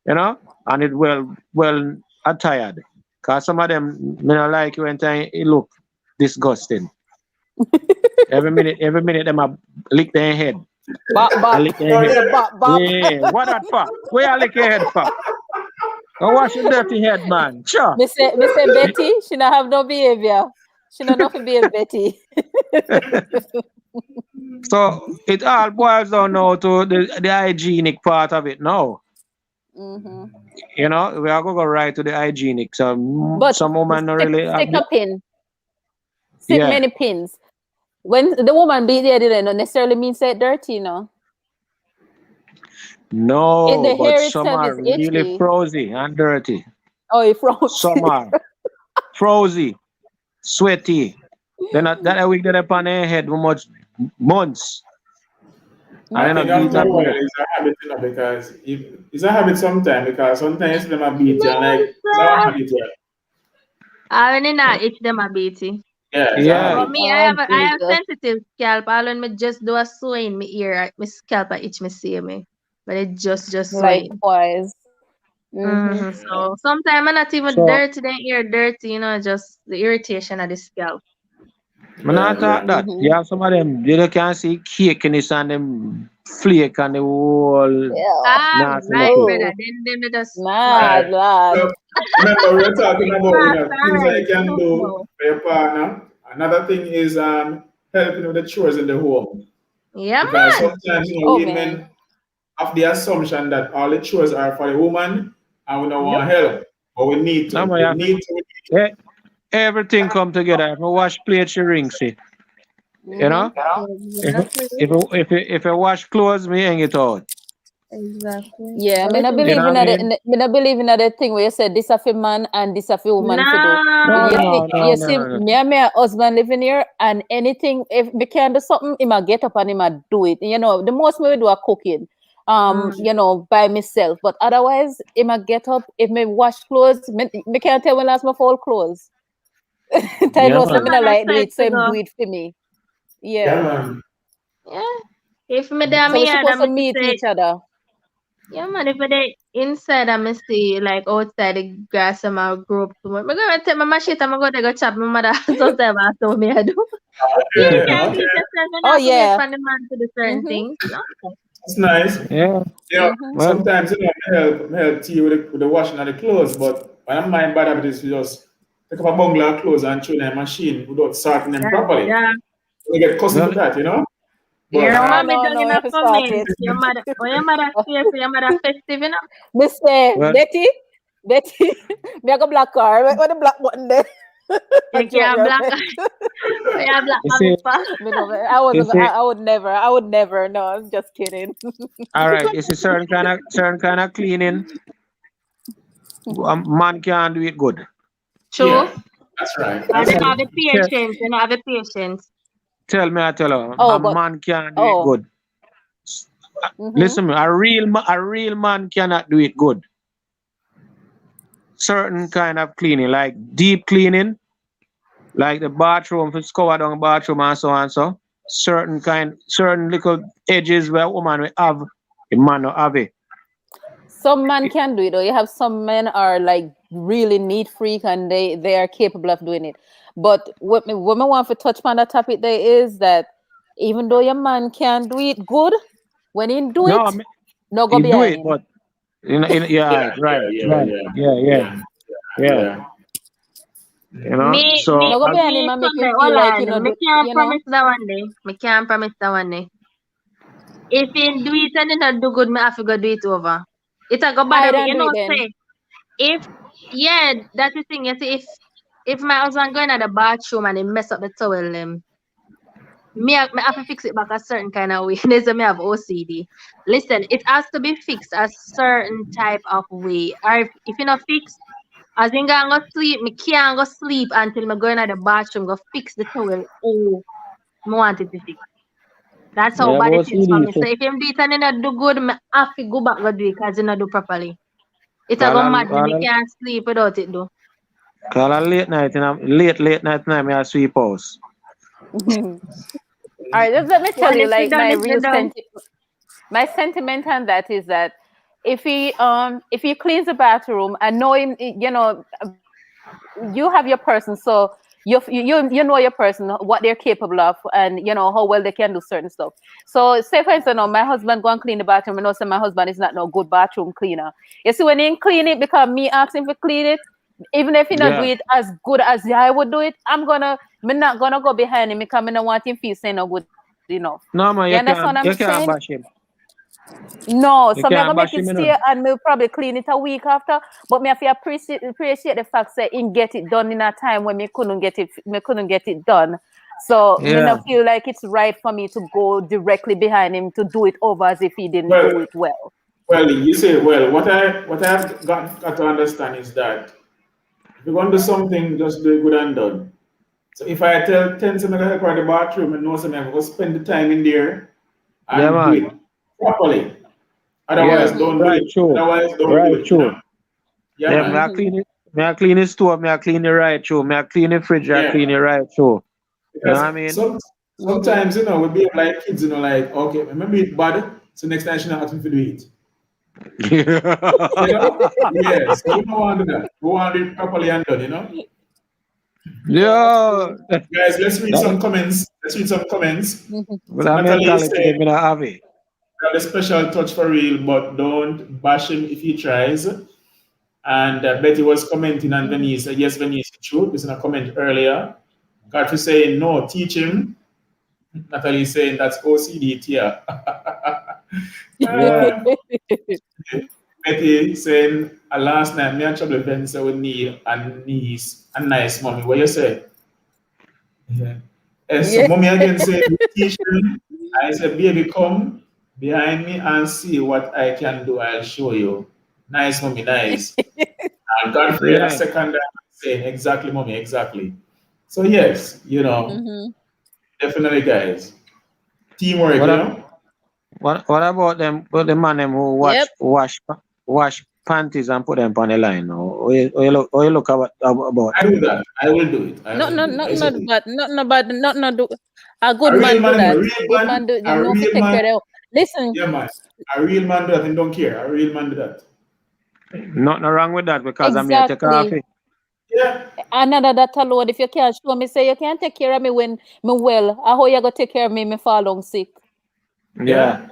Speaker 6: and it well attired. Cause some of them me not like when it look disgusting. Every minute them a lick their head. And lick their head. Yeah, what that for? Where you lick your head for? Go wash your dirty head, man. Sure.
Speaker 4: Me say Betty, she not have no behavior. She not know to be a Betty.
Speaker 6: So it all boils down now to the hygienic part of it now.
Speaker 4: Mm-hmm.
Speaker 6: We are going to go right to the hygienic. So
Speaker 4: But
Speaker 6: some women don't really have
Speaker 4: stick a pin. Stick
Speaker 6: Yeah.
Speaker 4: many pins. When the woman be there, they don't necessarily mean say it dirty,
Speaker 6: No,
Speaker 4: the
Speaker 6: but
Speaker 4: hair
Speaker 6: some
Speaker 4: itself
Speaker 6: are
Speaker 4: is
Speaker 6: really
Speaker 4: itchy.
Speaker 6: frozy and dirty.
Speaker 4: Oh, you froze.
Speaker 6: Some are frozy, sweaty. Then that week that upon their head for much months.
Speaker 2: I
Speaker 6: And
Speaker 2: think
Speaker 6: then
Speaker 2: after a while it's a habit, because it's a habit sometimes, because sometimes them a beat you and like it's a habit.
Speaker 5: I mean, not itch them a beaty.
Speaker 2: Yeah,
Speaker 6: Yeah.
Speaker 5: But
Speaker 2: exactly.
Speaker 5: me,
Speaker 4: Oh,
Speaker 5: I have
Speaker 4: Jesus.
Speaker 5: sensitive scalp. All when me just do a sew in my ear, my scalp a itch me see me. But it just swaying.
Speaker 4: Likewise. Mm-hmm.
Speaker 5: So sometimes I'm not even
Speaker 6: So,
Speaker 5: dirty, the ear dirty, just the irritation of the scalp.
Speaker 6: man, I
Speaker 2: Yeah,
Speaker 6: thought
Speaker 2: yeah.
Speaker 6: that. You have some of them, you can see cake in this and them flake and the whole
Speaker 4: Yeah.
Speaker 5: Ah,
Speaker 6: nasty
Speaker 5: right,
Speaker 6: looking.
Speaker 5: brother.
Speaker 4: Oh,
Speaker 5: Then they just
Speaker 4: mad
Speaker 2: Right.
Speaker 4: lad.
Speaker 2: So remember, we are talking about
Speaker 5: fast, all
Speaker 2: things that
Speaker 5: right.
Speaker 2: you can
Speaker 5: Tough
Speaker 2: do
Speaker 5: now.
Speaker 2: for your partner. Another thing is helping with the chores in the home.
Speaker 5: Yeah,
Speaker 2: Because
Speaker 5: man.
Speaker 2: sometimes
Speaker 4: Oh man.
Speaker 2: women have the assumption that all the chores are for the woman and we don't
Speaker 5: Nope.
Speaker 2: want help. But we need
Speaker 6: No,
Speaker 2: to.
Speaker 6: man,
Speaker 2: We need to.
Speaker 6: everything come together. If I wash plate, she rings it. You
Speaker 4: Mm-hmm.
Speaker 6: know? If I-
Speaker 5: Exactly.
Speaker 6: if I wash clothes, me hang it out.
Speaker 5: Exactly.
Speaker 4: Yeah, I mean, I
Speaker 5: Everything.
Speaker 6: You know
Speaker 4: believe in
Speaker 6: what I
Speaker 4: that.
Speaker 6: mean?
Speaker 4: I believe in that thing where you said this of a man and this of a woman for do.
Speaker 6: No,
Speaker 5: No.
Speaker 4: You
Speaker 6: no,
Speaker 4: see,
Speaker 6: no,
Speaker 4: you
Speaker 6: no,
Speaker 4: see,
Speaker 6: no, no.
Speaker 4: me and my husband living here, and anything if we can do something, he might get up and he might do it. The most we do are cooking,
Speaker 5: Mm.
Speaker 4: by myself. But otherwise, he might get up. If me wash clothes, me can't tell when last my fold clothes. I
Speaker 6: Yeah,
Speaker 4: know some
Speaker 5: Some
Speaker 6: man.
Speaker 4: me not
Speaker 5: other
Speaker 4: like do
Speaker 5: side
Speaker 4: it, so
Speaker 5: to
Speaker 4: him do
Speaker 5: go.
Speaker 4: it for me.
Speaker 2: Yeah,
Speaker 4: Yeah.
Speaker 2: man.
Speaker 5: Yeah. If me there,
Speaker 4: So
Speaker 5: me
Speaker 4: we're
Speaker 5: yard, I
Speaker 4: supposed to
Speaker 5: me
Speaker 4: meet
Speaker 5: say,
Speaker 4: each other.
Speaker 5: yeah, man. If they inside, I me see like outside the grass, I'm a grow up too much. I'm gonna take my machete. I'm gonna go chop my mother. Sometimes I told me I do. You
Speaker 2: Okay,
Speaker 5: can do
Speaker 2: okay.
Speaker 5: it yourself. You don't
Speaker 4: Oh
Speaker 5: have to wait
Speaker 4: yeah.
Speaker 5: for the man to do certain
Speaker 4: Mm-hmm.
Speaker 5: things. No.
Speaker 2: It's nice.
Speaker 6: Yeah.
Speaker 4: Mm-hmm.
Speaker 6: Well,
Speaker 2: Sometimes I help T with the washing of the clothes, but when I'm mind bad about this, we just pick up a bundle of clothes and throw in a machine without sorting them
Speaker 5: Yeah,
Speaker 2: properly.
Speaker 5: yeah.
Speaker 2: We get cussing for
Speaker 6: well,
Speaker 2: that. But
Speaker 5: Your
Speaker 4: No,
Speaker 5: mommy
Speaker 4: no,
Speaker 5: done
Speaker 4: no, you have
Speaker 5: enough
Speaker 4: to
Speaker 5: for
Speaker 4: start
Speaker 5: me.
Speaker 4: it.
Speaker 5: Your mother care for your mother festive.
Speaker 4: Mr.
Speaker 6: well.
Speaker 4: Betty, me I go black car. What the black button there? A
Speaker 5: You
Speaker 4: joke,
Speaker 5: can't
Speaker 4: you're
Speaker 5: block
Speaker 4: right.
Speaker 5: you have black
Speaker 6: You
Speaker 5: mommy
Speaker 6: see,
Speaker 5: for.
Speaker 4: Me no, I
Speaker 6: you
Speaker 4: wasn't.
Speaker 6: see.
Speaker 4: I would never. No, I'm just kidding.
Speaker 6: All right. You see, certain kind of cleaning, man can do it good.
Speaker 5: True.
Speaker 2: yeah, that's right.
Speaker 5: I
Speaker 2: That's
Speaker 5: don't
Speaker 2: true.
Speaker 5: have the
Speaker 6: Tell,
Speaker 5: patience. You don't have the patience.
Speaker 6: I tell her,
Speaker 4: Oh,
Speaker 6: a
Speaker 4: but
Speaker 6: man can do it
Speaker 4: oh,
Speaker 6: good.
Speaker 4: mm-hmm.
Speaker 6: Listen, me, a real man cannot do it good. Certain kind of cleaning, like deep cleaning, like the bathroom, if it's covered down the bathroom and so on, so. Certain little edges where woman will have, a man will have it.
Speaker 4: Some man can do it. Though you have some men are like really neat freak and they are capable of doing it. But what me want to touch on that topic there is that even though your man can do it good, when he do
Speaker 6: No,
Speaker 4: it, no go
Speaker 6: he do
Speaker 4: behind
Speaker 6: it,
Speaker 4: him.
Speaker 6: but yeah,
Speaker 2: Yeah,
Speaker 6: right,
Speaker 2: yeah,
Speaker 6: right,
Speaker 2: yeah,
Speaker 6: right,
Speaker 2: yeah,
Speaker 6: yeah, yeah,
Speaker 2: yeah,
Speaker 6: yeah.
Speaker 2: yeah.
Speaker 5: Me,
Speaker 6: So
Speaker 4: No go behind him
Speaker 5: me,
Speaker 4: and make you
Speaker 5: Sunday,
Speaker 4: feel
Speaker 5: hold
Speaker 4: like
Speaker 5: on. Me
Speaker 4: do,
Speaker 5: can't promise that one day. Me can't promise that one day. If he do it and he not do good, me have to go do it over. It a go
Speaker 4: I
Speaker 5: bother me.
Speaker 4: don't do it then.
Speaker 5: Say, if, yeah, that's the thing. You see, if my husband going to the bathroom and he mess up the towel, me have to fix it back a certain kind of way. There's me have OCD. Listen, it has to be fixed a certain type of way. Or if you not fix, as in go sleep, me can't go sleep until me go in the bathroom, go fix the towel. Oh, me want it to fix. That's how
Speaker 6: yeah,
Speaker 5: bad it
Speaker 6: but
Speaker 5: is for
Speaker 6: CD,
Speaker 5: me. So
Speaker 6: so
Speaker 5: if him do it and he not do good, me have to go back go do it because he not do properly. It a
Speaker 6: call
Speaker 5: go
Speaker 6: a
Speaker 5: mad me. Me can't sleep without it though.
Speaker 6: late night, late night time, I sweep house.
Speaker 4: All right, just let me tell
Speaker 5: One
Speaker 4: you,
Speaker 5: if you
Speaker 4: like
Speaker 5: done, if you done.
Speaker 4: my sentiment on that is that if he cleans the bathroom and know him, you have your person, so you know your person, what they're capable of, and you know how well they can do certain stuff. So say for instance, my husband go and clean the bathroom, and also my husband is not no good bathroom cleaner. You see, when he clean it, because me ask him to clean it, even if he not do
Speaker 6: Yeah.
Speaker 4: it as good as I would do it, I'm not gonna go behind him because I don't want him feel say no good enough.
Speaker 6: No man,
Speaker 4: You understand what I'm
Speaker 6: you can't
Speaker 4: saying?
Speaker 6: bash him.
Speaker 4: No,
Speaker 6: You
Speaker 4: so me I
Speaker 6: can't
Speaker 4: gonna make
Speaker 6: bash
Speaker 4: it
Speaker 6: him,
Speaker 4: stay and me probably clean it a week after. But me have to appreciate the fact that him get it done in a time when me couldn't get it done. So me
Speaker 6: Yeah.
Speaker 4: not feel like it's right for me to go directly behind him to do it over as if he didn't
Speaker 2: Well,
Speaker 4: do it well.
Speaker 2: well, you say, well, what I've got to understand is that if you're going to do something, just do it good and done. So if I tell 10 someone to help her in the bathroom and know something, I'm going to spend the time in there
Speaker 6: Yeah
Speaker 2: and do
Speaker 6: man.
Speaker 2: it properly. Otherwise,
Speaker 6: Yeah.
Speaker 2: don't do
Speaker 6: Right,
Speaker 2: it.
Speaker 6: true.
Speaker 2: Otherwise, don't do
Speaker 6: Right,
Speaker 2: it.
Speaker 6: true.
Speaker 2: Yeah,
Speaker 6: Yeah, me
Speaker 2: man.
Speaker 6: I clean it. me I clean the stove, me I clean the right through, me I clean the fridge, I
Speaker 2: Yeah.
Speaker 6: clean the right through. You know
Speaker 2: Because
Speaker 6: what I mean?
Speaker 2: sometimes, you know, we behave like kids, you know, like, okay, remember it bad, so next time she not asking for do it. You know? Yeah, so we don't want to do that. We want to do it properly and done, you know?
Speaker 6: Yo,
Speaker 2: Guys, let's read some comments. Let's read some comments.
Speaker 6: but I
Speaker 2: Natalie
Speaker 6: mentality
Speaker 2: said,
Speaker 6: they me not have it.
Speaker 2: got a special touch for real, but don't bash him if he tries. And Betty was commenting on Venice. Yes, Venice, true. This is a comment earlier. Godfrey saying, no, teach him. Natalie saying, that's OCD, Tia.
Speaker 6: Yeah.
Speaker 2: Betty saying, last night, me and Trouble Ben said we need a niece, a nice mommy. What you say? Yeah. And so mommy again said, teach him. I said, baby, come behind me and see what I can do. I'll show you. Nice, mommy, nice. And Godfrey a second time saying, exactly, mommy, exactly. So yes, you know, definitely, guys. Teamwork,
Speaker 6: What
Speaker 2: you
Speaker 6: ab-
Speaker 2: know?
Speaker 6: What about them? What the man them who wash panties and put them on the line? Or you look about?
Speaker 2: I do that. I will do it. I
Speaker 4: No,
Speaker 2: will
Speaker 4: no,
Speaker 2: do it.
Speaker 4: no,
Speaker 2: I used to
Speaker 4: not
Speaker 2: do it.
Speaker 4: bad, not bad, not do. A good
Speaker 2: A
Speaker 4: man
Speaker 2: real
Speaker 4: do
Speaker 2: man,
Speaker 4: that.
Speaker 2: a
Speaker 4: A
Speaker 2: real
Speaker 4: good
Speaker 2: man,
Speaker 4: man do. You
Speaker 2: a
Speaker 4: know, fi
Speaker 2: real
Speaker 4: take
Speaker 2: man.
Speaker 4: care of. Listen,
Speaker 2: Yeah, man. A real man do that and don't care. A real man do that.
Speaker 6: Nothing wrong with that because I'm here to take
Speaker 4: exactly.
Speaker 6: coffee.
Speaker 2: Yeah.
Speaker 4: Another that alone. If you can't show me, say you can't take care of me when me well. How you gonna take care of me? Me fall down sick.
Speaker 6: Yeah,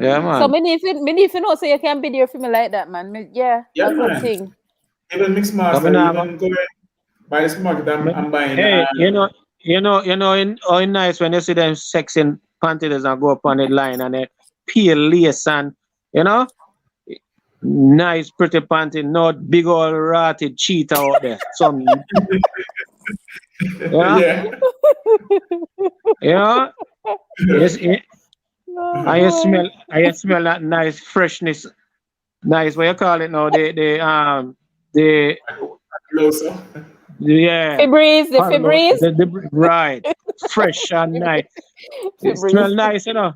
Speaker 6: yeah,
Speaker 4: So
Speaker 6: man.
Speaker 4: me need to know, so you can be there for me like that, man.
Speaker 2: Yeah,
Speaker 4: A good
Speaker 2: man.
Speaker 4: thing.
Speaker 2: Even mixed
Speaker 6: Coming
Speaker 2: master,
Speaker 6: up.
Speaker 2: even going by the supermarket, I'm buying.
Speaker 6: Hey, you know, in nice when you see them sexing panties and go up on the line and they peel lace and you know, nice pretty panty, not big old rotted cheetah out there. Some,
Speaker 2: Yeah.
Speaker 6: you know, yes, I smell that nice freshness, nice. What you call it now? The
Speaker 2: Closer.
Speaker 6: yeah.
Speaker 4: Febreze, the
Speaker 6: Hello,
Speaker 4: Febreze.
Speaker 6: right, fresh and nice. It smell nice, you know.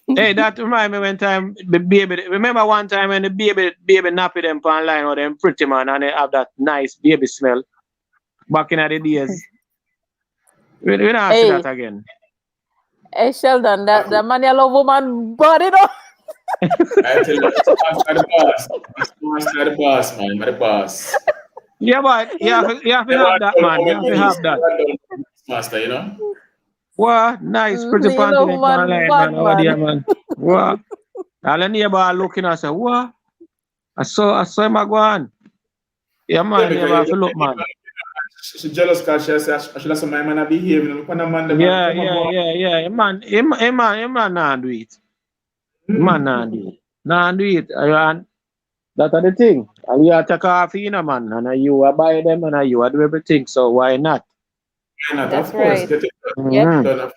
Speaker 6: Hey, that remind me when time the baby. Remember one time when the baby nappy them pan line or them pretty man and they have that nice baby smell. Back in the days, we don't see that again.
Speaker 4: Hey Sheldon, that man you love woman body though.
Speaker 2: I tell you, it's the boss. It's the boss, man. I'm the boss.
Speaker 6: Yeah, but you have to have that, man. You have to have that.
Speaker 2: Master, you know.
Speaker 6: What nice, pretty
Speaker 4: You
Speaker 6: panty
Speaker 4: know,
Speaker 6: them
Speaker 4: man,
Speaker 6: pan line,
Speaker 4: bad
Speaker 6: man. Oh dear, man. What? All the neighbor looking and say, what? I saw him go on. Yeah, man.
Speaker 2: Yeah,
Speaker 6: You have to look, man.
Speaker 2: She's jealous because she says I should have some my man behave. You know, look on the man.
Speaker 6: Yeah. Man, nah do it. Man, nah do it. Nah do it. And that's the thing. And you take coffee, you know, man. And you buy them and you do everything. So why not?
Speaker 2: Why not?
Speaker 4: That's
Speaker 2: Of course.
Speaker 4: right.
Speaker 2: Get it
Speaker 6: Mhm.
Speaker 2: done.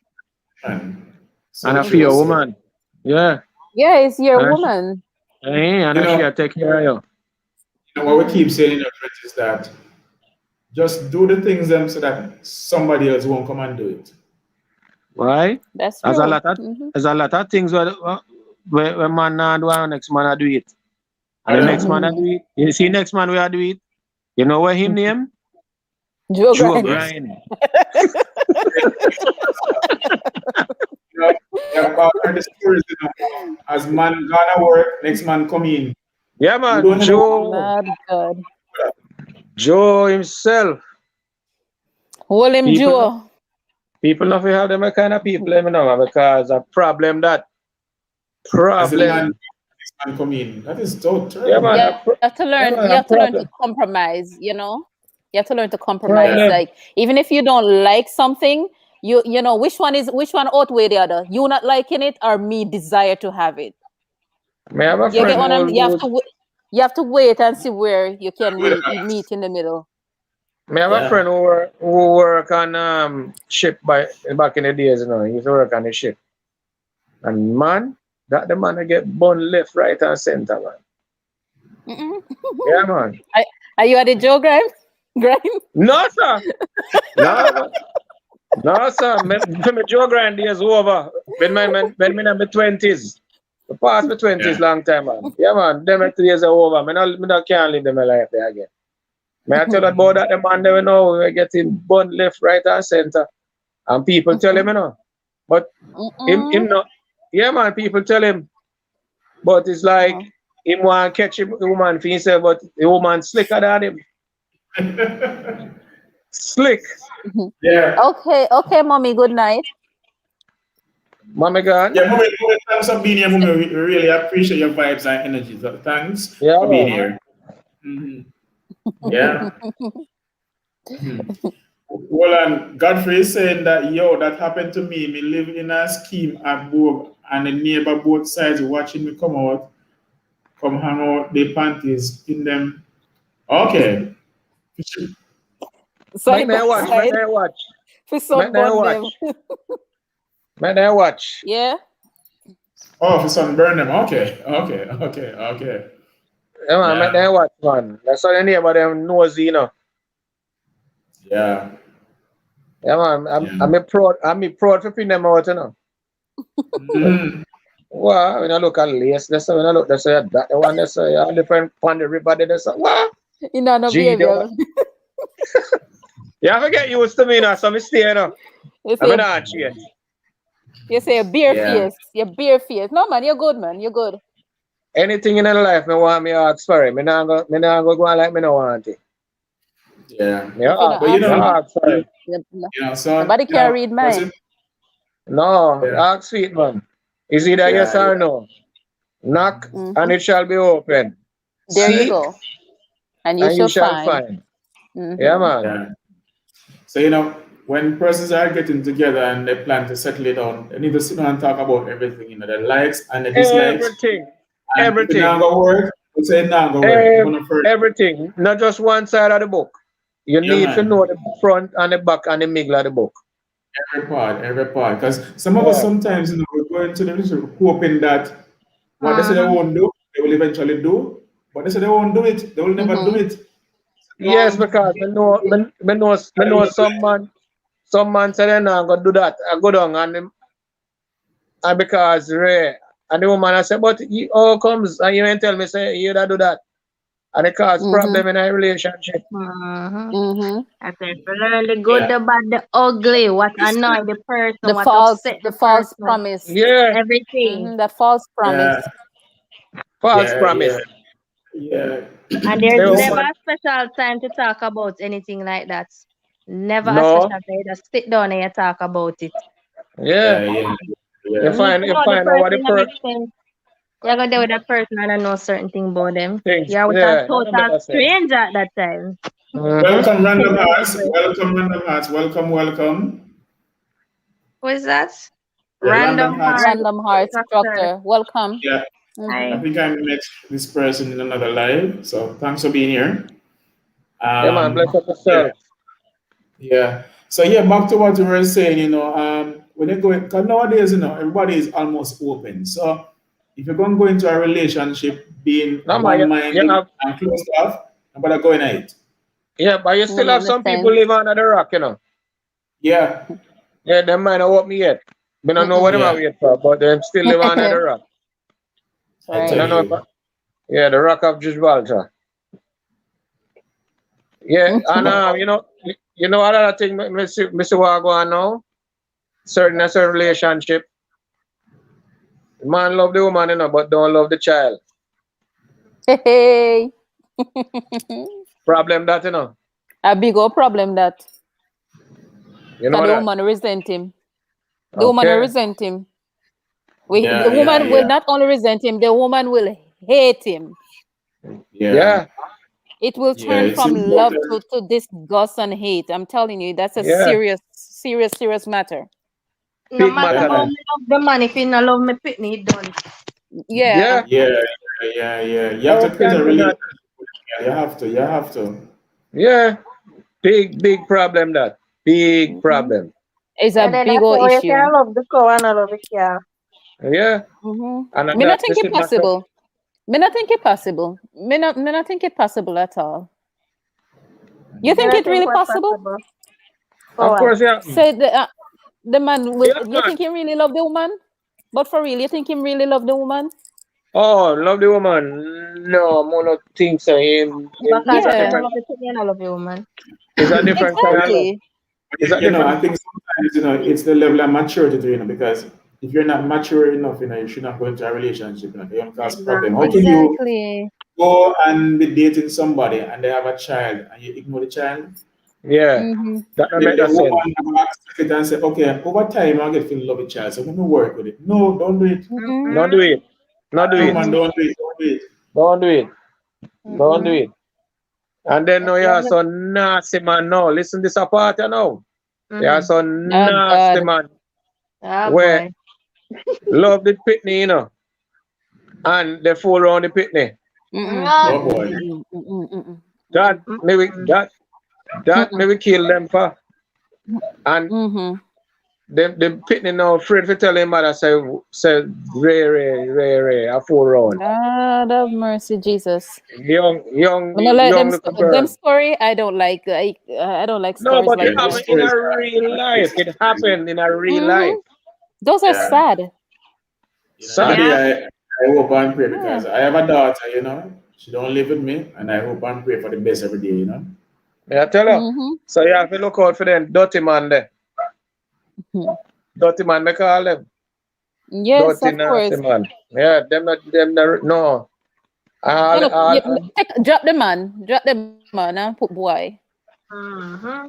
Speaker 2: So
Speaker 6: And a
Speaker 2: true,
Speaker 6: fear
Speaker 2: so-
Speaker 6: woman. Yeah.
Speaker 4: Yeah, it's your
Speaker 6: And
Speaker 4: woman.
Speaker 6: and
Speaker 2: You know-
Speaker 6: she take care of you.
Speaker 2: You know, what we keep saying in our friends is that just do the things them so that somebody else won't come and do it.
Speaker 6: Why?
Speaker 4: That's
Speaker 6: There's
Speaker 4: true.
Speaker 6: a lot of things where man nah do and next man do it. And the next man do it. You see next man where do it. You know what him name?
Speaker 4: Joe
Speaker 6: Joe
Speaker 4: Grind.
Speaker 6: Grind.
Speaker 2: You know, heard the stories, you know, as man gonna work, next man come in.
Speaker 6: Yeah,
Speaker 2: You
Speaker 6: man.
Speaker 2: don't know-
Speaker 6: Joe.
Speaker 4: Mad God.
Speaker 6: Joe himself.
Speaker 4: Hold him,
Speaker 6: People-
Speaker 4: Joe.
Speaker 6: People not have them kind of people, you know, because a problem that
Speaker 2: As the
Speaker 6: problem.
Speaker 2: man, next man come in. That is so terrible.
Speaker 6: Yeah, man.
Speaker 4: You have to learn.
Speaker 6: Yeah,
Speaker 4: You have to learn to
Speaker 6: problem.
Speaker 4: compromise. You know, you have to learn to compromise.
Speaker 6: Problem.
Speaker 4: Like even if you don't like something, you know which one outweigh the other. You not liking it or me desire to have it.
Speaker 6: May I have a
Speaker 4: You get
Speaker 6: friend
Speaker 4: on.
Speaker 6: who
Speaker 4: You have to wait and see where you can meet in the middle.
Speaker 6: may I have a
Speaker 2: Yeah.
Speaker 6: friend who work on ship back in the days, you know. He used to work on the ship. And man, that the man get bun left, right, and center, man.
Speaker 4: Mm-mm.
Speaker 6: Yeah, man.
Speaker 4: Are you at the Joe Grind?
Speaker 6: No, sir. No, sir. Me Joe Grind days over. When me in my 20s. Past my 20s long time, man. Yeah, man. Them 3 years are over. Me not can't live them life there again. May I tell you about that the man there now we're getting bun left, right, and center. And people tell him, you know. But him not, yeah man, people tell him. But it's like him want to catch him, the woman for himself, but the woman slicker than him. Slick.
Speaker 2: Yeah.
Speaker 4: Okay, mommy, good night.
Speaker 6: Mommy gone?
Speaker 2: Yeah, Mommy, thanks for being here, Mommy. We really appreciate your vibes and energy. So thanks for being here. Yeah. Well, Godfrey is saying that, yo, that happened to me. Me live in a scheme at Boog, and the neighbor both sides watching me come hang out, their panties in them. Okay.
Speaker 4: Sorry,
Speaker 6: May I watch?
Speaker 4: Yeah.
Speaker 2: Oh, for sunburn them. Okay.
Speaker 6: Yeah, man, make them watch, man. That's all the neighbor them nosy, you know.
Speaker 2: Yeah.
Speaker 6: Yeah, man. I'm proud for putting them out, you know. Well, when I look at lace, that's when I look, that's that the one that's all different on everybody. That's what?
Speaker 4: You know, no behavior.
Speaker 6: You have to get used to me now, so I stay, you know. I'm not change.
Speaker 4: You say a beer face. You're beer face. No, man, you're good, man. You're good.
Speaker 6: Anything in life, me want me ask for it. Me not go on like me no want it.
Speaker 2: Yeah.
Speaker 6: But you know, ask for it.
Speaker 2: So
Speaker 4: nobody can read mine.
Speaker 6: No, ask sweet man. Is either yes or no. Knock and it shall be open.
Speaker 4: There
Speaker 6: Seek,
Speaker 4: you go. And you shall find.
Speaker 6: Yeah, man.
Speaker 2: Yeah. So, you know, when persons are getting together and they plan to settle it down, they need to sit down and talk about everything, you know, the likes and the dislikes.
Speaker 6: Everything.
Speaker 2: It's not going to work. We say it's not going to work.
Speaker 6: Everything. Not just one side of the book. You need to know the front and the back and the middle of the book.
Speaker 2: Every part. Because some of us sometimes, you know, we go into the relationship hoping that what they say they won't do, they will eventually do. But they say they won't do it. They will never do it.
Speaker 6: Yes, because I know some man say they're not gonna do that. I go down and because Ray and the woman I say, but he all comes and you ain't tell me say you don't do that. And it cause problem in a relationship.
Speaker 5: I said, learn the good, the bad, the ugly, what annoy the person,
Speaker 4: the false promise.
Speaker 6: Yeah.
Speaker 5: Everything.
Speaker 4: The false promise.
Speaker 6: False promise.
Speaker 2: Yeah.
Speaker 5: And there's never a special time to talk about anything like that. Never a special time. You just sit down and you talk about it.
Speaker 6: Yeah. You find out what the person.
Speaker 5: You're going to deal with that person and I know certain things about them. You're with a total stranger at that time.
Speaker 2: Welcome, Random Hearts. Welcome.
Speaker 5: Who is that?
Speaker 2: Random
Speaker 4: Hearts Doctor. Welcome.
Speaker 2: Yeah. I think I met this person in another live, so thanks for being here.
Speaker 6: Yeah, man, bless up yourself.
Speaker 2: Yeah. So back to what you were saying, you know, when you go, because nowadays, you know, everybody is almost open. So if you're going to go into a relationship being one-minded and closed off, nobody going at it.
Speaker 6: Yeah, but you still have some people live under the rock, you know. Yeah. Yeah, they might not want me yet. I don't know what I'm waiting for, but they still live under the rock.
Speaker 4: Right.
Speaker 6: The rock of Gibraltar. Yeah, and you know another thing, Mr. Wagwan now, certain relationship. The man love the woman, you know, but don't love the child.
Speaker 4: Hey.
Speaker 6: Problem that, you know.
Speaker 4: A big old problem that.
Speaker 6: You know
Speaker 4: the woman resent him. The woman will resent him. The woman will not only resent him, the woman will hate him.
Speaker 6: Yeah.
Speaker 4: It will turn from love to disgust and hate. I'm telling you, that's a serious matter.
Speaker 5: No matter how I love the man, if he not love me, pick me, he done.
Speaker 2: Yeah. You have to create a relationship. You have to. Yeah.
Speaker 6: Big problem that. Big problem.
Speaker 4: It's a big old issue.
Speaker 5: I love the cow and I love the cow.
Speaker 6: Yeah.
Speaker 4: And me not think it possible. Me not think it possible. Me not think it possible at all. You think it really possible?
Speaker 6: Of course, yeah.
Speaker 4: Say the man will. You think he really love the woman? But for real, you think him really love the woman?
Speaker 6: Oh, love the woman. no, I don't think so.
Speaker 5: Because
Speaker 6: It's a
Speaker 5: I
Speaker 4: Yeah,
Speaker 5: love
Speaker 6: different,
Speaker 5: it again, I love you, woman.
Speaker 6: it's a different kind of love.
Speaker 4: exactly.
Speaker 6: It's a
Speaker 2: You know, I
Speaker 6: different.
Speaker 2: think sometimes, it's the level of maturity too, because if you're not mature enough, you should not go into a relationship, it can cause problem. How
Speaker 5: Exactly.
Speaker 2: can you
Speaker 4: Exactly.
Speaker 2: go and be dating somebody and they have a child and you ignore the child?
Speaker 6: Yeah,
Speaker 4: Mm-hmm.
Speaker 6: that don't make
Speaker 2: The
Speaker 6: that sense.
Speaker 2: woman accept it and say, okay, over time I'll get to love the child, so let me work with it. No, don't do it.
Speaker 4: Mm-mm.
Speaker 6: Don't
Speaker 5: Mm-hmm.
Speaker 6: do it. Not do
Speaker 2: No,
Speaker 6: it.
Speaker 2: man,
Speaker 4: Mm-mm.
Speaker 2: don't do it. Don't do it.
Speaker 6: Don't do it. Don't do
Speaker 5: Mm-hmm.
Speaker 6: it. And then now you are so nasty man now. Listen this apart you know. You are
Speaker 5: Mm-hmm.
Speaker 6: so
Speaker 4: Oh God.
Speaker 6: nasty man.
Speaker 5: Oh
Speaker 6: Where
Speaker 5: boy.
Speaker 6: love the pitney, and they fool around the pitney.
Speaker 4: Mm-mm.
Speaker 5: No.
Speaker 2: Oh
Speaker 4: Mm-mm.
Speaker 2: boy.
Speaker 4: Mm-mm. Mm-mm. Mm-mm.
Speaker 6: That maybe
Speaker 5: Mm-hmm.
Speaker 6: that
Speaker 4: Mm-mm.
Speaker 6: maybe kill them for. And
Speaker 4: Mm-hmm.
Speaker 6: the pitney now afraid to tell him mother say Ray, I fool around.
Speaker 4: God have mercy, Jesus.
Speaker 6: Young
Speaker 4: When I like
Speaker 6: young little
Speaker 4: them
Speaker 6: girl.
Speaker 4: story, I don't like. I don't like
Speaker 6: No,
Speaker 4: stories
Speaker 6: but
Speaker 2: Yeah,
Speaker 6: it
Speaker 4: like
Speaker 2: this
Speaker 4: that.
Speaker 6: happened in
Speaker 2: story is
Speaker 6: a
Speaker 2: sad.
Speaker 6: real life. It happened in a real
Speaker 4: Mm-hmm.
Speaker 6: life.
Speaker 4: Those are
Speaker 2: Yeah.
Speaker 4: sad.
Speaker 2: Every
Speaker 6: Sad.
Speaker 5: Yeah.
Speaker 2: day I hope and pray
Speaker 4: Yeah.
Speaker 2: because I have a daughter. She don't live with me, and I hope and pray for the best every day.
Speaker 6: Yeah, tell her.
Speaker 4: Mm-hmm.
Speaker 6: So you have to look out for them dirty man there. Dirty man, they call them.
Speaker 4: Yes,
Speaker 6: Dirty
Speaker 4: of
Speaker 6: nasty
Speaker 4: course.
Speaker 6: man. Yeah, them not, no.
Speaker 4: You know, you,
Speaker 6: All
Speaker 4: drop the man, and put boy.
Speaker 5: Mm-hmm.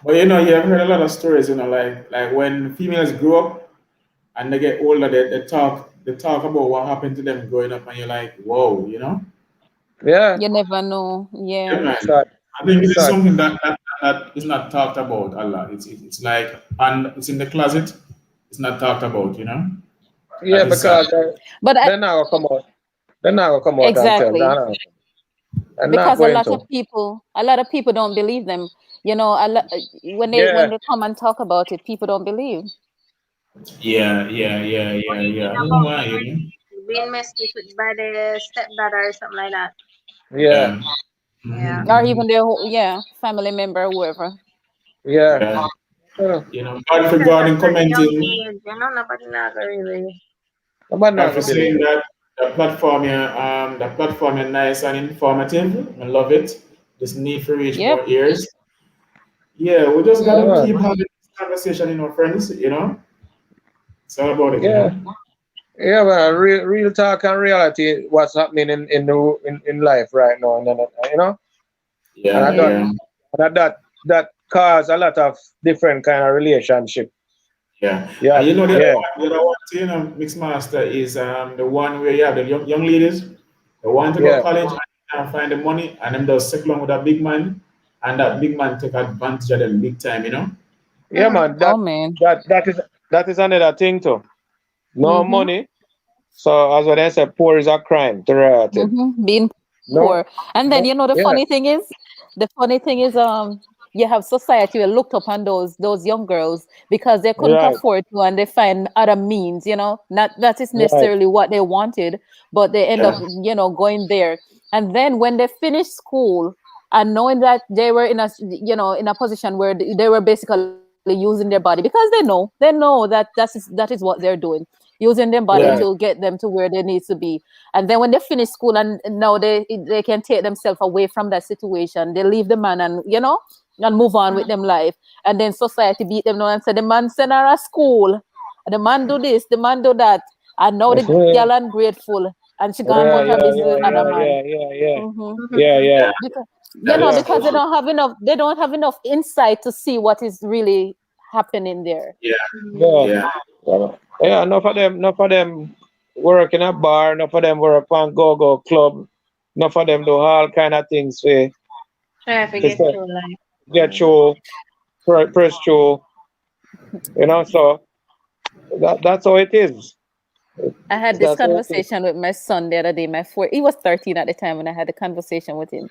Speaker 2: But you have heard a lot of stories, like when females grow up and they get older, they talk about what happened to them growing up, and you're like, whoa.
Speaker 6: yeah.
Speaker 4: You never know.
Speaker 2: Yeah,
Speaker 4: Yeah.
Speaker 2: man.
Speaker 6: Sad.
Speaker 2: I think it is
Speaker 6: Sad.
Speaker 2: something that is not talked about a lot. It's like, and it's in the closet. It's not talked about.
Speaker 6: Yeah,
Speaker 2: That is sad.
Speaker 6: because
Speaker 4: But
Speaker 6: they're not gonna come out. They're not gonna come out and tell.
Speaker 4: exactly.
Speaker 6: They're not
Speaker 4: Because
Speaker 6: going to.
Speaker 4: a lot of people don't believe them. You know, when
Speaker 6: Yeah.
Speaker 4: they come and talk about it, people don't believe.
Speaker 2: Yeah.
Speaker 5: What do you
Speaker 2: I
Speaker 5: think
Speaker 2: don't know
Speaker 5: about
Speaker 2: why.
Speaker 5: being messed with by the stepdaughter or something like that?
Speaker 6: Yeah.
Speaker 2: Yeah.
Speaker 5: Yeah.
Speaker 4: Or
Speaker 2: Mhm.
Speaker 4: even their family member, whoever.
Speaker 6: Yeah.
Speaker 2: Yeah.
Speaker 6: Yeah.
Speaker 2: God for
Speaker 5: Because
Speaker 2: God
Speaker 5: at
Speaker 2: in
Speaker 5: a young
Speaker 2: commenting,
Speaker 5: age, nobody not gonna really.
Speaker 6: Nobody
Speaker 2: God
Speaker 6: not
Speaker 2: for
Speaker 6: gonna believe
Speaker 2: saying
Speaker 6: it.
Speaker 2: that the platform is nice and informative. I love it. Just need to reach
Speaker 4: Yep.
Speaker 2: more ears. Yeah, we just
Speaker 6: Yeah,
Speaker 2: gotta
Speaker 4: Mm-hmm.
Speaker 6: man.
Speaker 2: keep having this conversation, friends. It's all about it.
Speaker 6: Yeah. Yeah, man. Real talk and reality. What's happening in life right now, and then, and
Speaker 2: Yeah,
Speaker 6: I don't.
Speaker 4: Yeah.
Speaker 2: yeah,
Speaker 6: That cause a lot of different kind of relationship.
Speaker 2: yeah.
Speaker 6: Yeah.
Speaker 2: And the other
Speaker 6: Yeah.
Speaker 2: one, Mixed Master is the one where you have the young ladies, they want to go
Speaker 6: Yeah.
Speaker 2: college and can't find the money, and them just settle along with a big man, and that big man take advantage of them big time.
Speaker 6: Yeah, man.
Speaker 4: Oh man.
Speaker 6: That is another thing too. No
Speaker 4: Mm-hmm.
Speaker 6: money. So as what I said, poor is a crime to royalty.
Speaker 4: Mm-hmm. Being
Speaker 6: No.
Speaker 4: poor. And then
Speaker 6: No.
Speaker 4: the
Speaker 6: Yeah.
Speaker 4: funny thing is you have society will look upon those young girls because they couldn't
Speaker 6: Right.
Speaker 4: afford to and they find other means, not that is
Speaker 6: Right.
Speaker 4: necessarily what they wanted, but they end up,
Speaker 2: Yeah,
Speaker 4: going there. And then when they finish school and knowing that they were in a position where they were basically using their body because they know that is what they're doing, using their body
Speaker 2: yeah,
Speaker 4: to get them to where they need to be. And then when they finish school and now they can take themselves away from that situation, they leave the man and move on with them life. And then society beat them now and say the man send her to school, the man do this, the man do that, and now the
Speaker 6: Yeah.
Speaker 4: girl ungrateful and she gone
Speaker 6: Yeah.
Speaker 4: about her
Speaker 6: Yeah.
Speaker 4: business with other
Speaker 6: Yeah.
Speaker 4: man.
Speaker 6: Yeah. Yeah. Yeah.
Speaker 4: Hmm.
Speaker 6: Yeah. Yeah.
Speaker 4: Because
Speaker 2: that is
Speaker 6: Yeah.
Speaker 2: so
Speaker 4: because they
Speaker 2: true.
Speaker 4: don't have enough insight to see what is really happening there.
Speaker 2: Yeah,
Speaker 6: Yeah.
Speaker 2: yeah,
Speaker 6: Yeah. Yeah. Enough of them work in a bar. Enough of them work on go club. Enough of them do all kind of things.
Speaker 5: Try to
Speaker 6: It's
Speaker 5: get
Speaker 6: a
Speaker 5: through life.
Speaker 6: get through, press through. So that's how it is.
Speaker 4: I had this
Speaker 6: That's how it is.
Speaker 4: conversation with my son the other day. He was 13 at the time when I had the conversation with him.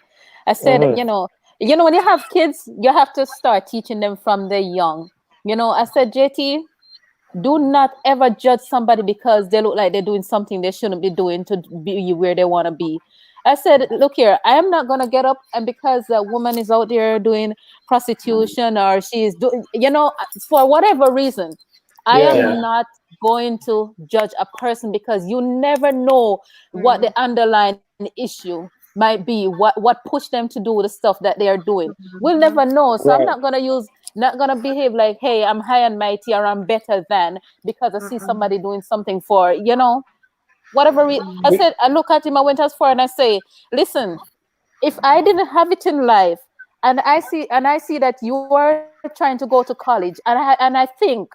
Speaker 4: I said,
Speaker 6: Mhm.
Speaker 4: when you have kids, you have to start teaching them from they're young. I said, JT, do not ever judge somebody because they look like they're doing something they shouldn't be doing to be where they want to be. I said, look here, I am not going to get up and because a woman is out there doing prostitution or she's doing, for whatever reason, I
Speaker 6: Yeah.
Speaker 2: yeah,
Speaker 4: am not going to judge a person because you never know what the underlying issue might be what pushed them to do the stuff that they are doing. We'll never know. So I'm not gonna behave like, hey, I'm high and mighty or I'm better than because I see somebody doing something for, whatever. I said, I look at him, I went as far and I say, listen, if I didn't have it in life and I see that you are trying to go to college and I think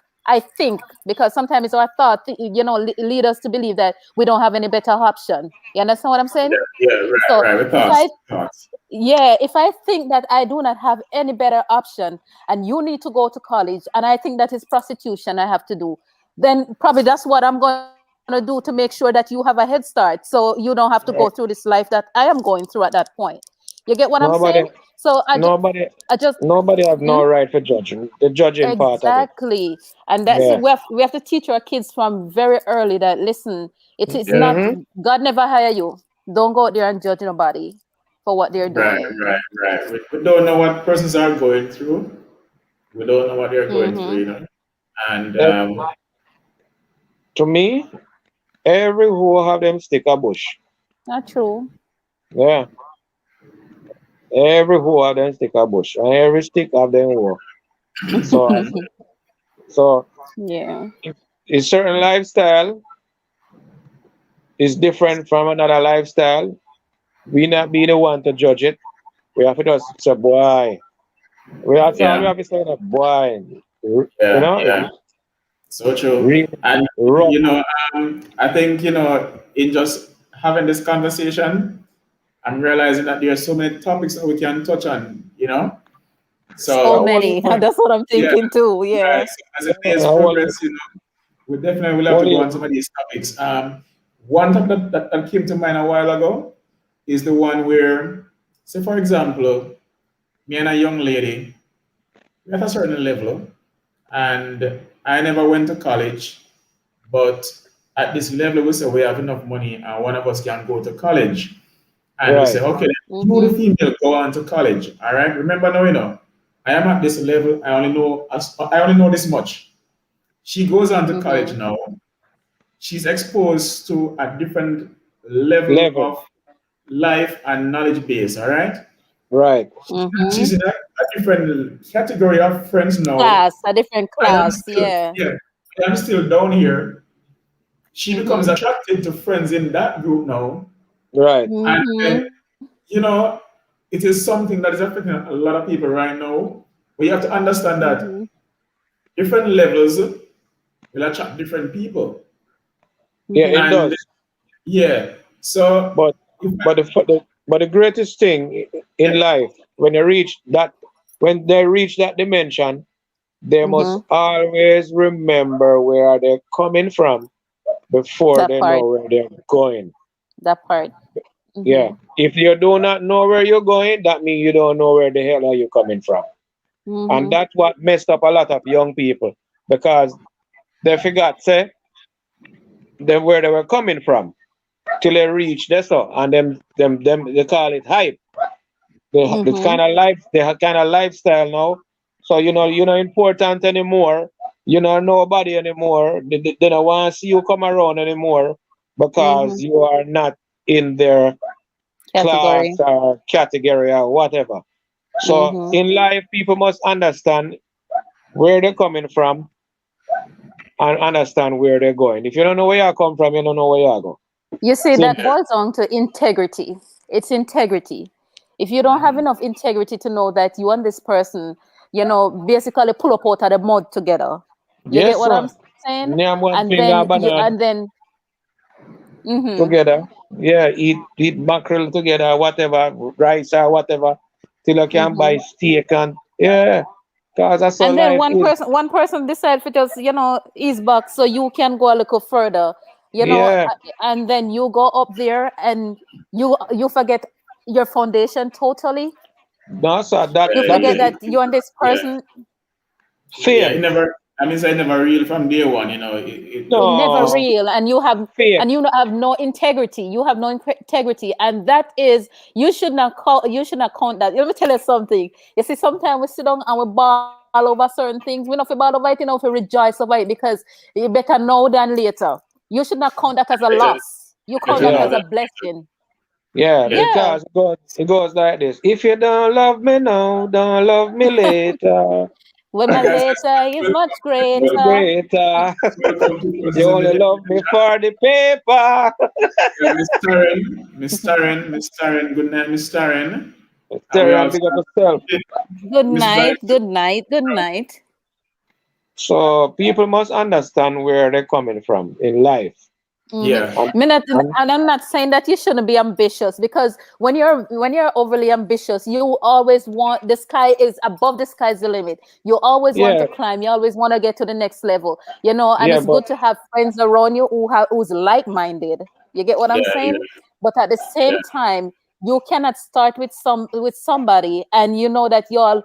Speaker 4: because sometimes it's our thought, lead us to believe that we don't have any better option. You understand what I'm saying?
Speaker 2: Yeah, right,
Speaker 4: so
Speaker 2: right. With thoughts.
Speaker 4: If I think that I do not have any better option and you need to go to college and I think that is prostitution I have to do, then probably that's what I'm going to do to make sure that you have a head start so you don't have to go through this life that I am going through at that point. You get what I'm saying? So
Speaker 6: nobody have no right for judging. The judging part of it.
Speaker 4: Exactly. And that's we have to teach our kids from very early that listen, it is not God never hire you. Don't go out there and judge nobody for what they're doing.
Speaker 2: Right. We don't know what persons are going through. We don't know what they're going through, And
Speaker 6: to me, every who have them stick a bush.
Speaker 4: Not true.
Speaker 6: Yeah. Every who have them stick a bush, and every stick have them who. So
Speaker 4: yeah.
Speaker 6: A certain lifestyle is different from another lifestyle. We not be the one to judge it. We have to just say, boy. We have to say, boy.
Speaker 2: Yeah. So true. And I think in just having this conversation, I'm realizing that there are so many topics that we can touch on.
Speaker 4: So many. That's what I'm thinking too. Yeah.
Speaker 2: Right. So as a days progress, we definitely will have to go on some of these topics. One topic that came to mind a while ago is the one where, say for example, me and a young lady, we're at a certain level, and I never went to college, but at this level we say we have enough money and one of us can go to college. And we say, okay, you the female go on to college. All right. Remember now, I am at this level. I only know this much. She goes on to college now. She's exposed to a different level of life and knowledge base. All right.
Speaker 6: Right.
Speaker 2: She's in a different category of friends now.
Speaker 4: A different class. Yeah.
Speaker 2: I'm still down here. She becomes attracted to friends in that group now.
Speaker 6: Right.
Speaker 2: And it is something that is affecting a lot of people right now. But you have to understand that different levels will attract different people.
Speaker 6: Yeah, it does.
Speaker 2: Yeah. So
Speaker 6: but the greatest thing in life, when they reach that dimension, they must always remember where they're coming from before they know where they're going.
Speaker 4: That part.
Speaker 6: Yeah. If you do not know where you're going, that means you don't know where the hell are you coming from. And that's what messed up a lot of young people, because they forgot where they were coming from till they reach this, and them they call it hype. The kind of life, the kind of lifestyle now. So you're not important anymore. You're not nobody anymore. They don't want to see you come around anymore because you are not in their class or category or whatever. So in life, people must understand where they're coming from and understand where they're going. If you don't know where you come from, you don't know where you go.
Speaker 4: You see, that boils down to integrity. It's integrity. If you don't have enough integrity to know that you and this person, basically pull up out of the mud together. You get what I'm saying? And then
Speaker 6: together. Yeah, eat mackerel together, whatever, rice or whatever, till you can buy steak and cause that's all.
Speaker 4: And then one person decide to just ease back so you can go a little further, and then you go up there and you forget your foundation totally.
Speaker 6: No, so
Speaker 4: you forget that you and this person.
Speaker 6: Fear.
Speaker 2: It never real from day one,
Speaker 4: It never real, and you have no integrity. You have no integrity, and that is you should not count that. Let me tell you something. You see, sometimes we sit down and we bawl over certain things. We don't feel bawl over it, we rejoice over it because you better now than later. You should not count that as a loss. You count that as a blessing.
Speaker 6: Yeah,
Speaker 2: Yeah.
Speaker 6: because it goes like this. If you don't love me now, don't love me later.
Speaker 4: When
Speaker 2: I
Speaker 4: my
Speaker 2: guess
Speaker 4: later is much greater.
Speaker 6: Greater.
Speaker 2: welcome to
Speaker 6: You
Speaker 2: Moses in
Speaker 6: only
Speaker 2: the
Speaker 6: love me for the paper.
Speaker 2: yeah, Miss Taryn, Miss Taryn, good night, Miss Taryn. And we
Speaker 6: Terry, and
Speaker 2: also
Speaker 6: big up
Speaker 2: have
Speaker 6: yourself.
Speaker 4: Good
Speaker 2: Miss
Speaker 4: night,
Speaker 2: Bright.
Speaker 4: good night, good night.
Speaker 6: So people must understand where they're coming from in life.
Speaker 2: Yeah,
Speaker 6: And, and
Speaker 4: And I'm not saying that you shouldn't be ambitious, because when you're overly ambitious, you always want, the sky is above, the sky's the limit. You always want to
Speaker 6: yeah,
Speaker 4: climb. You always want to get to the next level. And
Speaker 6: yeah,
Speaker 4: it's
Speaker 6: but
Speaker 4: good to have friends around you who's like-minded. You get what I'm
Speaker 2: yeah,
Speaker 4: saying?
Speaker 2: yeah,
Speaker 4: But at the
Speaker 2: yeah.
Speaker 4: same time, you cannot start with somebody, and you know that y'all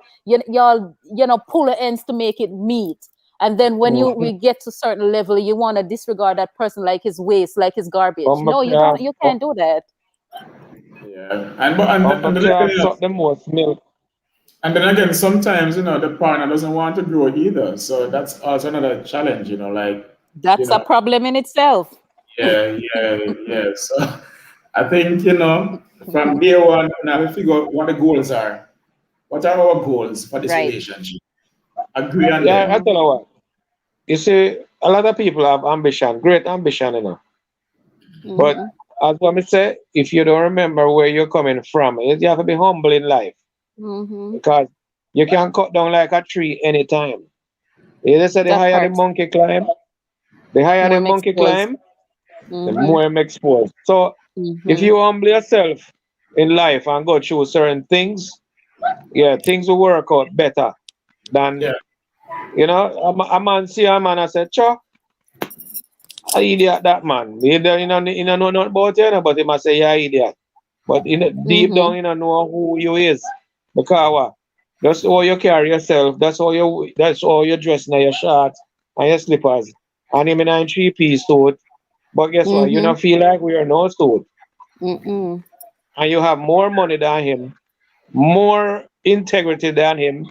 Speaker 4: pull ends to make it meet. And then when we get to certain level, you want to disregard that person like his waste, like his garbage. No, you don't. You can't do that.
Speaker 2: Yeah. And then again,
Speaker 6: can't suck the most milk.
Speaker 2: and then again, sometimes the partner doesn't want to grow either. So that's also another challenge. Like you
Speaker 4: That's a
Speaker 2: know,
Speaker 4: problem in itself.
Speaker 2: yeah. So I think from day one, now we figure out what the goals are. What are our goals for this
Speaker 4: Right.
Speaker 2: relationship? Agree on
Speaker 6: Yeah, I
Speaker 2: them.
Speaker 6: tell you what. You see, a lot of people have ambition, great ambition. But
Speaker 4: Mhm.
Speaker 6: as what I say, if you don't remember where you're coming from, you have to be humble in life,
Speaker 4: Mhm.
Speaker 6: because you can cut down like a tree anytime. You just say the
Speaker 4: That
Speaker 6: higher the
Speaker 4: part.
Speaker 6: monkey climb, the higher
Speaker 4: More
Speaker 6: the
Speaker 4: I'm
Speaker 6: monkey
Speaker 4: exposed.
Speaker 6: climb, the
Speaker 4: Mhm.
Speaker 6: more I'm exposed. So if
Speaker 4: Mhm.
Speaker 6: you humble yourself in life and go through certain things, yeah, things will work out better than
Speaker 2: Yeah.
Speaker 6: a man see a man and say, "Cho, I idiot that man." You know nothing about but he must say you're idiot. But deep down,
Speaker 4: Mhm.
Speaker 6: you don't know who you is. Because what? That's how you carry yourself. That's how you dress in your shorts and your slippers. And him in a 3-piece suit. But guess what? You
Speaker 4: Mhm.
Speaker 6: don't feel like we are no suit.
Speaker 4: Mhm.
Speaker 6: And you have more money than him, more integrity than him.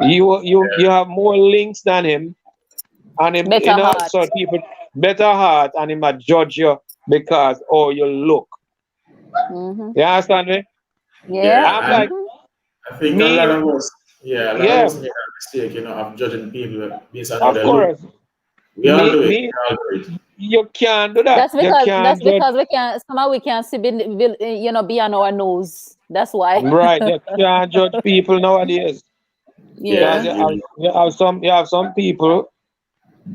Speaker 6: You have more links than him. And him,
Speaker 4: Better heart.
Speaker 6: so people better heart, and him might judge you because oh you look.
Speaker 4: Mhm.
Speaker 6: You understand me?
Speaker 4: Yeah.
Speaker 6: I'm
Speaker 2: Yeah. And
Speaker 6: like
Speaker 4: Mhm.
Speaker 2: I think
Speaker 6: me,
Speaker 2: a lot of
Speaker 6: yeah,
Speaker 2: us make a mistake, of judging people based on how
Speaker 6: of
Speaker 2: they look.
Speaker 6: course.
Speaker 2: We all
Speaker 6: Me,
Speaker 2: do it.
Speaker 6: me,
Speaker 2: We all do it.
Speaker 6: you can't do that.
Speaker 4: That's
Speaker 6: You
Speaker 4: because
Speaker 6: can't judge.
Speaker 4: we can somehow we can see be on our nose. That's why.
Speaker 6: Right, you can't judge people nowadays
Speaker 2: Yeah,
Speaker 6: because
Speaker 4: Yeah.
Speaker 6: you have some people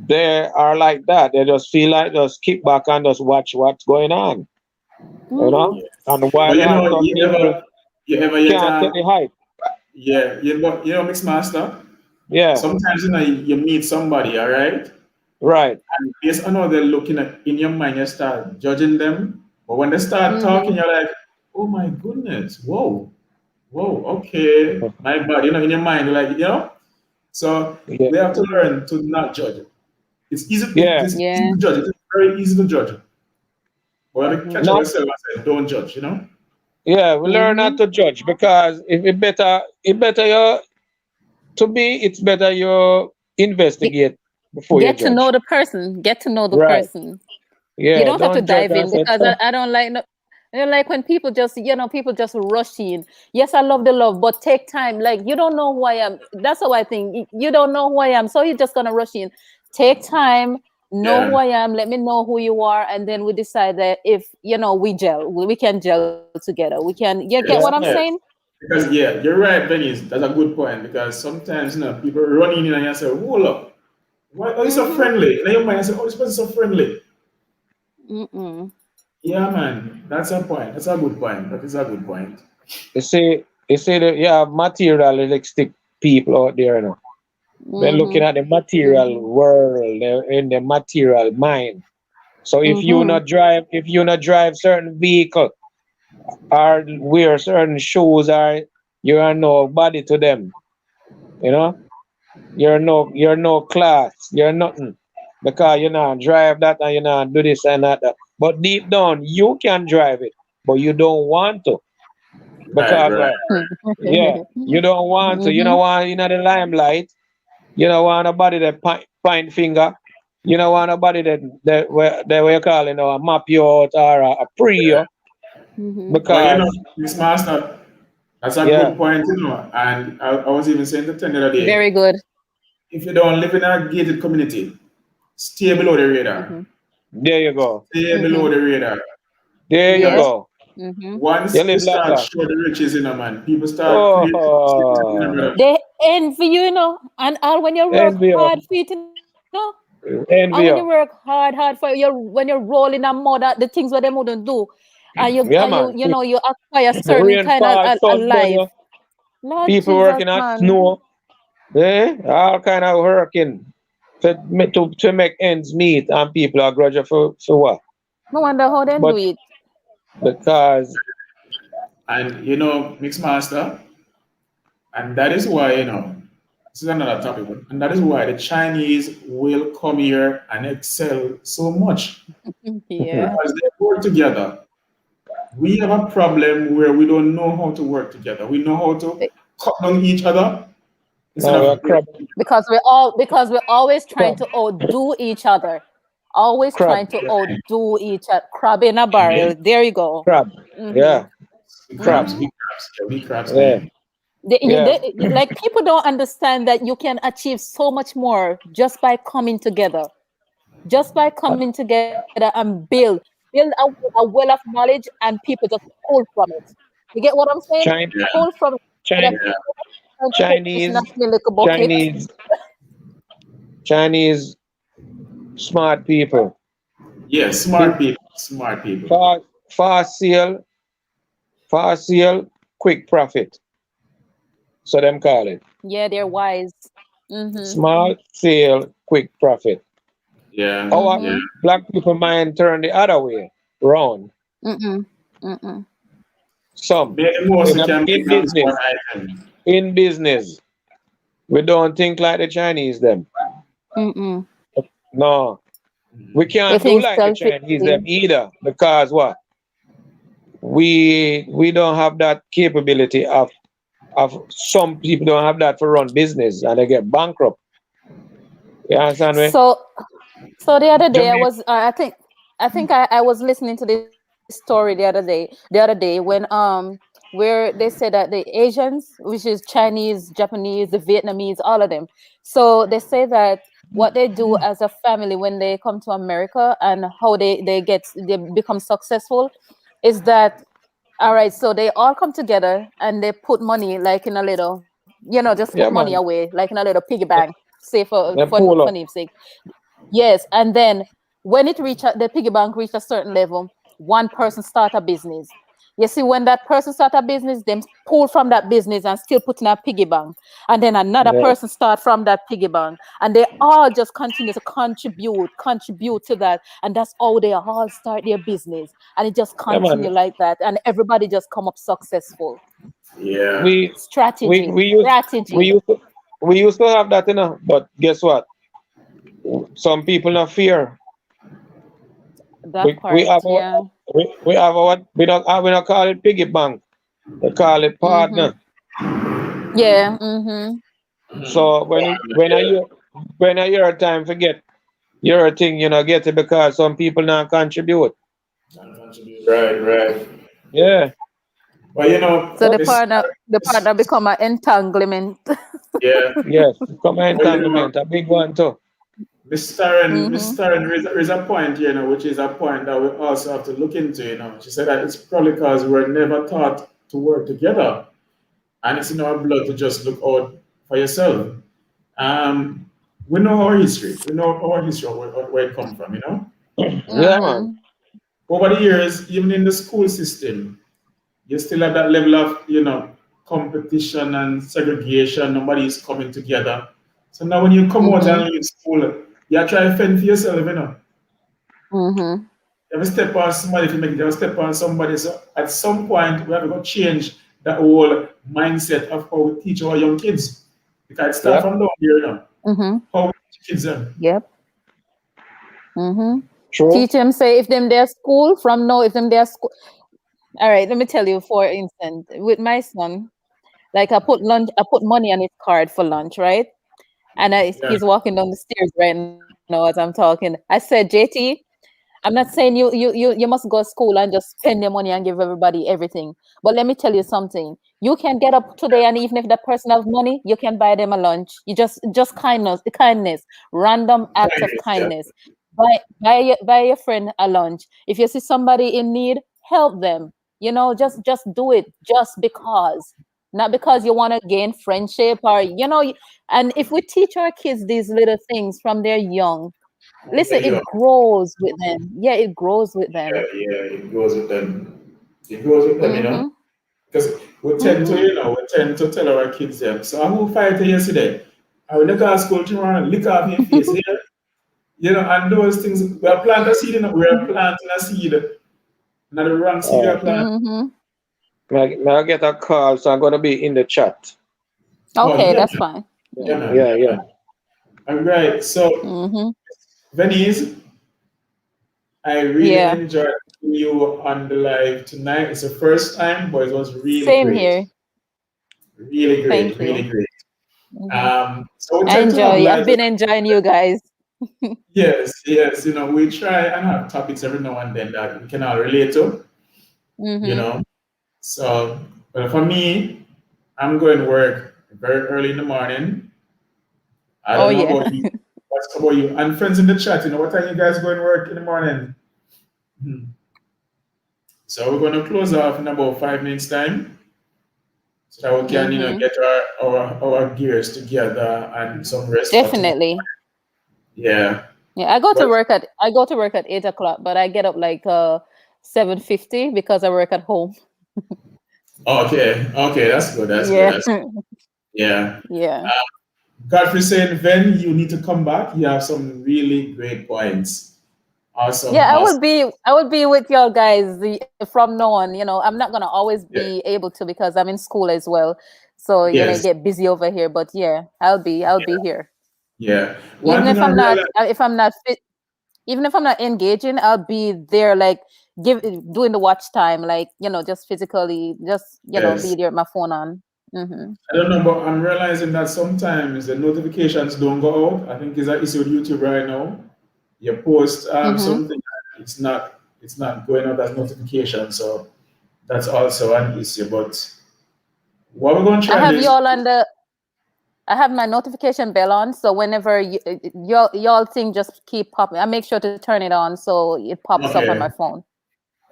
Speaker 6: they are like that. They just feel like just kick back and just watch what's going on, you
Speaker 4: Mhm.
Speaker 6: know.
Speaker 2: yeah.
Speaker 6: And while
Speaker 2: But
Speaker 6: you have some people
Speaker 2: you ever yet
Speaker 6: can't take the hype.
Speaker 2: yeah, Mixed Master.
Speaker 6: Yeah,
Speaker 2: Sometimes you meet somebody, all right,
Speaker 6: right.
Speaker 2: and based on how they're looking at in your mind, you start judging them. But when they start talking,
Speaker 4: Mhm.
Speaker 2: you're like, oh my goodness, whoa, okay, my bad. In your mind, you're like. So
Speaker 6: Yeah,
Speaker 2: we have to
Speaker 4: Mhm.
Speaker 2: learn to not judge. It's easy.
Speaker 6: yeah.
Speaker 2: It's easy
Speaker 4: Yeah.
Speaker 2: to judge. It's very easy to judge. But we have to catch
Speaker 6: Not
Speaker 2: ourselves and say, don't judge.
Speaker 6: yeah. We learn not
Speaker 4: Mhm.
Speaker 6: to judge because if it better it's better you
Speaker 4: Get,
Speaker 6: investigate before you
Speaker 4: get to know
Speaker 6: judge.
Speaker 4: the person. Get to know the
Speaker 6: Right.
Speaker 4: person. You
Speaker 6: Yeah.
Speaker 4: don't have to
Speaker 6: Don't judge
Speaker 4: dive
Speaker 6: and
Speaker 4: in,
Speaker 6: say,
Speaker 4: because
Speaker 6: "Tuh."
Speaker 4: I don't like no, I don't like when people just rush in. Yes, I love the love, but take time. Like, you don't know who I am. That's how I think. You don't know who I am, so you're just gonna rush in. Take time, know
Speaker 2: Yeah.
Speaker 4: who I am. Let me know who you are, and then we decide that if we gel, we can gel together. We can. You get what I'm
Speaker 2: Yes.
Speaker 4: saying?
Speaker 6: Yeah.
Speaker 2: Because you're right, Benny. That's a good point. Because sometimes people run in and you say, hold up, why are you so
Speaker 4: Mm-hmm.
Speaker 2: friendly? And then your mind say, oh, this person is so friendly.
Speaker 4: Mm-mm.
Speaker 2: Yeah, man. That's a point. That's a good point. That is a good point.
Speaker 6: You see that you have materialistic people out there, They're looking
Speaker 4: Mm-hmm.
Speaker 6: at the material world, they're in the material mind. So
Speaker 4: Mm-hmm.
Speaker 6: if you not drive certain vehicle or wear certain shoes, or you are no body to them, you know, you're no class, you're nothing. Because you not drive that and you not do this and that. But deep down you can drive it, but you don't want to.
Speaker 2: Right,
Speaker 6: Because
Speaker 2: right.
Speaker 6: what? Yeah, you don't want to. You
Speaker 4: Mm-hmm.
Speaker 6: don't want the limelight. You don't want nobody that point finger. You don't want nobody that what you call a map you out or a pre you.
Speaker 2: But you know,
Speaker 6: Because
Speaker 2: Miss Master, that's a
Speaker 6: yeah,
Speaker 2: good point, you know. And I was even saying to Ten the other day,
Speaker 4: Very good.
Speaker 2: if you don't live in a gated community, stay below the radar.
Speaker 6: there you go.
Speaker 2: Stay below the radar.
Speaker 6: There you
Speaker 4: Yes.
Speaker 2: Because
Speaker 6: go.
Speaker 2: once
Speaker 6: You
Speaker 2: you
Speaker 6: live like
Speaker 2: start
Speaker 6: that.
Speaker 2: showing the riches in a man, people start creating status in a
Speaker 6: Oh,
Speaker 2: brother.
Speaker 4: They envy you, you know, and all when you work
Speaker 6: envy you,
Speaker 4: hard for it, you know,
Speaker 6: envy
Speaker 4: and when you
Speaker 6: you.
Speaker 4: work hard for you, when you're rolling a mud, the things what they wouldn't do,
Speaker 6: Yeah,
Speaker 4: and
Speaker 6: man.
Speaker 4: you know you acquire certain kind of
Speaker 6: Rainfall,
Speaker 4: a life.
Speaker 6: sunburn,
Speaker 4: Lord
Speaker 6: people
Speaker 4: Jesus,
Speaker 6: working at
Speaker 4: man.
Speaker 6: snow, all kind of working to make ends meet, and people are grudging for what?
Speaker 4: No wonder how they do
Speaker 6: But
Speaker 4: it.
Speaker 6: because
Speaker 2: And you know, Mixed Master, and that is why, you know, this is another topic, and that is why the Chinese will come here and excel so much
Speaker 4: Yeah.
Speaker 2: because they work together. We have a problem where we don't know how to work together. We know how to cut down each other instead
Speaker 6: now we're
Speaker 2: of
Speaker 6: crab,
Speaker 4: Because we're always trying
Speaker 6: crab,
Speaker 4: to outdo each other. Always
Speaker 6: crab,
Speaker 4: trying to outdo each other. Crab in a barrel. There you go.
Speaker 6: crab. Yeah, crab.
Speaker 2: big crabs,
Speaker 6: Yeah,
Speaker 2: man.
Speaker 6: yeah.
Speaker 4: Like people don't understand that you can achieve so much more just by coming together. Just by coming together and build a well of knowledge, and people just pull from it. You get what I'm saying?
Speaker 6: China,
Speaker 2: Yeah,
Speaker 4: Pull from it. Instead
Speaker 6: China,
Speaker 4: of people trying to put fish in a
Speaker 6: Chinese,
Speaker 4: small little bucket.
Speaker 6: Chinese, Chinese smart people.
Speaker 2: yeah, smart people, smart people.
Speaker 6: Fast, fast sale, fast sale, quick profit. So them call it.
Speaker 4: Yeah, they're wise. Mm-hmm.
Speaker 6: Small sale, quick profit.
Speaker 2: Yeah,
Speaker 6: Our
Speaker 2: yeah.
Speaker 6: black people mind turn the other way round.
Speaker 4: Mm-mm. Mm-mm.
Speaker 6: Some
Speaker 2: Make the most you can
Speaker 6: in
Speaker 2: make of this one
Speaker 6: business,
Speaker 2: item.
Speaker 6: in business, we don't think like the Chinese them.
Speaker 4: Mm-mm.
Speaker 6: No, we
Speaker 4: They
Speaker 6: can't do
Speaker 4: think
Speaker 6: like the Chinese them either because what? We don't have that capability of some people don't have that for run business and they get bankrupt. You understand me?
Speaker 4: So the other day I
Speaker 6: Jamaica,
Speaker 4: was I was listening to this story the other day where they said that the Asians, which is Chinese, Japanese, the Vietnamese, all of them. So they say that what they do as a family when they come to America and how they become successful is that, all right, so they all come together and they put money like in a little, just put
Speaker 6: yeah
Speaker 4: money
Speaker 6: man,
Speaker 4: away like in a little piggy bank, say
Speaker 6: they pull
Speaker 4: for
Speaker 6: up.
Speaker 4: name's sake. Yes, and then when the piggy bank reach a certain level, one person start a business. You see, when that person start a business, them pull from that business and still put in a piggy bank, and then another
Speaker 6: Yeah,
Speaker 4: person start from that piggy bank, and they all just continue to contribute to that, and that's how they all start their business, and it just
Speaker 6: yeah man.
Speaker 4: continue like that, and everybody just come up successful.
Speaker 2: Yeah.
Speaker 6: We we
Speaker 4: Strategy,
Speaker 6: we used we
Speaker 4: strategy.
Speaker 6: used to, we used to have that, but guess what? Some people not fear.
Speaker 4: That
Speaker 6: We
Speaker 4: part,
Speaker 6: have our
Speaker 4: yeah.
Speaker 6: we have our we don't call it piggy bank. We call it
Speaker 4: Mm-hmm.
Speaker 6: partner.
Speaker 4: Yeah. Mm-hmm.
Speaker 6: So when I hear a time forget your thing, get it because some people not contribute.
Speaker 2: Right, right.
Speaker 6: Yeah,
Speaker 2: But you know,
Speaker 4: So the
Speaker 2: this,
Speaker 4: partner become an entanglement.
Speaker 2: yeah.
Speaker 6: yes. Come
Speaker 2: But you know,
Speaker 6: entanglement, a big one too.
Speaker 4: Mm-hmm.
Speaker 2: Miss Taryn raised a point, you know, which is a point that we also have to look into, you know. She said that it's probably because we're never taught to work together. And it's in our blood to just look out for yourself. Um, we know our history. We know our history, where it come from, you know.
Speaker 6: Yeah, man.
Speaker 4: Mm-hmm.
Speaker 2: Over the years, even in the school system, you still have that level of, you know, competition and segregation. Nobody is coming together. So now when you come out
Speaker 4: Mm-hmm.
Speaker 2: and leave school, you are trying to fend for yourself, you know.
Speaker 4: Mm-hmm.
Speaker 2: You have to step on somebody to make it, you have to step on somebody. So at some point, we have to change that whole mindset of how we teach our young kids. Because it starts
Speaker 6: Yep.
Speaker 2: from down here, you know.
Speaker 4: Mm-hmm.
Speaker 2: How we teach kids them.
Speaker 4: Yep. Mm-hmm.
Speaker 6: True.
Speaker 4: Teach them, say if them their school from now, if them their school. All right, let me tell you, for instance, with my son, like I put money on his card for lunch, right? And
Speaker 2: Yeah.
Speaker 4: he's walking down the stairs right now as I'm talking. I said, JT, I'm not saying you must go to school and just spend your money and give everybody everything. But let me tell you something. You can get up today, and even if that person has money, you can buy them a lunch. You just kindness, random acts of kindness. Buy your friend a lunch. If you see somebody in need, help them. You know, just do it just because. Not because you want to gain friendship or and if we teach our kids these little things from they're young, listen, it grows with them. Yeah, it grows with them.
Speaker 2: Yeah, it grows with them. It grows with them, you know. Because we tend to tell our kids them. So I will fight yesterday. I will look at school tomorrow and lick off your face here. You know, and those things. We are planting a seed, you know, we are planting a seed. Not the wrong seed we are planting.
Speaker 6: May I get a call? So I'm going to be in the chat.
Speaker 4: Okay, that's fine.
Speaker 6: Yeah.
Speaker 2: All right. So, Venice, I really enjoyed you on the live tonight. It's the first time, but it was really
Speaker 4: Same
Speaker 2: great.
Speaker 4: here.
Speaker 2: Really great.
Speaker 4: Thank
Speaker 2: really
Speaker 4: you.
Speaker 2: great. So
Speaker 4: I enjoy. I've been enjoying you guys.
Speaker 2: Yes. You know, we try and have topics every now and then that we can all relate to. You know. So, but for me, I'm going to work very early in the morning. I don't know about you. What's about you? And friends in the chat, you know, what time you guys going to work in the morning? So we're going to close off in about 5 minutes time, so that we can, you know, get our gears together and some rest.
Speaker 4: Definitely.
Speaker 2: Yeah.
Speaker 4: Yeah, I go to work at 8 o'clock, but I get up like 7:50 because I work at home.
Speaker 2: Okay, that's good. That's good.
Speaker 4: Yeah.
Speaker 2: Godfrey saying, Ven, you need to come back. You have some really great points. Awesome.
Speaker 4: Yeah, I would be with y'all guys from now on. You know, I'm not gonna always be able to because I'm in school as well. So get busy over here. But yeah, I'll be here.
Speaker 2: Yeah.
Speaker 4: Even if I'm not engaging, I'll be there like doing the watch time, like just physically, be there with my phone on.
Speaker 2: I don't know, but I'm realizing that sometimes the notifications don't go out. I think it's an issue with YouTube right now. You post something, it's not going out as notification, so that's also an issue. But what we're going to try
Speaker 4: I have my notification bell on, so whenever y'all thing just keep popping, I make sure to turn it on so it pops up on my phone.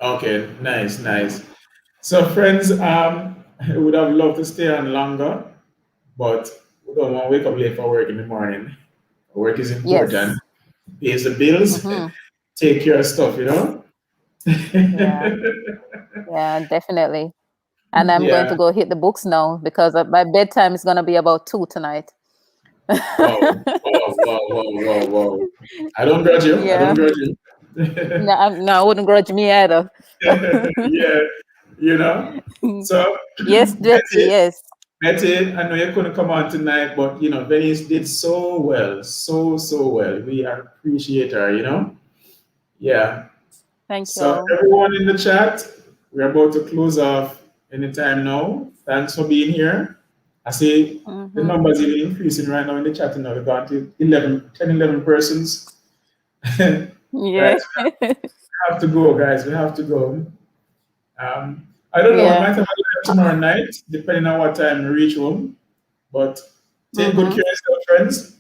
Speaker 2: Okay, nice. So friends, I would have loved to stay on longer, but we don't want to wake up late for work in the morning. Work is important. Pays the bills, take care of stuff, you know?
Speaker 4: Yeah, definitely. And I'm going to go hit the books now because my bedtime is going to be about 2 tonight.
Speaker 2: Wow. I don't grudge you.
Speaker 4: No, I wouldn't grudge me either.
Speaker 2: Yeah, you know. So
Speaker 4: yes,
Speaker 2: Betty, I know you couldn't come on tonight, but you know, Venice did so well, so well. We appreciate her, you know. Yeah.
Speaker 4: Thank you.
Speaker 2: So everyone in the chat, we're about to close off anytime now. Thanks for being here. I see the numbers are increasing right now in the chat. Now we've got to 11 persons.
Speaker 4: Yeah.
Speaker 2: Guys, we have to go, guys. We have to go. I don't know. We might have a live tomorrow night, depending on what time we reach home. But take good care of yourself, friends.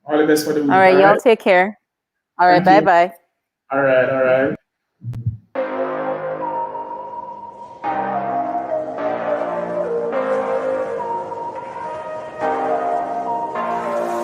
Speaker 2: All the best for the week.
Speaker 4: All right, y'all take care. All right, bye-bye.
Speaker 2: All right.